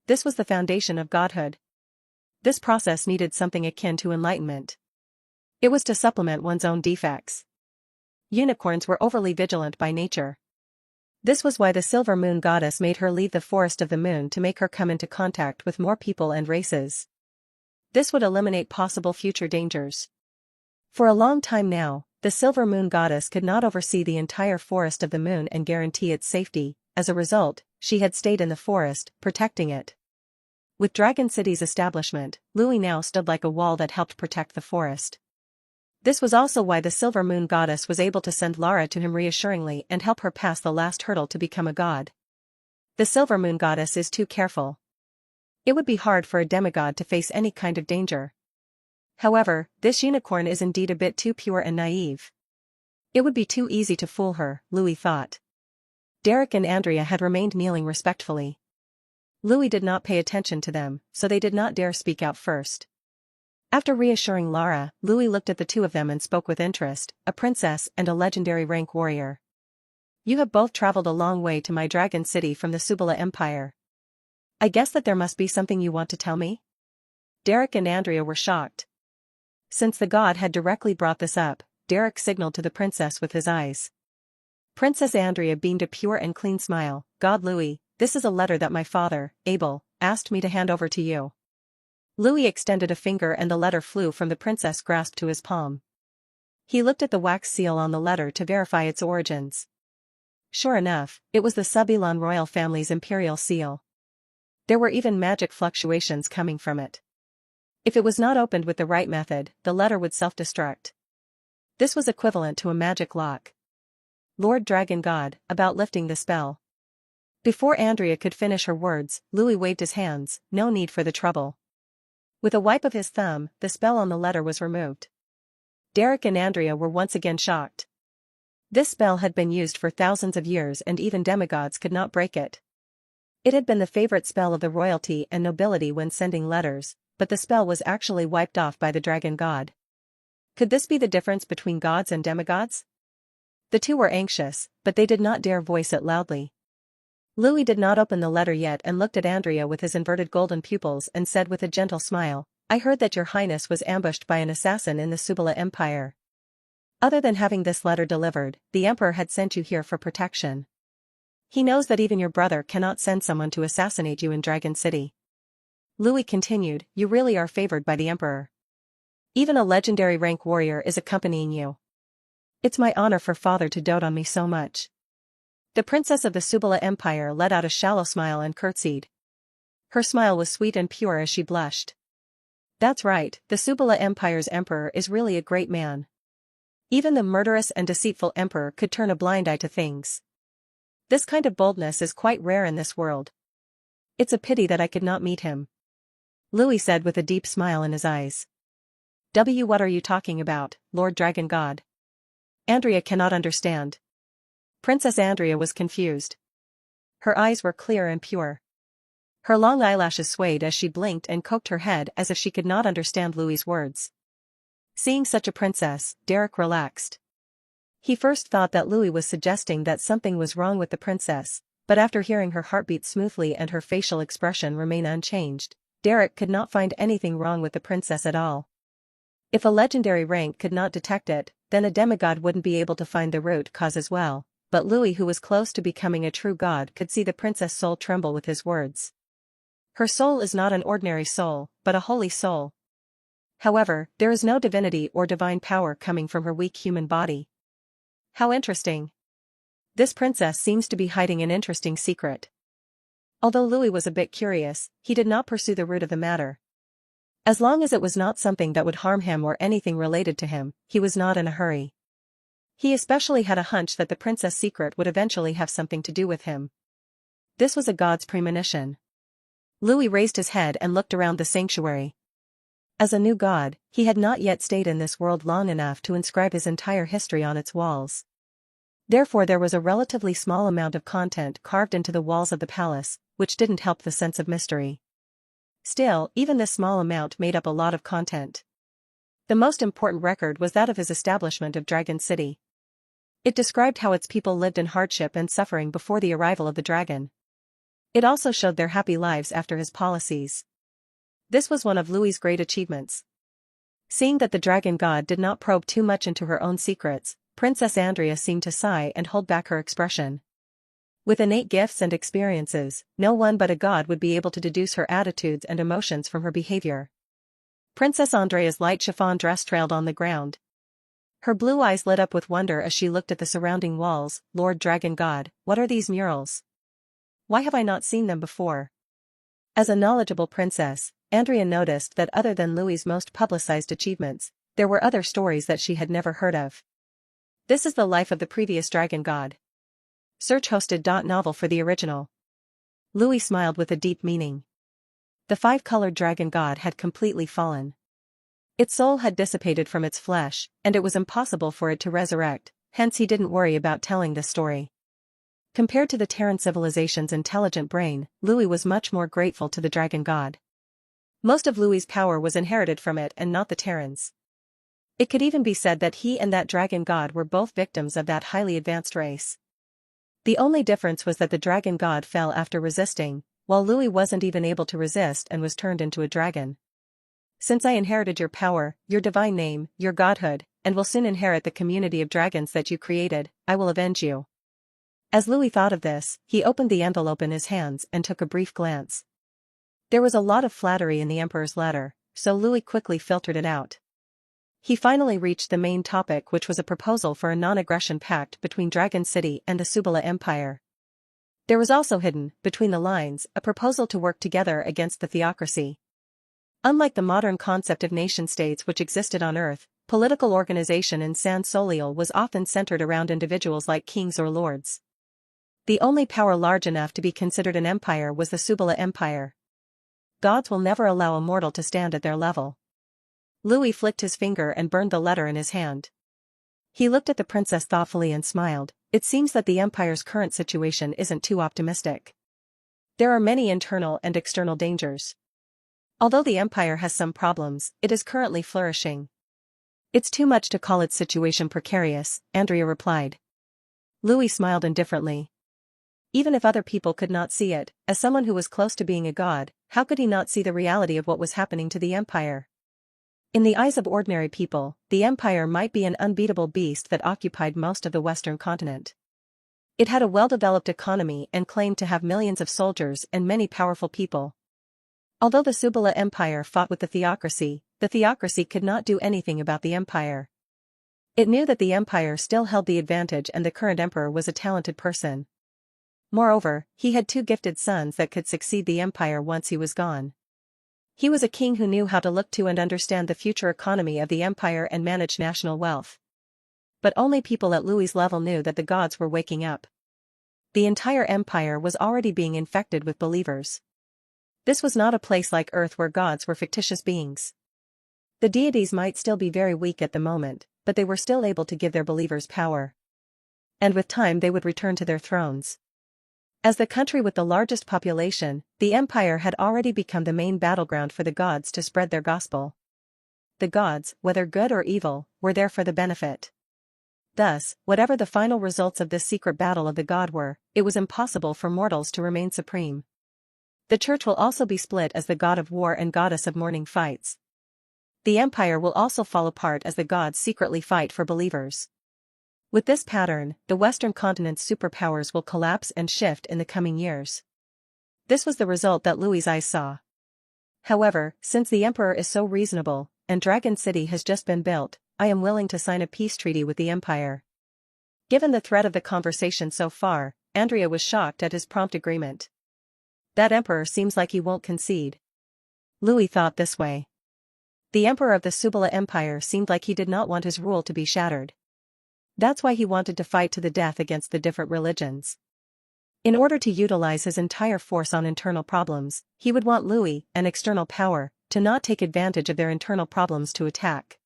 This was the foundation of godhood. This process needed something akin to enlightenment. It was to supplement one's own defects. Unicorns were overly vigilant by nature. This was why the silver moon goddess made her leave the forest of the moon to make her come into contact with more people and races. This would eliminate possible future dangers. For a long time now, the silver moon goddess could not oversee the entire forest of the moon and guarantee its safety. As a result, she had stayed in the forest, protecting it. With Dragon City's establishment, Louis now stood like a wall that helped protect the forest. This was also why the silver moon goddess was able to send Lara to him reassuringly and help her pass the last hurdle to become a god. The silver moon goddess is too careful. It would be hard for a demigod to face any kind of danger. However, this unicorn is indeed a bit too pure and naive. It would be too easy to fool her, Louis thought. Derek and Andrea had remained kneeling respectfully. Louis did not pay attention to them, so they did not dare speak out first. After reassuring Lara, Louis looked at the two of them and spoke with interest, a princess and a legendary rank warrior. You have both traveled a long way to my Dragon City from the Subala Empire. I guess that there must be something you want to tell me? Derek and Andrea were shocked. Since the god had directly brought this up, Derek signaled to the princess with his eyes. Princess Andrea beamed a pure and clean smile. God Louis, this is a letter that my father, Abel, asked me to hand over to you. Louis extended a finger and the letter flew from the princess' grasp to his palm. He looked at the wax seal on the letter to verify its origins. Sure enough, it was the Subelon royal family's imperial seal. There were even magic fluctuations coming from it. If it was not opened with the right method, the letter would self-destruct. This was equivalent to a magic lock. Lord Dragon God, about lifting the spell. Before Andrea could finish her words, Louis waved his hands, no need for the trouble. With a wipe of his thumb, the spell on the letter was removed. Derek and Andrea were once again shocked. This spell had been used for thousands of years and even demigods could not break it. It had been the favorite spell of the royalty and nobility when sending letters, but the spell was actually wiped off by the dragon god. Could this be the difference between gods and demigods? The two were anxious, but they did not dare voice it loudly. Louis did not open the letter yet and looked at Andrea with his inverted golden pupils and said with a gentle smile, I heard that your highness was ambushed by an assassin in the Subala Empire. Other than having this letter delivered, the emperor had sent you here for protection. He knows that even your brother cannot send someone to assassinate you in Dragon City. Louis continued, you really are favored by the emperor. Even a legendary rank warrior is accompanying you. It's my honor for father to dote on me so much. The princess of the Subala Empire let out a shallow smile and curtsied. Her smile was sweet and pure as she blushed. That's right, the Subala Empire's emperor is really a great man. Even the murderous and deceitful emperor could turn a blind eye to things. This kind of boldness is quite rare in this world. It's a pity that I could not meet him. Louis said with a deep smile in his eyes. What are you talking about, Lord Dragon God? Andrea cannot understand. Princess Andrea was confused. Her eyes were clear and pure. Her long eyelashes swayed as she blinked and cocked her head as if she could not understand Louis's words. Seeing such a princess, Derek relaxed. He first thought that Louis was suggesting that something was wrong with the princess, but after hearing her heartbeat smoothly and her facial expression remain unchanged, Derek could not find anything wrong with the princess at all. If a legendary rank could not detect it, then a demigod wouldn't be able to find the root cause as well. But Louis, who was close to becoming a true god, could see the princess' soul tremble with his words. Her soul is not an ordinary soul, but a holy soul. However, there is no divinity or divine power coming from her weak human body. How interesting. This princess seems to be hiding an interesting secret. Although Louis was a bit curious, he did not pursue the root of the matter. As long as it was not something that would harm him or anything related to him, he was not in a hurry. He especially had a hunch that the princess' secret would eventually have something to do with him. This was a god's premonition. Louis raised his head and looked around the sanctuary. As a new god, he had not yet stayed in this world long enough to inscribe his entire history on its walls. Therefore there was a relatively small amount of content carved into the walls of the palace, which didn't help the sense of mystery. Still, even this small amount made up a lot of content. The most important record was that of his establishment of Dragon City. It described how its people lived in hardship and suffering before the arrival of the dragon. It also showed their happy lives after his policies. This was one of Louis's great achievements. Seeing that the dragon god did not probe too much into her own secrets, Princess Andrea seemed to sigh and hold back her expression. With innate gifts and experiences, no one but a god would be able to deduce her attitudes and emotions from her behavior. Princess Andrea's light chiffon dress trailed on the ground. Her blue eyes lit up with wonder as she looked at the surrounding walls. Lord Dragon God, what are these murals? Why have I not seen them before? As a knowledgeable princess, Andrea noticed that other than Louis's most publicized achievements, there were other stories that she had never heard of. This is the life of the previous dragon god. Search hosted. Novel for the original. Louis smiled with a deep meaning. The five-colored dragon god had completely fallen. Its soul had dissipated from its flesh, and it was impossible for it to resurrect, hence he didn't worry about telling this story. Compared to the Terran civilization's intelligent brain, Louis was much more grateful to the dragon god. Most of Louis's power was inherited from it and not the Terrans. It could even be said that he and that dragon god were both victims of that highly advanced race. The only difference was that the dragon god fell after resisting, while Louis wasn't even able to resist and was turned into a dragon. Since I inherited your power, your divine name, your godhood, and will soon inherit the community of dragons that you created, I will avenge you. As Louis thought of this, he opened the envelope in his hands and took a brief glance. There was a lot of flattery in the Emperor's letter, so Louis quickly filtered it out. He finally reached the main topic, which was a proposal for a non-aggression pact between Dragon City and the Subala Empire. There was also hidden, between the lines, a proposal to work together against the theocracy. Unlike the modern concept of nation-states which existed on Earth, political organization in San Soliel was often centered around individuals like kings or lords. The only power large enough to be considered an empire was the Subala Empire. Gods will never allow a mortal to stand at their level. Louis flicked his finger and burned the letter in his hand. He looked at the princess thoughtfully and smiled. It seems that the empire's current situation isn't too optimistic. There are many internal and external dangers. Although the empire has some problems, it is currently flourishing. It's too much to call its situation precarious, Andrea replied. Louis smiled indifferently. Even if other people could not see it, as someone who was close to being a god, how could he not see the reality of what was happening to the empire? In the eyes of ordinary people, the empire might be an unbeatable beast that occupied most of the western continent. It had a well-developed economy and claimed to have millions of soldiers and many powerful people. Although the Subala Empire fought with the theocracy could not do anything about the empire. It knew that the empire still held the advantage and the current emperor was a talented person. Moreover, he had two gifted sons that could succeed the empire once he was gone. He was a king who knew how to look to and understand the future economy of the empire and manage national wealth. But only people at Louis's level knew that the gods were waking up. The entire empire was already being infected with believers. This was not a place like Earth where gods were fictitious beings. The deities might still be very weak at the moment, but they were still able to give their believers power. And with time they would return to their thrones. As the country with the largest population, the empire had already become the main battleground for the gods to spread their gospel. The gods, whether good or evil, were there for the benefit. Thus, whatever the final results of this secret battle of the god were, it was impossible for mortals to remain supreme. The church will also be split as the god of war and goddess of mourning fights. The empire will also fall apart as the gods secretly fight for believers. With this pattern, the Western continent's superpowers will collapse and shift in the coming years. This was the result that Louis's eyes saw. However, since the emperor is so reasonable, and Dragon City has just been built, I am willing to sign a peace treaty with the empire. Given the thread of the conversation so far, Andrea was shocked at his prompt agreement. That emperor seems like he won't concede. Louis thought this way. The emperor of the Subala Empire seemed like he did not want his rule to be shattered. That's why he wanted to fight to the death against the different religions. In order to utilize his entire force on internal problems, he would want Louis, an external power, to not take advantage of their internal problems to attack.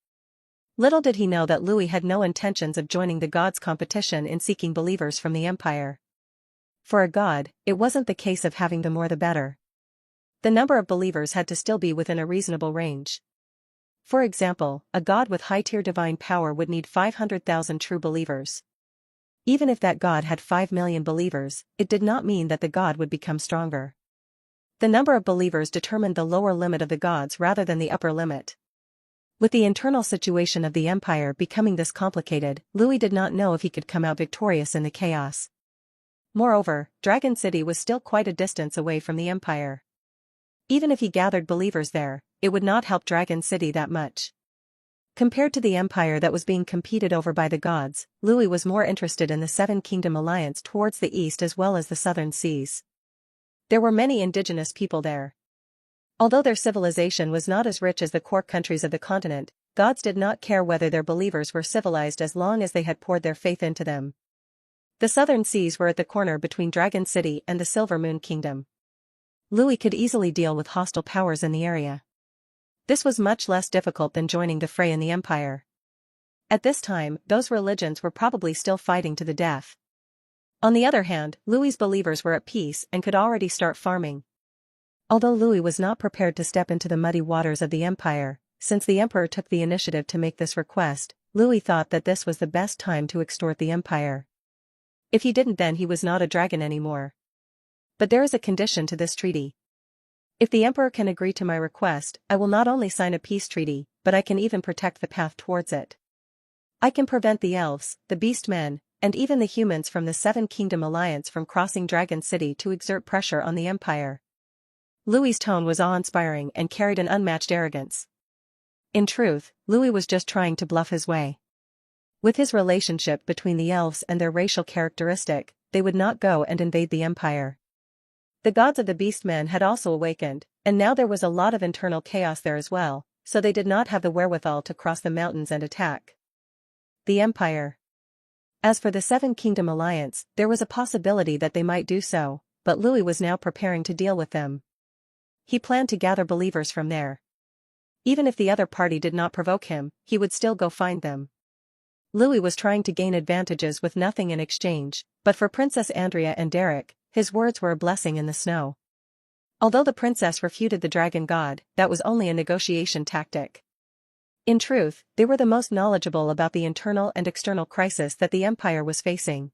Little did he know that Louis had no intentions of joining the gods' competition in seeking believers from the empire. For a god, it wasn't the case of having the more the better. the number of believers had to still be within a reasonable range. For example, a god with high-tier divine power would need 500,000 true believers. Even if that god had 5 million believers, it did not mean that the god would become stronger. The number of believers determined the lower limit of the gods rather than the upper limit. With the internal situation of the empire becoming this complicated, Louis did not know if he could come out victorious in the chaos. Moreover, Dragon City was still quite a distance away from the empire. Even if he gathered believers there, it would not help Dragon City that much. Compared to the empire that was being competed over by the gods, Louis was more interested in the Seven Kingdom alliance towards the east as well as the southern seas. There were many indigenous people there. Although their civilization was not as rich as the core countries of the continent, gods did not care whether their believers were civilized as long as they had poured their faith into them. The southern seas were at the corner between Dragon City and the Silver Moon Kingdom. Louis could easily deal with hostile powers in the area. This was much less difficult than joining the fray in the empire. At this time, those religions were probably still fighting to the death. On the other hand, Louis's believers were at peace and could already start farming. Although Louis was not prepared to step into the muddy waters of the empire, since the emperor took the initiative to make this request, Louis thought that this was the best time to extort the empire. If he didn't, then he was not a dragon anymore. But there is a condition to this treaty. If the emperor can agree to my request, I will not only sign a peace treaty, but I can even protect the path towards it. I can prevent the elves, the beast men, and even the humans from the Seven Kingdom alliance from crossing Dragon City to exert pressure on the empire. Louis's tone was awe-inspiring and carried an unmatched arrogance. In truth, Louis was just trying to bluff his way. With his relationship between the elves and their racial characteristic, they would not go and invade the empire. The gods of the beast men had also awakened, and now there was a lot of internal chaos there as well, so they did not have the wherewithal to cross the mountains and attack the empire. As for the Seven Kingdom alliance, there was a possibility that they might do so, but Louis was now preparing to deal with them. He planned to gather believers from there. Even if the other party did not provoke him, he would still go find them. Louis was trying to gain advantages with nothing in exchange, but for Princess Andrea and Derek, his words were a blessing in the snow. Although the princess refuted the dragon god, that was only a negotiation tactic. In truth, they were the most knowledgeable about the internal and external crisis that the empire was facing.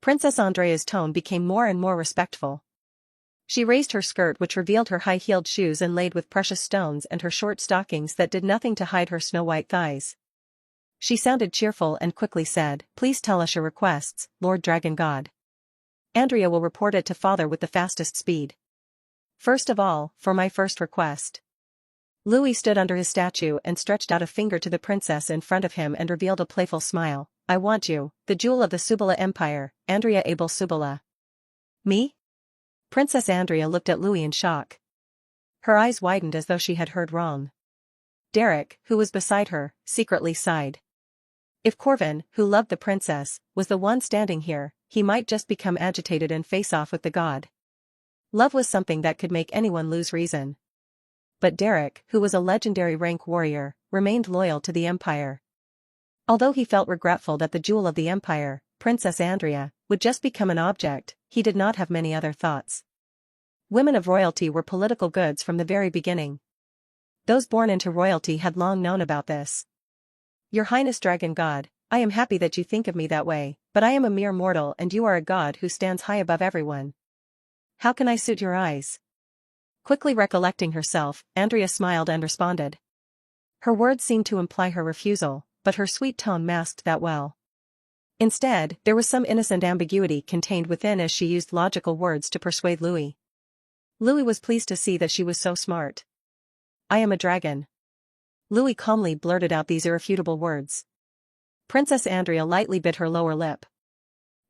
Princess Andrea's tone became more and more respectful. She raised her skirt, which revealed her high-heeled shoes inlaid with precious stones, and her short stockings that did nothing to hide her snow-white thighs. She sounded cheerful and quickly said, "Please tell us your requests, Lord Dragon God. Andrea will report it to Father with the fastest speed. First of all, for my first request." Louis stood under his statue and stretched out a finger to the princess in front of him and revealed a playful smile. "I want you, the jewel of the Subala Empire, Andrea Abel Subala." "Me?" Princess Andrea looked at Louis in shock. Her eyes widened as though she had heard wrong. Derek, who was beside her, secretly sighed. If Corvin, who loved the princess, was the one standing here, he might just become agitated and face off with the god. Love was something that could make anyone lose reason. But Derek, who was a legendary rank warrior, remained loyal to the empire. Although he felt regretful that the jewel of the empire, Princess Andrea, would just become an object, he did not have many other thoughts. Women of royalty were political goods from the very beginning. Those born into royalty had long known about this. "Your Highness Dragon God, I am happy that you think of me that way, but I am a mere mortal and you are a god who stands high above everyone. How can I suit your eyes?" Quickly recollecting herself, Andrea smiled and responded. Her words seemed to imply her refusal, but her sweet tone masked that well. Instead, there was some innocent ambiguity contained within as she used logical words to persuade Louis. Louis was pleased to see that she was so smart. "I am a dragon." Louis calmly blurted out these irrefutable words. Princess Andrea lightly bit her lower lip.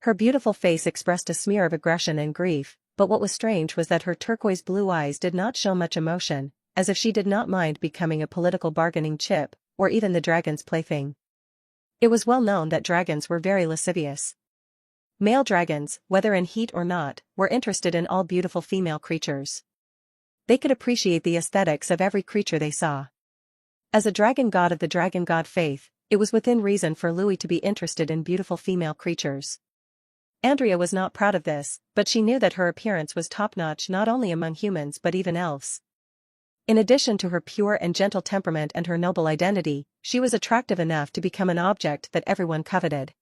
Her beautiful face expressed a smear of aggression and grief, but what was strange was that her turquoise blue eyes did not show much emotion, as if she did not mind becoming a political bargaining chip, or even the dragon's plaything. It was well known that dragons were very lascivious. Male dragons, whether in heat or not, were interested in all beautiful female creatures. They could appreciate the aesthetics of every creature they saw. As a dragon god of the dragon god faith, it was within reason for Louis to be interested in beautiful female creatures. Andrea was not proud of this, but she knew that her appearance was top-notch not only among humans but even elves. In addition to her pure and gentle temperament and her noble identity, she was attractive enough to become an object that everyone coveted.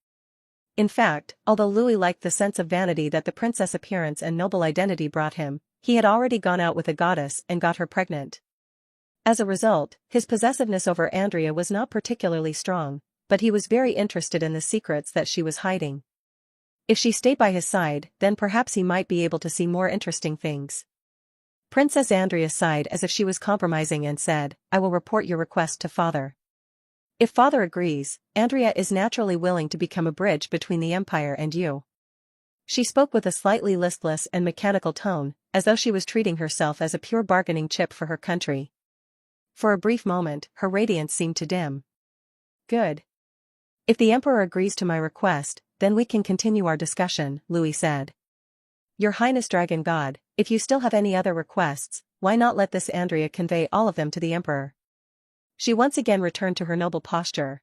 In fact, although Louis liked the sense of vanity that the princess appearance and noble identity brought him, he had already gone out with a goddess and got her pregnant. As a result, his possessiveness over Andrea was not particularly strong, but he was very interested in the secrets that she was hiding. If she stayed by his side, then perhaps he might be able to see more interesting things. Princess Andrea sighed as if she was compromising and said, "I will report your request to father. If father agrees, Andrea is naturally willing to become a bridge between the Empire and you." She spoke with a slightly listless and mechanical tone, as though she was treating herself as a pure bargaining chip for her country. For a brief moment, her radiance seemed to dim. "Good. If the Emperor agrees to my request, then we can continue our discussion," Louis said. "Your Highness Dragon God, if you still have any other requests, why not let this Andrea convey all of them to the Emperor?" She once again returned to her noble posture.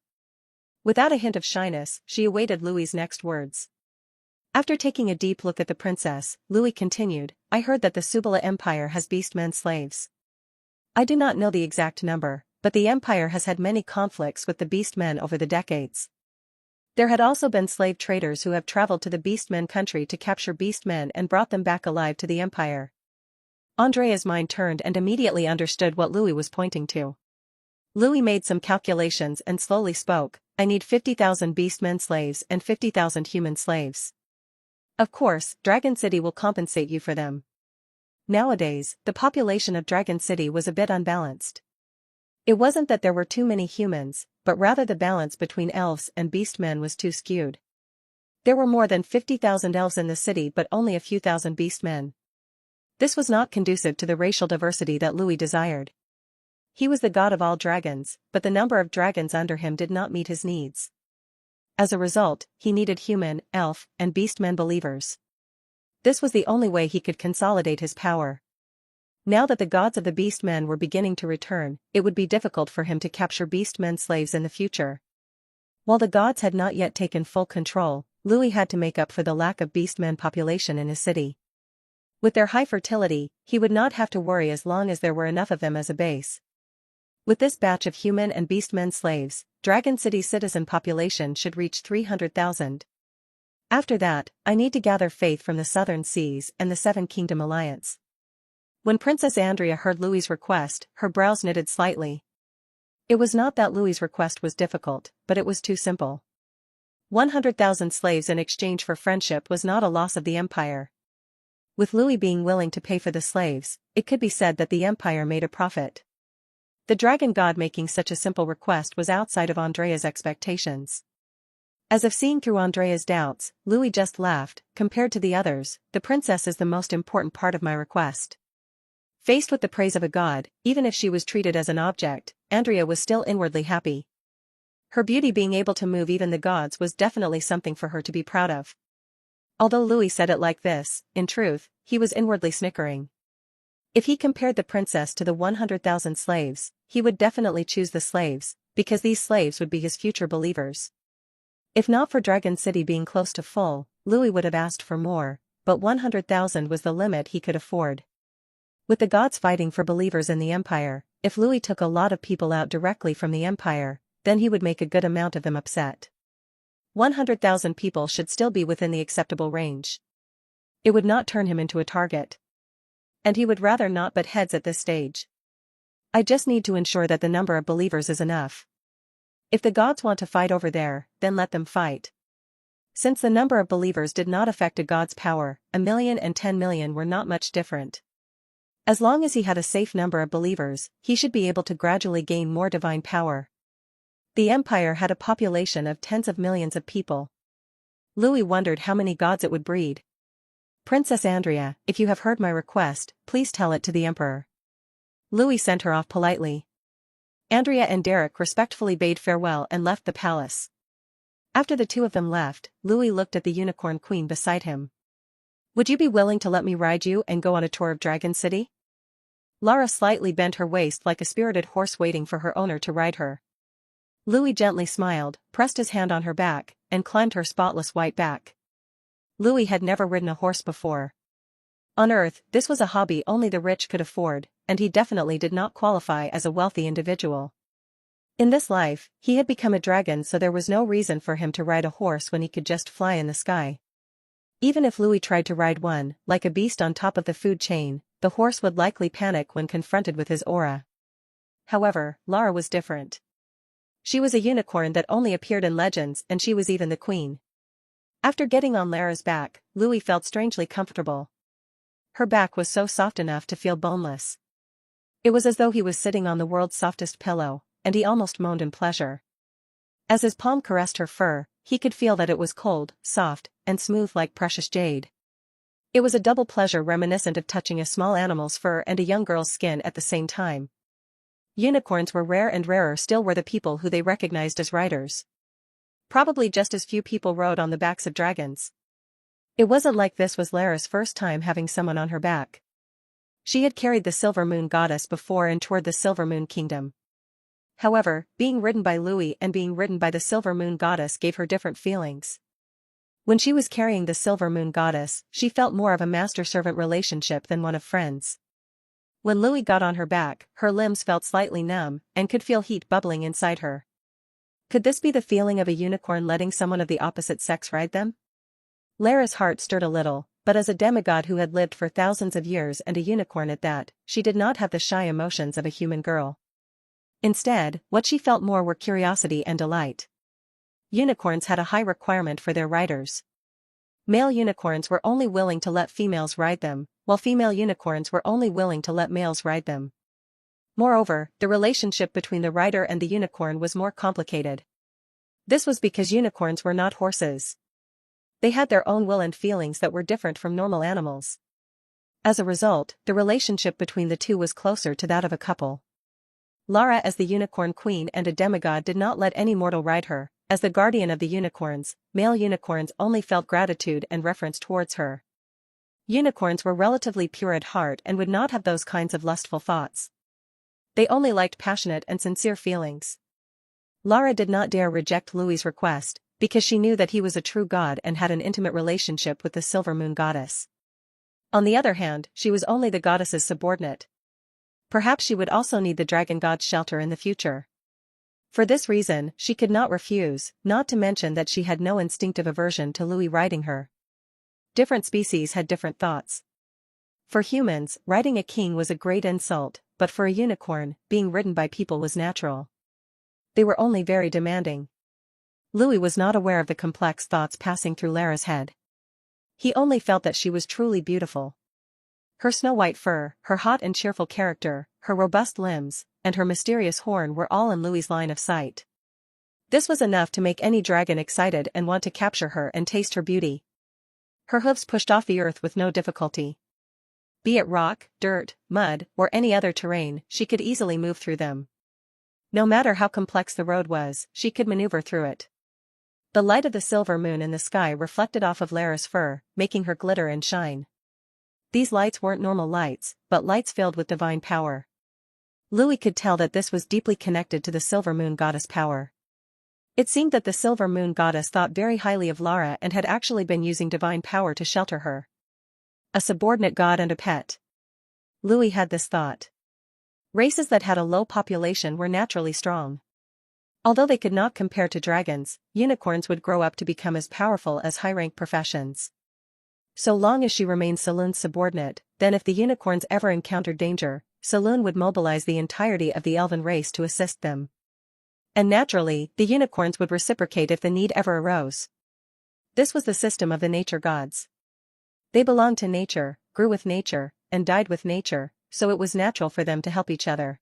Without a hint of shyness, she awaited Louis's next words. After taking a deep look at the princess, Louis continued, "I heard that the Subala Empire has beastmen slaves. I do not know the exact number, but the Empire has had many conflicts with the beastmen over the decades. There had also been slave traders who have traveled to the beastmen country to capture beastmen and brought them back alive to the Empire." Andrea's mind turned and immediately understood what Louis was pointing to. Louis made some calculations and slowly spoke, "I need 50,000 beastmen slaves and 50,000 human slaves. Of course, Dragon City will compensate you for them." Nowadays, the population of Dragon City was a bit unbalanced. It wasn't that there were too many humans, but rather the balance between elves and beastmen was too skewed. There were more than 50,000 elves in the city but only a few thousand beastmen. This was not conducive to the racial diversity that Louis desired. He was the god of all dragons, but the number of dragons under him did not meet his needs. As a result, he needed human, elf, and beastmen believers. This was the only way he could consolidate his power. Now that the gods of the beastmen were beginning to return, it would be difficult for him to capture beastmen slaves in the future. While the gods had not yet taken full control, Louis had to make up for the lack of beastmen population in his city. With their high fertility, he would not have to worry as long as there were enough of them as a base. With this batch of human and beastmen slaves, Dragon City's citizen population should reach 300,000. After that, I need to gather faith from the Southern Seas and the Seven Kingdom Alliance. When Princess Andrea heard Louis's request, her brows knitted slightly. It was not that Louis's request was difficult, but it was too simple. 100,000 slaves in exchange for friendship was not a loss of the Empire. With Louis being willing to pay for the slaves, it could be said that the Empire made a profit. The dragon god making such a simple request was outside of Andrea's expectations. As if seeing through Andrea's doubts, Louis just laughed. "Compared to the others, the princess is the most important part of my request." Faced with the praise of a god, even if she was treated as an object, Andrea was still inwardly happy. Her beauty being able to move even the gods was definitely something for her to be proud of. Although Louis said it like this, in truth, he was inwardly snickering. If he compared the princess to the 100,000 slaves, he would definitely choose the slaves, because these slaves would be his future believers. If not for Dragon City being close to full, Louis would have asked for more, but 100,000 was the limit he could afford. With the gods fighting for believers in the Empire, if Louis took a lot of people out directly from the Empire, then he would make a good amount of them upset. 100,000 people should still be within the acceptable range. It would not turn him into a target. And he would rather not butt heads at this stage. "I just need to ensure that the number of believers is enough. If the gods want to fight over there, then let them fight." Since the number of believers did not affect a god's power, 1,000,000 and 10,000,000 were not much different. As long as he had a safe number of believers, he should be able to gradually gain more divine power. The Empire had a population of tens of millions of people. Louis wondered how many gods it would breed. "Princess Andrea, if you have heard my request, please tell it to the Emperor." Louis sent her off politely. Andrea and Derek respectfully bade farewell and left the palace. After the two of them left, Louis looked at the Unicorn Queen beside him. "Would you be willing to let me ride you and go on a tour of Dragon City?" Lara slightly bent her waist like a spirited horse waiting for her owner to ride her. Louis gently smiled, pressed his hand on her back, and climbed her spotless white back. Louis had never ridden a horse before. On Earth, this was a hobby only the rich could afford, and he definitely did not qualify as a wealthy individual. In this life, he had become a dragon, so there was no reason for him to ride a horse when he could just fly in the sky. Even if Louis tried to ride one, like a beast on top of the food chain, the horse would likely panic when confronted with his aura. However, Lara was different. She was a unicorn that only appeared in legends, and she was even the queen. After getting on Lara's back, Louis felt strangely comfortable. Her back was so soft enough to feel boneless. It was as though he was sitting on the world's softest pillow, and he almost moaned in pleasure. As his palm caressed her fur, he could feel that it was cold, soft, and smooth like precious jade. It was a double pleasure reminiscent of touching a small animal's fur and a young girl's skin at the same time. Unicorns were rare, and rarer still were the people who they recognized as riders. Probably just as few people rode on the backs of dragons. It wasn't like this was Lara's first time having someone on her back. She had carried the Silver Moon Goddess before and toured the Silver Moon Kingdom. However, being ridden by Louis and being ridden by the Silver Moon Goddess gave her different feelings. When she was carrying the Silver Moon Goddess, she felt more of a master-servant relationship than one of friends. When Louis got on her back, her limbs felt slightly numb, and could feel heat bubbling inside her. Could this be the feeling of a unicorn letting someone of the opposite sex ride them? Lara's heart stirred a little, but as a demigod who had lived for thousands of years and a unicorn at that, she did not have the shy emotions of a human girl. Instead, what she felt more were curiosity and delight. Unicorns had a high requirement for their riders. Male unicorns were only willing to let females ride them, while female unicorns were only willing to let males ride them. Moreover, the relationship between the rider and the unicorn was more complicated. This was because unicorns were not horses. They had their own will and feelings that were different from normal animals. As a result, the relationship between the two was closer to that of a couple. Lara, as the unicorn queen and a demigod, did not let any mortal ride her. As the guardian of the unicorns, male unicorns only felt gratitude and reverence towards her. Unicorns were relatively pure at heart and would not have those kinds of lustful thoughts. They only liked passionate and sincere feelings. Lara did not dare reject Louis's request, because she knew that he was a true god and had an intimate relationship with the Silver Moon Goddess. On the other hand, she was only the goddess's subordinate. Perhaps she would also need the dragon god's shelter in the future. For this reason, she could not refuse, not to mention that she had no instinctive aversion to Louis riding her. Different species had different thoughts. For humans, riding a king was a great insult, but for a unicorn, being ridden by people was natural. They were only very demanding. Louis was not aware of the complex thoughts passing through Lara's head. He only felt that she was truly beautiful. Her snow-white fur, her hot and cheerful character, her robust limbs, and her mysterious horn were all in Louis's line of sight. This was enough to make any dragon excited and want to capture her and taste her beauty. Her hooves pushed off the earth with no difficulty. Be it rock, dirt, mud, or any other terrain, she could easily move through them. No matter how complex the road was, she could maneuver through it. The light of the silver moon in the sky reflected off of Lara's fur, making her glitter and shine. These lights weren't normal lights, but lights filled with divine power. Louis could tell that this was deeply connected to the Silver Moon Goddess power. It seemed that the Silver Moon Goddess thought very highly of Lara and had actually been using divine power to shelter her. A subordinate god and a pet. Louis had this thought. Races that had a low population were naturally strong. Although they could not compare to dragons, unicorns would grow up to become as powerful as high-rank professions. So long as she remained Saloon's subordinate, then if the unicorns ever encountered danger, Saloon would mobilize the entirety of the elven race to assist them. And naturally, the unicorns would reciprocate if the need ever arose. This was the system of the nature gods. They belonged to nature, grew with nature, and died with nature, so it was natural for them to help each other.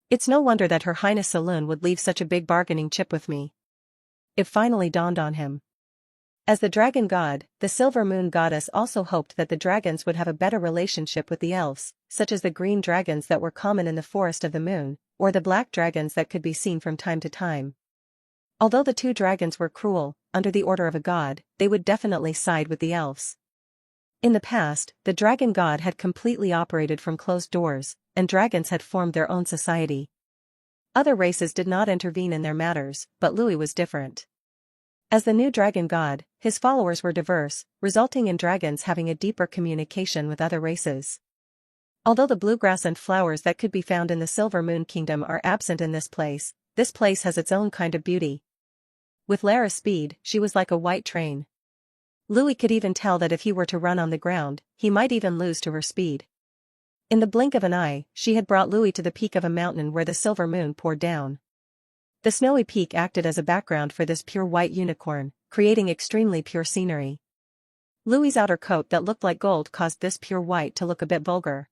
It's no wonder that Her Highness Saloon would leave such a big bargaining chip with me. It finally dawned on him. As the dragon god, the Silver Moon Goddess also hoped that the dragons would have a better relationship with the elves, such as the green dragons that were common in the Forest of the Moon, or the black dragons that could be seen from time to time. Although the two dragons were cruel, under the order of a god, they would definitely side with the elves. In the past, the dragon god had completely operated from closed doors, and dragons had formed their own society. Other races did not intervene in their matters, but Louis was different. As the new dragon god, his followers were diverse, resulting in dragons having a deeper communication with other races. Although the bluegrass and flowers that could be found in the Silver Moon Kingdom are absent in this place has its own kind of beauty. With Lara's speed, she was like a white train. Louis could even tell that if he were to run on the ground, he might even lose to her speed. In the blink of an eye, she had brought Louis to the peak of a mountain where the silver moon poured down. The snowy peak acted as a background for this pure white unicorn, creating extremely pure scenery. Louis's outer coat that looked like gold caused this pure white to look a bit vulgar.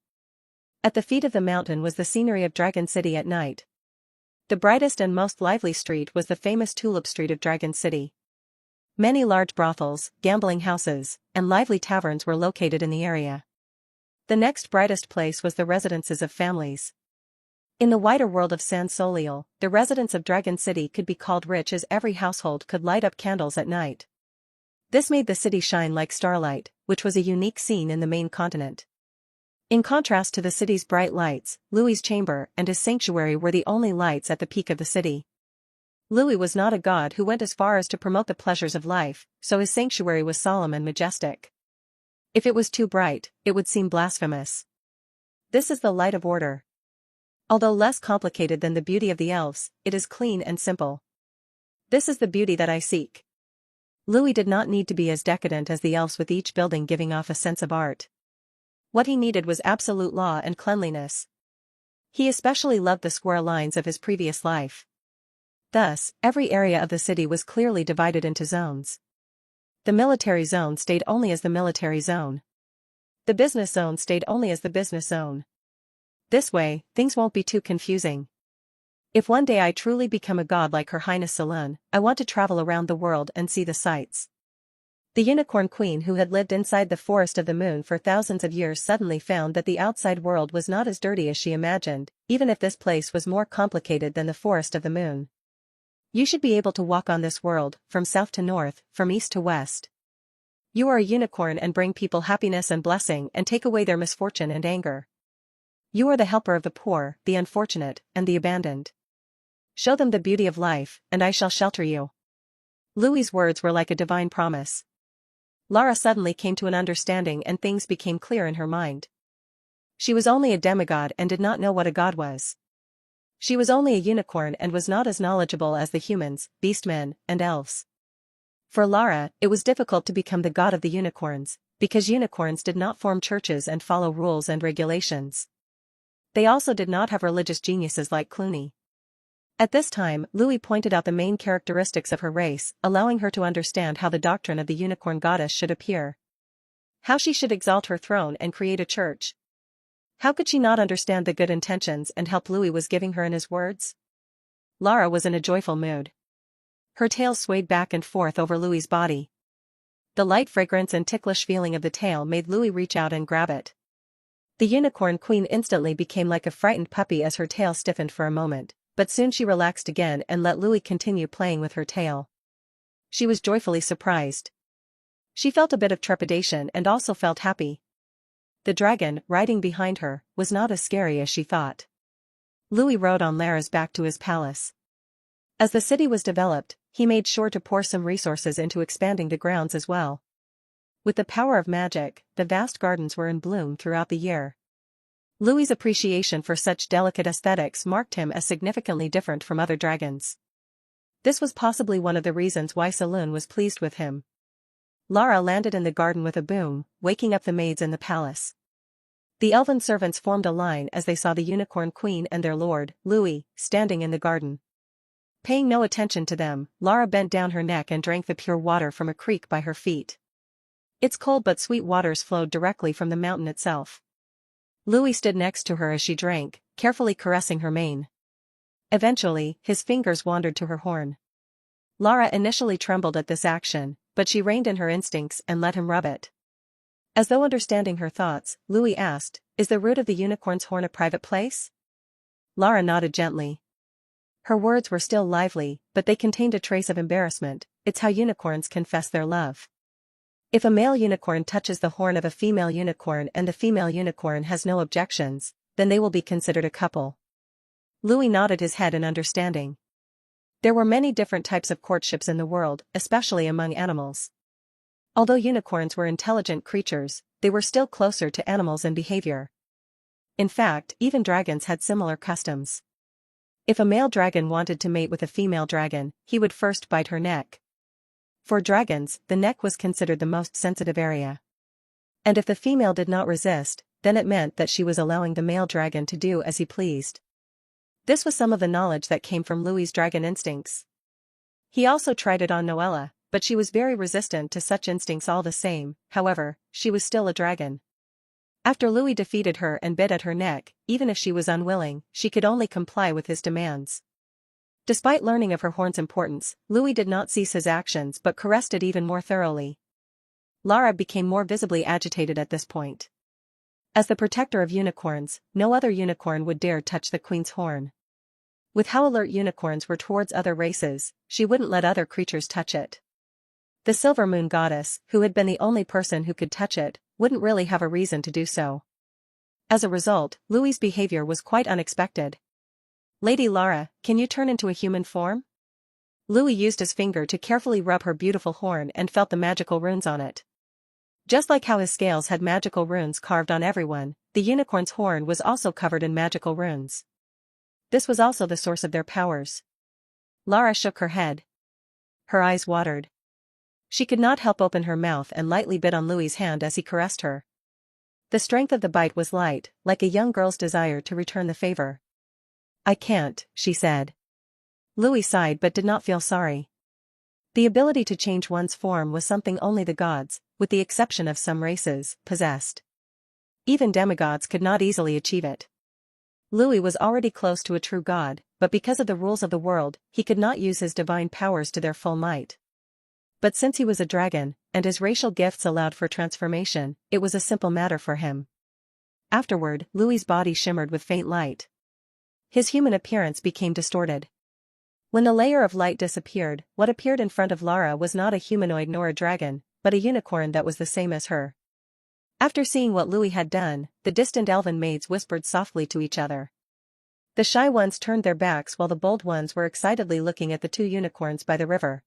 At the feet of the mountain was the scenery of Dragon City at night. The brightest and most lively street was the famous Tulip Street of Dragon City. Many large brothels, gambling houses, and lively taverns were located in the area. The next brightest place was the residences of families. In the wider world of San Soliel, the residents of Dragon City could be called rich as every household could light up candles at night. This made the city shine like starlight, which was a unique scene in the main continent. In contrast to the city's bright lights, Louis's chamber and his sanctuary were the only lights at the peak of the city. Louis was not a god who went as far as to promote the pleasures of life, so his sanctuary was solemn and majestic. If it was too bright, it would seem blasphemous. This is the light of order. Although less complicated than the beauty of the elves, it is clean and simple. This is the beauty that I seek. Louis did not need to be as decadent as the elves, with each building giving off a sense of art. What he needed was absolute law and cleanliness. He especially loved the square lines of his previous life. Thus, every area of the city was clearly divided into zones. The military zone stayed only as the military zone. The business zone stayed only as the business zone. This way, things won't be too confusing. If one day I truly become a god like Her Highness Saloon, I want to travel around the world and see the sights. The unicorn queen, who had lived inside the forest of the moon for thousands of years, suddenly found that the outside world was not as dirty as she imagined, even if this place was more complicated than the forest of the moon. You should be able to walk on this world, from south to north, from east to west. You are a unicorn and bring people happiness and blessing and take away their misfortune and anger. You are the helper of the poor, the unfortunate, and the abandoned. Show them the beauty of life, and I shall shelter you. Louis's words were like a divine promise. Lara suddenly came to an understanding and things became clear in her mind. She was only a demigod and did not know what a god was. She was only a unicorn and was not as knowledgeable as the humans, beastmen, and elves. For Lara, it was difficult to become the god of the unicorns, because unicorns did not form churches and follow rules and regulations. They also did not have religious geniuses like Clooney. At this time, Louis pointed out the main characteristics of her race, allowing her to understand how the doctrine of the unicorn goddess should appear. How she should exalt her throne and create a church. How could she not understand the good intentions and help Louis was giving her in his words? Lara was in a joyful mood. Her tail swayed back and forth over Louis's body. The light fragrance and ticklish feeling of the tail made Louis reach out and grab it. The unicorn queen instantly became like a frightened puppy as her tail stiffened for a moment, but soon she relaxed again and let Louis continue playing with her tail. She was joyfully surprised. She felt a bit of trepidation and also felt happy. The dragon, riding behind her, was not as scary as she thought. Louis rode on Lara's back to his palace. As the city was developed, he made sure to pour some resources into expanding the grounds as well. With the power of magic, the vast gardens were in bloom throughout the year. Louis's appreciation for such delicate aesthetics marked him as significantly different from other dragons. This was possibly one of the reasons why Saloon was pleased with him. Lara landed in the garden with a boom, waking up the maids in the palace. The elven servants formed a line as they saw the unicorn queen and their lord, Louis, standing in the garden. Paying no attention to them, Lara bent down her neck and drank the pure water from a creek by her feet. Its cold but sweet waters flowed directly from the mountain itself. Louis stood next to her as she drank, carefully caressing her mane. Eventually, his fingers wandered to her horn. Lara initially trembled at this action, but she reined in her instincts and let him rub it. As though understanding her thoughts, Louis asked, "Is the root of the unicorn's horn a private place?" Lara nodded gently. Her words were still lively, but they contained a trace of embarrassment. It's how unicorns confess their love. If a male unicorn touches the horn of a female unicorn and the female unicorn has no objections, then they will be considered a couple. Louis nodded his head in understanding. There were many different types of courtships in the world, especially among animals. Although unicorns were intelligent creatures, they were still closer to animals in behavior. In fact, even dragons had similar customs. If a male dragon wanted to mate with a female dragon, he would first bite her neck. For dragons, the neck was considered the most sensitive area. And if the female did not resist, then it meant that she was allowing the male dragon to do as he pleased. This was some of the knowledge that came from Louis's dragon instincts. He also tried it on Noella, but she was very resistant to such instincts all the same. However, she was still a dragon. After Louis defeated her and bit at her neck, even if she was unwilling, she could only comply with his demands. Despite learning of her horn's importance, Louis did not cease his actions but caressed it even more thoroughly. Lara became more visibly agitated at this point. As the protector of unicorns, no other unicorn would dare touch the queen's horn. With how alert unicorns were towards other races, she wouldn't let other creatures touch it. The Silver Moon Goddess, who had been the only person who could touch it, wouldn't really have a reason to do so. As a result, Louis's behavior was quite unexpected. "Lady Lara, can you turn into a human form?" Louis used his finger to carefully rub her beautiful horn and felt the magical runes on it. Just like how his scales had magical runes carved on everyone, the unicorn's horn was also covered in magical runes. This was also the source of their powers. Lara shook her head. Her eyes watered. She could not help open her mouth and lightly bit on Louis's hand as he caressed her. The strength of the bite was light, like a young girl's desire to return the favor. "I can't," she said. Louis sighed but did not feel sorry. The ability to change one's form was something only the gods, with the exception of some races, possessed. Even demigods could not easily achieve it. Louis was already close to a true god, but because of the rules of the world, he could not use his divine powers to their full might. But since he was a dragon, and his racial gifts allowed for transformation, it was a simple matter for him. Afterward, Louis's body shimmered with faint light. His human appearance became distorted. When the layer of light disappeared, what appeared in front of Lara was not a humanoid nor a dragon, but a unicorn that was the same as her. After seeing what Louis had done, the distant elven maids whispered softly to each other. The shy ones turned their backs while the bold ones were excitedly looking at the two unicorns by the river.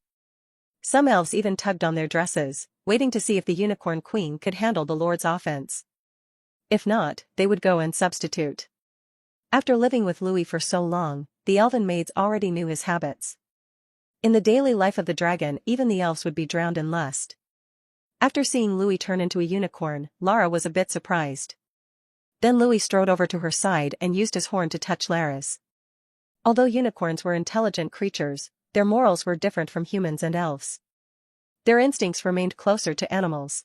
Some elves even tugged on their dresses, waiting to see if the unicorn queen could handle the lord's offense. If not, they would go and substitute. After living with Louis for so long, the elven maids already knew his habits. In the daily life of the dragon, even the elves would be drowned in lust. After seeing Louis turn into a unicorn, Lara was a bit surprised. Then Louis strode over to her side and used his horn to touch Lara's. Although unicorns were intelligent creatures, their morals were different from humans and elves. Their instincts remained closer to animals.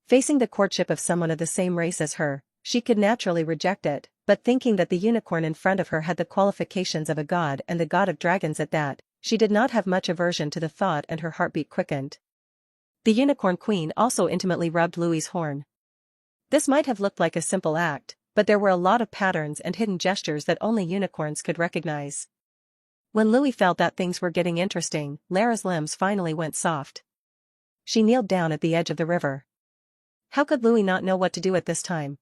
Facing the courtship of someone of the same race as her, she could naturally reject it, but thinking that the unicorn in front of her had the qualifications of a god and the god of dragons at that, she did not have much aversion to the thought and her heartbeat quickened. The unicorn queen also intimately rubbed Louis's horn. This might have looked like a simple act, but there were a lot of patterns and hidden gestures that only unicorns could recognize. When Louis felt that things were getting interesting, Lara's limbs finally went soft. She kneeled down at the edge of the river. How could Louis not know what to do at this time?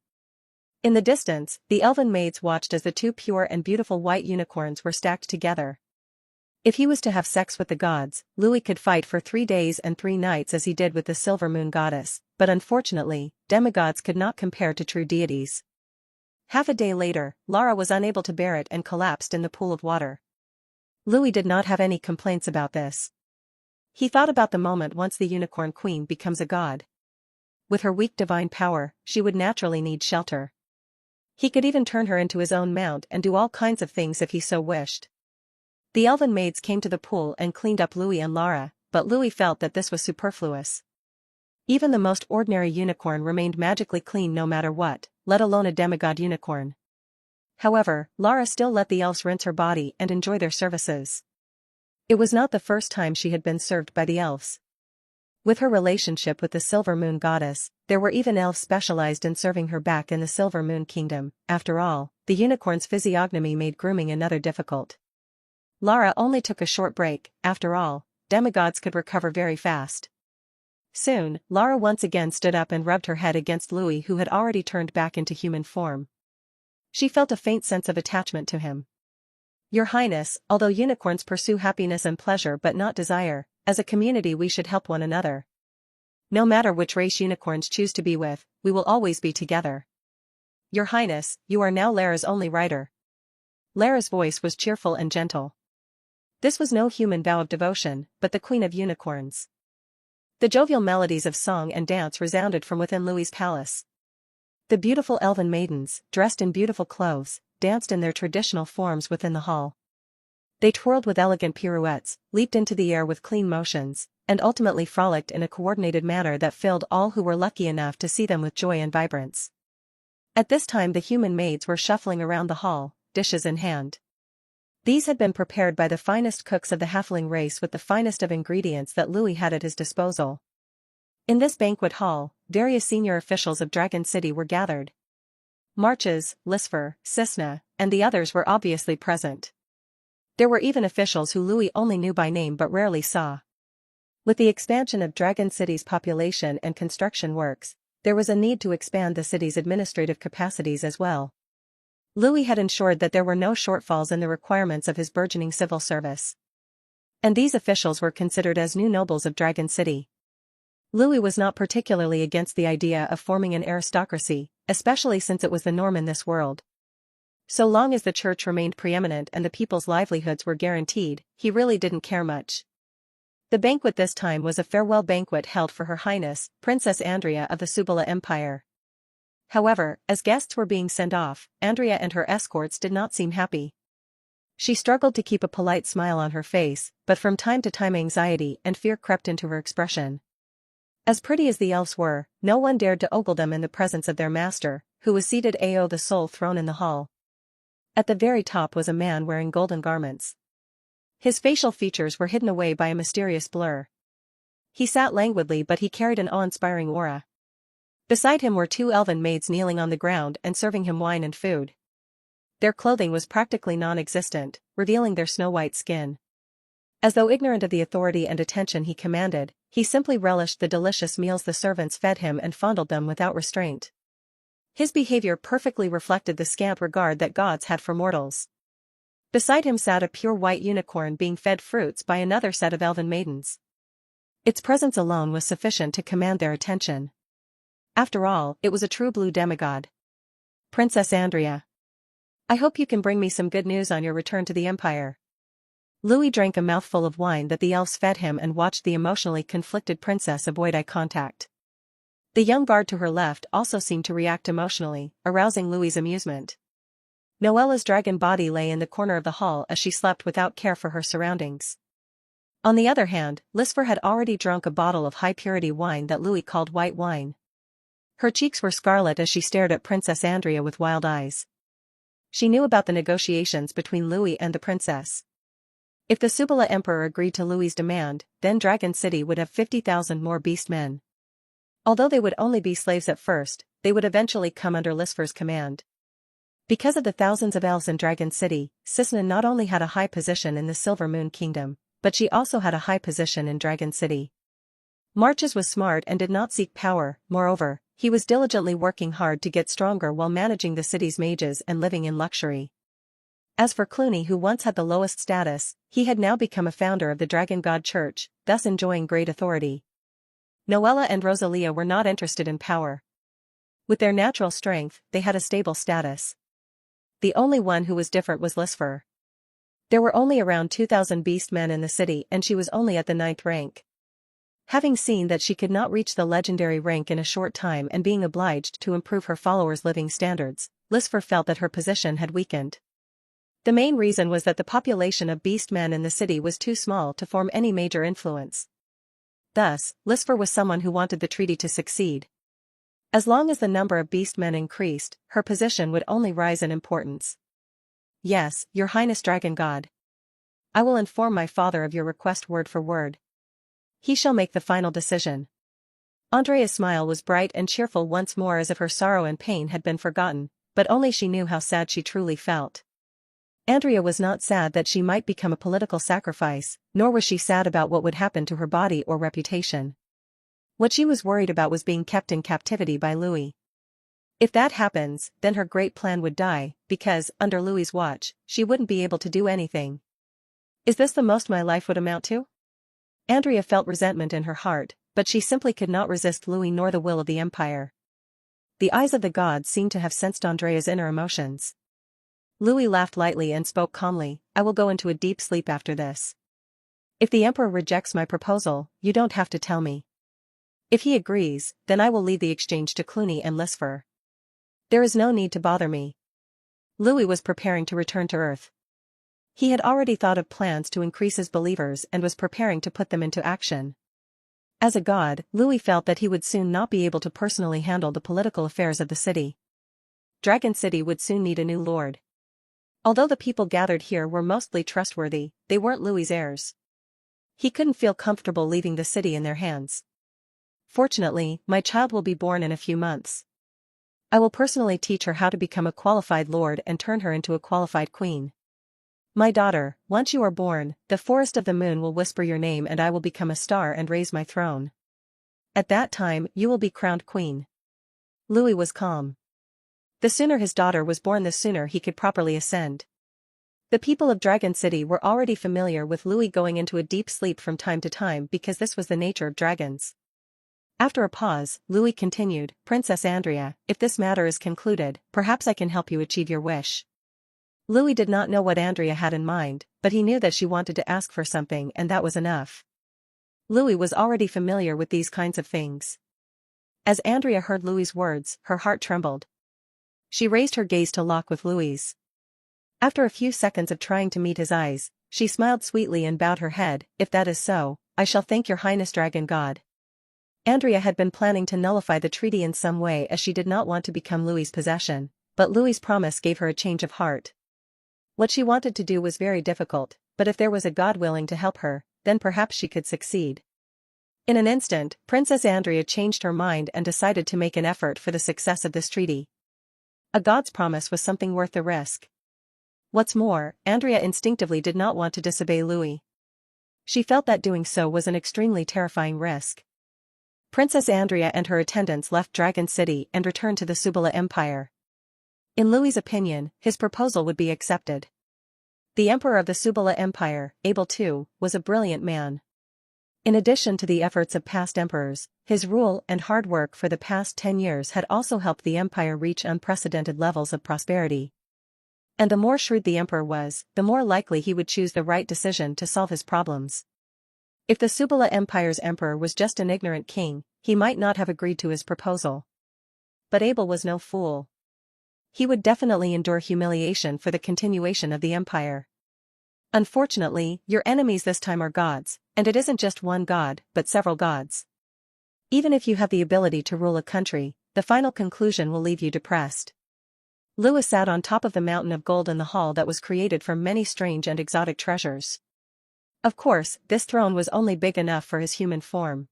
In the distance, the elven maids watched as the two pure and beautiful white unicorns were stacked together. If he was to have sex with the gods, Louis could fight for 3 days and 3 nights as he did with the Silver Moon Goddess, but unfortunately, demigods could not compare to true deities. Half a day later, Lara was unable to bear it and collapsed in the pool of water. Louis did not have any complaints about this. He thought about the moment once the unicorn queen becomes a god. With her weak divine power, she would naturally need shelter. He could even turn her into his own mount and do all kinds of things if he so wished. The elven maids came to the pool and cleaned up Louis and Lara, but Louis felt that this was superfluous. Even the most ordinary unicorn remained magically clean no matter what, let alone a demigod unicorn. However, Lara still let the elves rinse her body and enjoy their services. It was not the first time she had been served by the elves. With her relationship with the Silver Moon Goddess, there were even elves specialized in serving her back in the Silver Moon Kingdom. After all, the unicorn's physiognomy made grooming another difficult. Lara only took a short break. After all, demigods could recover very fast. Soon, Lara once again stood up and rubbed her head against Louis, who had already turned back into human form. She felt a faint sense of attachment to him. Your Highness, although unicorns pursue happiness and pleasure but not desire, as a community we should help one another. No matter which race unicorns choose to be with, we will always be together. Your Highness, you are now Lara's only rider. Lara's voice was cheerful and gentle. This was no human vow of devotion, but the Queen of Unicorns. The jovial melodies of song and dance resounded from within Louis's palace. The beautiful elven maidens, dressed in beautiful clothes, danced in their traditional forms within the hall. They twirled with elegant pirouettes, leaped into the air with clean motions, and ultimately frolicked in a coordinated manner that filled all who were lucky enough to see them with joy and vibrance. At this time the human maids were shuffling around the hall, dishes in hand. These had been prepared by the finest cooks of the halfling race with the finest of ingredients that Louis had at his disposal. In this banquet hall, various senior officials of Dragon City were gathered. Marches, Lisfer, Cisna, and the others were obviously present. There were even officials who Louis only knew by name but rarely saw. With the expansion of Dragon City's population and construction works, there was a need to expand the city's administrative capacities as well. Louis had ensured that there were no shortfalls in the requirements of his burgeoning civil service. And these officials were considered as new nobles of Dragon City. Louis was not particularly against the idea of forming an aristocracy, especially since it was the norm in this world. So long as the church remained preeminent and the people's livelihoods were guaranteed, he really didn't care much. The banquet this time was a farewell banquet held for Her Highness, Princess Andrea of the Subala Empire. However, as guests were being sent off, Andrea and her escorts did not seem happy. She struggled to keep a polite smile on her face, but from time to time anxiety and fear crept into her expression. As pretty as the elves were, no one dared to ogle them in the presence of their master, who was seated on the sole throne in the hall. At the very top was a man wearing golden garments. His facial features were hidden away by a mysterious blur. He sat languidly but he carried an awe-inspiring aura. Beside him were two elven maids kneeling on the ground and serving him wine and food. Their clothing was practically non-existent, revealing their snow-white skin. As though ignorant of the authority and attention he commanded, he simply relished the delicious meals the servants fed him and fondled them without restraint. His behavior perfectly reflected the scant regard that gods had for mortals. Beside him sat a pure white unicorn being fed fruits by another set of elven maidens. Its presence alone was sufficient to command their attention. After all, it was a true blue demigod. Princess Andrea. I hope you can bring me some good news on your return to the Empire. Louis drank a mouthful of wine that the elves fed him and watched the emotionally conflicted princess avoid eye contact. The young guard to her left also seemed to react emotionally, arousing Louis's amusement. Noella's dragon body lay in the corner of the hall as she slept without care for her surroundings. On the other hand, Lisfer had already drunk a bottle of high-purity wine that Louis called white wine. Her cheeks were scarlet as she stared at Princess Andrea with wild eyes. She knew about the negotiations between Louis and the princess. If the Subala Emperor agreed to Louis's demand, then Dragon City would have 50,000 more beastmen. Although they would only be slaves at first, they would eventually come under Lisfer's command. Because of the thousands of elves in Dragon City, Cisna not only had a high position in the Silver Moon Kingdom, but she also had a high position in Dragon City. Marches was smart and did not seek power, moreover, he was diligently working hard to get stronger while managing the city's mages and living in luxury. As for Clooney, who once had the lowest status, he had now become a founder of the Dragon God Church, thus enjoying great authority. Noella and Rosalia were not interested in power. With their natural strength, they had a stable status. The only one who was different was Lisfer. There were only around 2,000 beastmen in the city and she was only at the 9th rank. Having seen that she could not reach the legendary rank in a short time and being obliged to improve her followers' living standards, Lisfer felt that her position had weakened. The main reason was that the population of beastmen in the city was too small to form any major influence. Thus, Lisfer was someone who wanted the treaty to succeed. As long as the number of beastmen increased, her position would only rise in importance. Yes, Your Highness Dragon God. I will inform my father of your request word for word. He shall make the final decision. Andrea's smile was bright and cheerful once more as if her sorrow and pain had been forgotten, but only she knew how sad she truly felt. Andrea was not sad that she might become a political sacrifice, nor was she sad about what would happen to her body or reputation. What she was worried about was being kept in captivity by Louis. If that happens, then her great plan would die, because, under Louis's watch, she wouldn't be able to do anything. Is this the most my life would amount to? Andrea felt resentment in her heart, but she simply could not resist Louis nor the will of the Empire. The eyes of the gods seemed to have sensed Andrea's inner emotions. Louis laughed lightly and spoke calmly, I will go into a deep sleep after this. If the Emperor rejects my proposal, you don't have to tell me. If he agrees, then I will lead the exchange to Cluny and Lisfur. There is no need to bother me. Louis was preparing to return to Earth. He had already thought of plans to increase his believers and was preparing to put them into action. As a god, Louis felt that he would soon not be able to personally handle the political affairs of the city. Dragon City would soon need a new lord. Although the people gathered here were mostly trustworthy, they weren't Louis's heirs. He couldn't feel comfortable leaving the city in their hands. Fortunately, my child will be born in a few months. I will personally teach her how to become a qualified lord and turn her into a qualified queen. My daughter, once you are born, the forest of the moon will whisper your name and I will become a star and raise my throne. At that time, you will be crowned queen. Louis was calm. The sooner his daughter was born, the sooner he could properly ascend. The people of Dragon City were already familiar with Louis going into a deep sleep from time to time because this was the nature of dragons. After a pause, Louis continued, Princess Andrea, if this matter is concluded, perhaps I can help you achieve your wish. Louis did not know what Andrea had in mind, but he knew that she wanted to ask for something and that was enough. Louis was already familiar with these kinds of things. As Andrea heard Louis's words, her heart trembled. She raised her gaze to lock with Louis's. After a few seconds of trying to meet his eyes, she smiled sweetly and bowed her head, if that is so, I shall thank your highness dragon god. Andrea had been planning to nullify the treaty in some way as she did not want to become Louis's possession, but Louis's promise gave her a change of heart. What she wanted to do was very difficult, but if there was a god willing to help her, then perhaps she could succeed. In an instant, Princess Andrea changed her mind and decided to make an effort for the success of this treaty. A god's promise was something worth the risk. What's more, Andrea instinctively did not want to disobey Louis. She felt that doing so was an extremely terrifying risk. Princess Andrea and her attendants left Dragon City and returned to the Subala Empire. In Louis's opinion, his proposal would be accepted. The emperor of the Subala Empire, Abel II, was a brilliant man. In addition to the efforts of past emperors, his rule and hard work for the past 10 years had also helped the empire reach unprecedented levels of prosperity. And the more shrewd the emperor was, the more likely he would choose the right decision to solve his problems. If the Subala Empire's emperor was just an ignorant king, he might not have agreed to his proposal. But Abel was no fool. He would definitely endure humiliation for the continuation of the empire. Unfortunately, your enemies this time are gods, and it isn't just one god, but several gods. Even if you have the ability to rule a country, the final conclusion will leave you depressed. Louis sat on top of the mountain of gold in the hall that was created from many strange and exotic treasures. Of course, this throne was only big enough for his human form.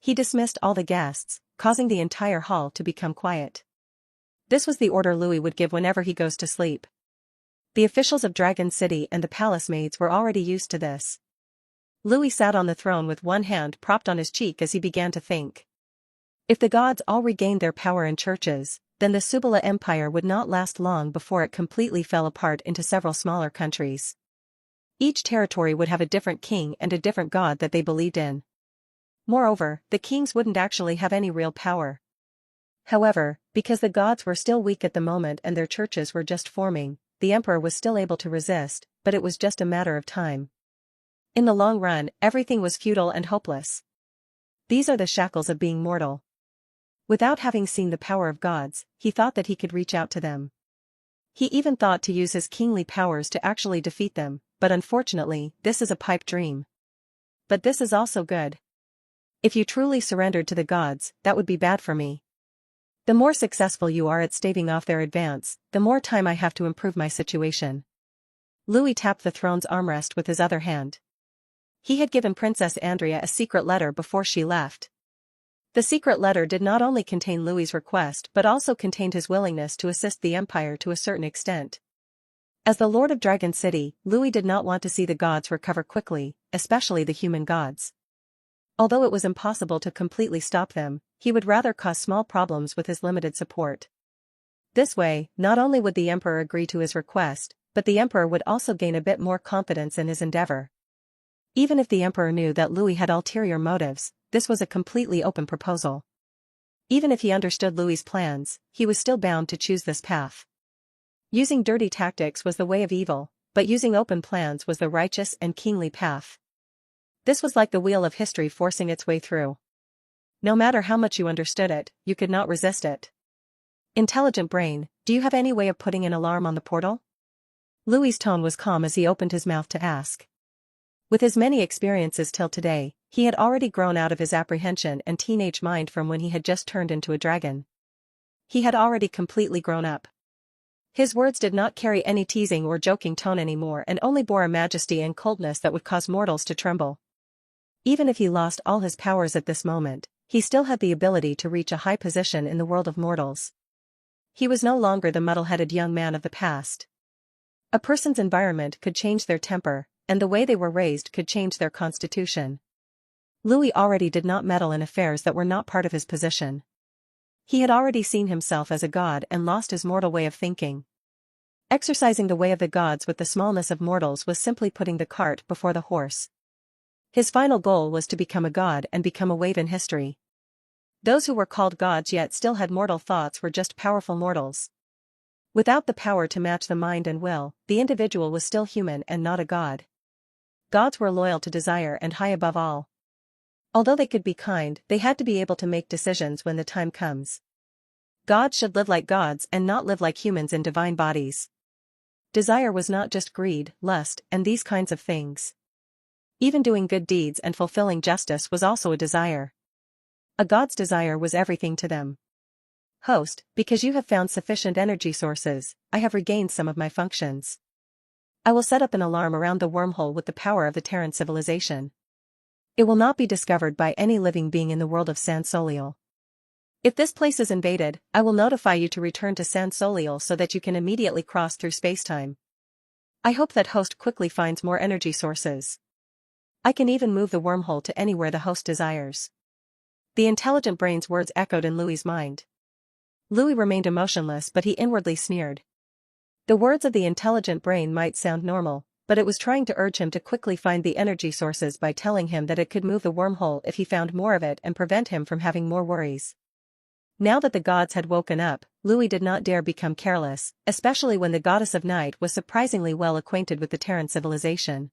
He dismissed all the guests, causing the entire hall to become quiet. This was the order Louis would give whenever he goes to sleep. The officials of Dragon City and the palace maids were already used to this. Louis sat on the throne with one hand propped on his cheek as he began to think. If the gods all regained their power in churches, then the Subala Empire would not last long before it completely fell apart into several smaller countries. Each territory would have a different king and a different god that they believed in. Moreover, the kings wouldn't actually have any real power. However, because the gods were still weak at the moment and their churches were just forming, the emperor was still able to resist, but it was just a matter of time. In the long run, everything was futile and hopeless. These are the shackles of being mortal. Without having seen the power of gods, he thought that he could reach out to them. He even thought to use his kingly powers to actually defeat them, but unfortunately, this is a pipe dream. But this is also good. If you truly surrendered to the gods, that would be bad for me. The more successful you are at staving off their advance, the more time I have to improve my situation. Louis tapped the throne's armrest with his other hand. He had given Princess Andrea a secret letter before she left. The secret letter did not only contain Louis's request but also contained his willingness to assist the empire to a certain extent. As the Lord of Dragon City, Louis did not want to see the gods recover quickly, especially the human gods. Although it was impossible to completely stop them, he would rather cause small problems with his limited support. This way, not only would the emperor agree to his request, but the emperor would also gain a bit more confidence in his endeavor. Even if the emperor knew that Louis had ulterior motives, this was a completely open proposal. Even if he understood Louis's plans, he was still bound to choose this path. Using dirty tactics was the way of evil, but using open plans was the righteous and kingly path. This was like the wheel of history forcing its way through. No matter how much you understood it, you could not resist it. Intelligent brain, do you have any way of putting an alarm on the portal? Louis's tone was calm as he opened his mouth to ask. With his many experiences till today, he had already grown out of his apprehension and teenage mind from when he had just turned into a dragon. He had already completely grown up. His words did not carry any teasing or joking tone anymore and only bore a majesty and coldness that would cause mortals to tremble. Even if he lost all his powers at this moment, he still had the ability to reach a high position in the world of mortals. He was no longer the muddle-headed young man of the past. A person's environment could change their temper, and the way they were raised could change their constitution. Louis already did not meddle in affairs that were not part of his position. He had already seen himself as a god and lost his mortal way of thinking. Exercising the way of the gods with the smallness of mortals was simply putting the cart before the horse. His final goal was to become a god and become a wave in history. Those who were called gods yet still had mortal thoughts were just powerful mortals. Without the power to match the mind and will, the individual was still human and not a god. Gods were loyal to desire and high above all. Although they could be kind, they had to be able to make decisions when the time comes. Gods should live like gods and not live like humans in divine bodies. Desire was not just greed, lust, and these kinds of things. Even doing good deeds and fulfilling justice was also a desire. A god's desire was everything to them. Host, because you have found sufficient energy sources, I have regained some of my functions. I will set up an alarm around the wormhole with the power of the Terran civilization. It will not be discovered by any living being in the world of San Soliel. If this place is invaded, I will notify you to return to San Soliel so that you can immediately cross through spacetime. I hope that host quickly finds more energy sources. I can even move the wormhole to anywhere the host desires. The intelligent brain's words echoed in Louis's mind. Louis remained emotionless, but he inwardly sneered. The words of the intelligent brain might sound normal, but it was trying to urge him to quickly find the energy sources by telling him that it could move the wormhole if he found more of it and prevent him from having more worries. Now that the gods had woken up, Louis did not dare become careless, especially when the goddess of night was surprisingly well acquainted with the Terran civilization.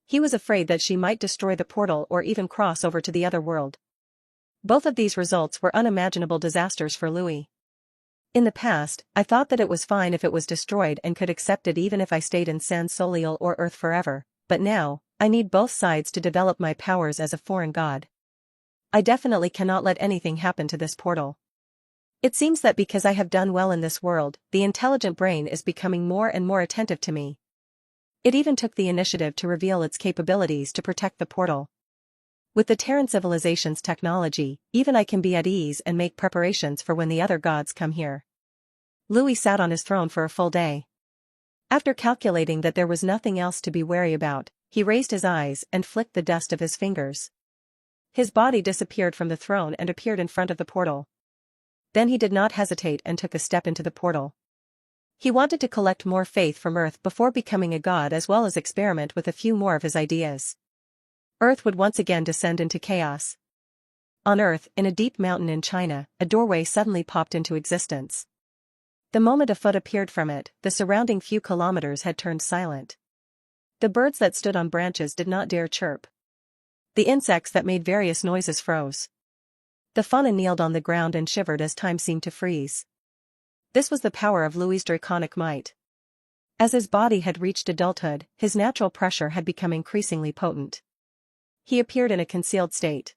He was afraid that she might destroy the portal or even cross over to the other world. Both of these results were unimaginable disasters for Louis. In the past, I thought that it was fine if it was destroyed and could accept it even if I stayed in San Soliel or Earth forever, but now, I need both sides to develop my powers as a foreign god. I definitely cannot let anything happen to this portal. It seems that because I have done well in this world, the intelligent brain is becoming more and more attentive to me. It even took the initiative to reveal its capabilities to protect the portal. With the Terran civilization's technology, even I can be at ease and make preparations for when the other gods come here. Louis sat on his throne for a full day. After calculating that there was nothing else to be wary about, he raised his eyes and flicked the dust of his fingers. His body disappeared from the throne and appeared in front of the portal. Then he did not hesitate and took a step into the portal. He wanted to collect more faith from Earth before becoming a god as well as experiment with a few more of his ideas. Earth would once again descend into chaos. On Earth, in a deep mountain in China, a doorway suddenly popped into existence. The moment a foot appeared from it, the surrounding few kilometers had turned silent. The birds that stood on branches did not dare chirp. The insects that made various noises froze. The fauna kneeled on the ground and shivered as time seemed to freeze. This was the power of Louis's draconic might. As his body had reached adulthood, his natural pressure had become increasingly potent. He appeared in a concealed state.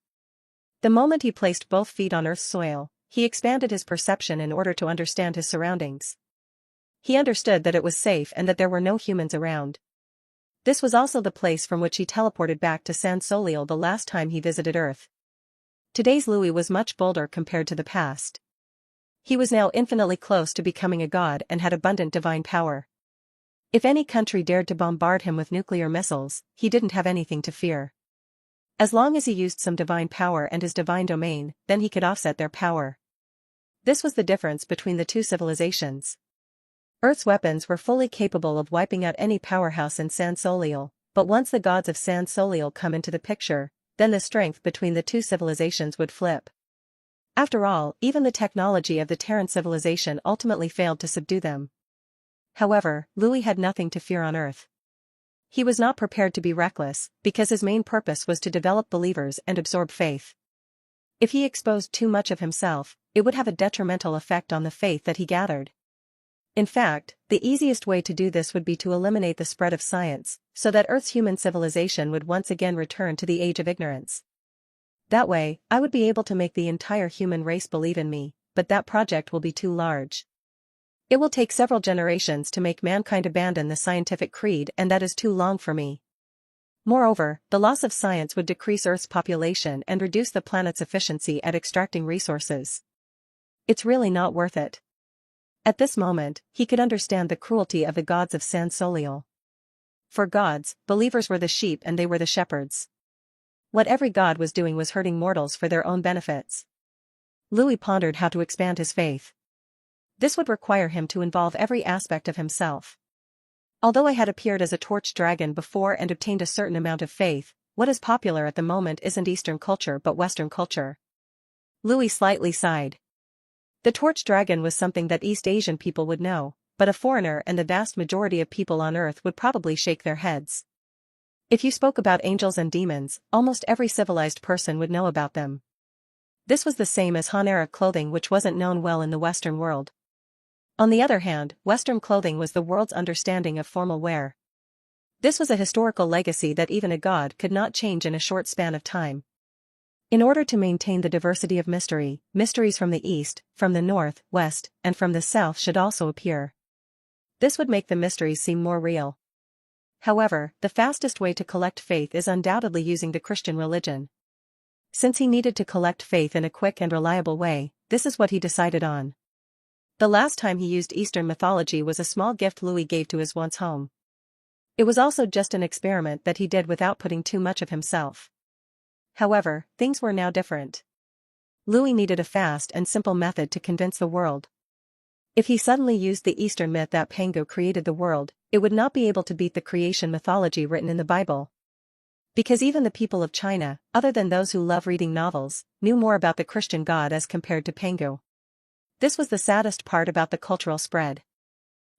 The moment he placed both feet on Earth's soil, he expanded his perception in order to understand his surroundings. He understood that it was safe and that there were no humans around. This was also the place from which he teleported back to San Soliel the last time he visited Earth. Today's Louis was much bolder compared to the past. He was now infinitely close to becoming a god and had abundant divine power. If any country dared to bombard him with nuclear missiles, he didn't have anything to fear. As long as he used some divine power and his divine domain, then he could offset their power. This was the difference between the two civilizations. Earth's weapons were fully capable of wiping out any powerhouse in San Soliel, but once the gods of San Soliel come into the picture, then the strength between the two civilizations would flip. After all, even the technology of the Terran civilization ultimately failed to subdue them. However, Louis had nothing to fear on Earth. He was not prepared to be reckless, because his main purpose was to develop believers and absorb faith. If he exposed too much of himself, it would have a detrimental effect on the faith that he gathered. In fact, the easiest way to do this would be to eliminate the spread of science, so that Earth's human civilization would once again return to the age of ignorance. That way, I would be able to make the entire human race believe in me, but that project will be too large. It will take several generations to make mankind abandon the scientific creed, and that is too long for me. Moreover, the loss of science would decrease Earth's population and reduce the planet's efficiency at extracting resources. It's really not worth it. At this moment, he could understand the cruelty of the gods of San Soliel. For gods, believers were the sheep and they were the shepherds. What every god was doing was hurting mortals for their own benefits. Louis pondered how to expand his faith. This would require him to involve every aspect of himself. Although I had appeared as a torch dragon before and obtained a certain amount of faith, what is popular at the moment isn't Eastern culture but Western culture. Louis slightly sighed. The torch dragon was something that East Asian people would know, but a foreigner and the vast majority of people on Earth would probably shake their heads. If you spoke about angels and demons, almost every civilized person would know about them. This was the same as Han-era clothing, which wasn't known well in the Western world. On the other hand, Western clothing was the world's understanding of formal wear. This was a historical legacy that even a god could not change in a short span of time. In order to maintain the diversity of mysteries from the east, from the north, west, and from the south should also appear. This would make the mysteries seem more real. However, the fastest way to collect faith is undoubtedly using the Christian religion. Since he needed to collect faith in a quick and reliable way, this is what he decided on. The last time he used Eastern mythology was a small gift Louis gave to his once home. It was also just an experiment that he did without putting too much of himself. However, things were now different. Louis needed a fast and simple method to convince the world. If he suddenly used the Eastern myth that Pangu created the world, it would not be able to beat the creation mythology written in the Bible. Because even the people of China, other than those who love reading novels, knew more about the Christian God as compared to Pangu. This was the saddest part about the cultural spread.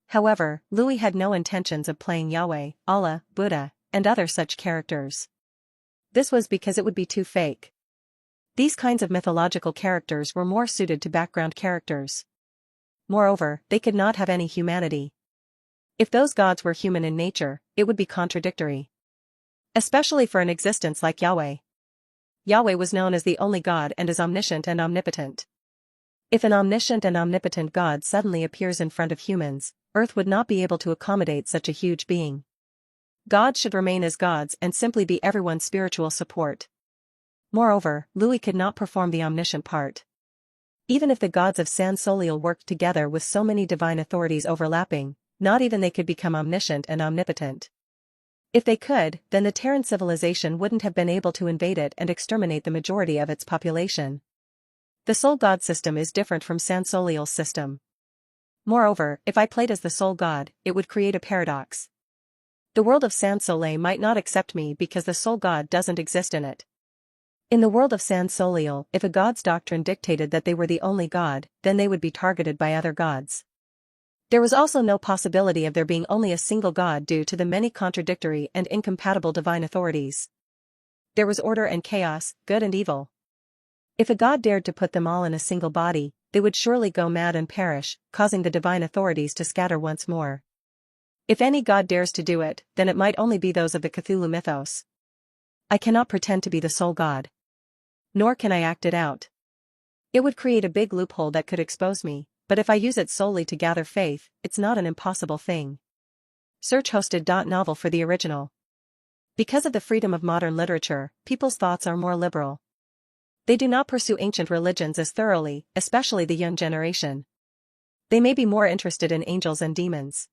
However, Louis had no intentions of playing Yahweh, Allah, Buddha, and other such characters. This was because it would be too fake. These kinds of mythological characters were more suited to background characters. Moreover, they could not have any humanity. If those gods were human in nature, it would be contradictory. Especially for an existence like Yahweh. Yahweh was known as the only God and is omniscient and omnipotent. If an omniscient and omnipotent God suddenly appears in front of humans, Earth would not be able to accommodate such a huge being. Gods should remain as gods and simply be everyone's spiritual support. Moreover, Louis could not perform the omniscient part. Even if the gods of San Soliel worked together with so many divine authorities overlapping, not even they could become omniscient and omnipotent. If they could, then the Terran civilization wouldn't have been able to invade it and exterminate the majority of its population. The Soul God system is different from San Soliel's system. Moreover, if I played as the Soul God, it would create a paradox. The world of San Soleil might not accept me because the Soul God doesn't exist in it. In the world of San Soliel, if a god's doctrine dictated that they were the only god, then they would be targeted by other gods. There was also no possibility of there being only a single god due to the many contradictory and incompatible divine authorities. There was order and chaos, good and evil. If a god dared to put them all in a single body, they would surely go mad and perish, causing the divine authorities to scatter once more. If any god dares to do it, then it might only be those of the Cthulhu mythos. I cannot pretend to be the sole god. Nor can I act it out. It would create a big loophole that could expose me, but if I use it solely to gather faith, it's not an impossible thing. Search hosted. Novel for the original. Because of the freedom of modern literature, people's thoughts are more liberal. They do not pursue ancient religions as thoroughly, especially the young generation. They may be more interested in angels and demons.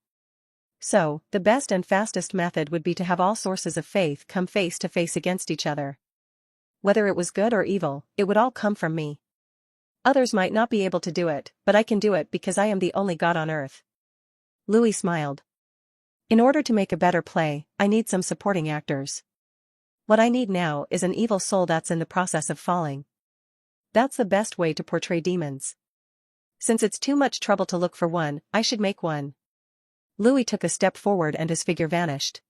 So, the best and fastest method would be to have all sources of faith come face to face against each other. Whether it was good or evil, it would all come from me. Others might not be able to do it, but I can do it because I am the only god on earth. Louis smiled. In order to make a better play, I need some supporting actors. What I need now is an evil soul that's in the process of falling. That's the best way to portray demons. Since it's too much trouble to look for one, I should make one. Louis took a step forward and his figure vanished.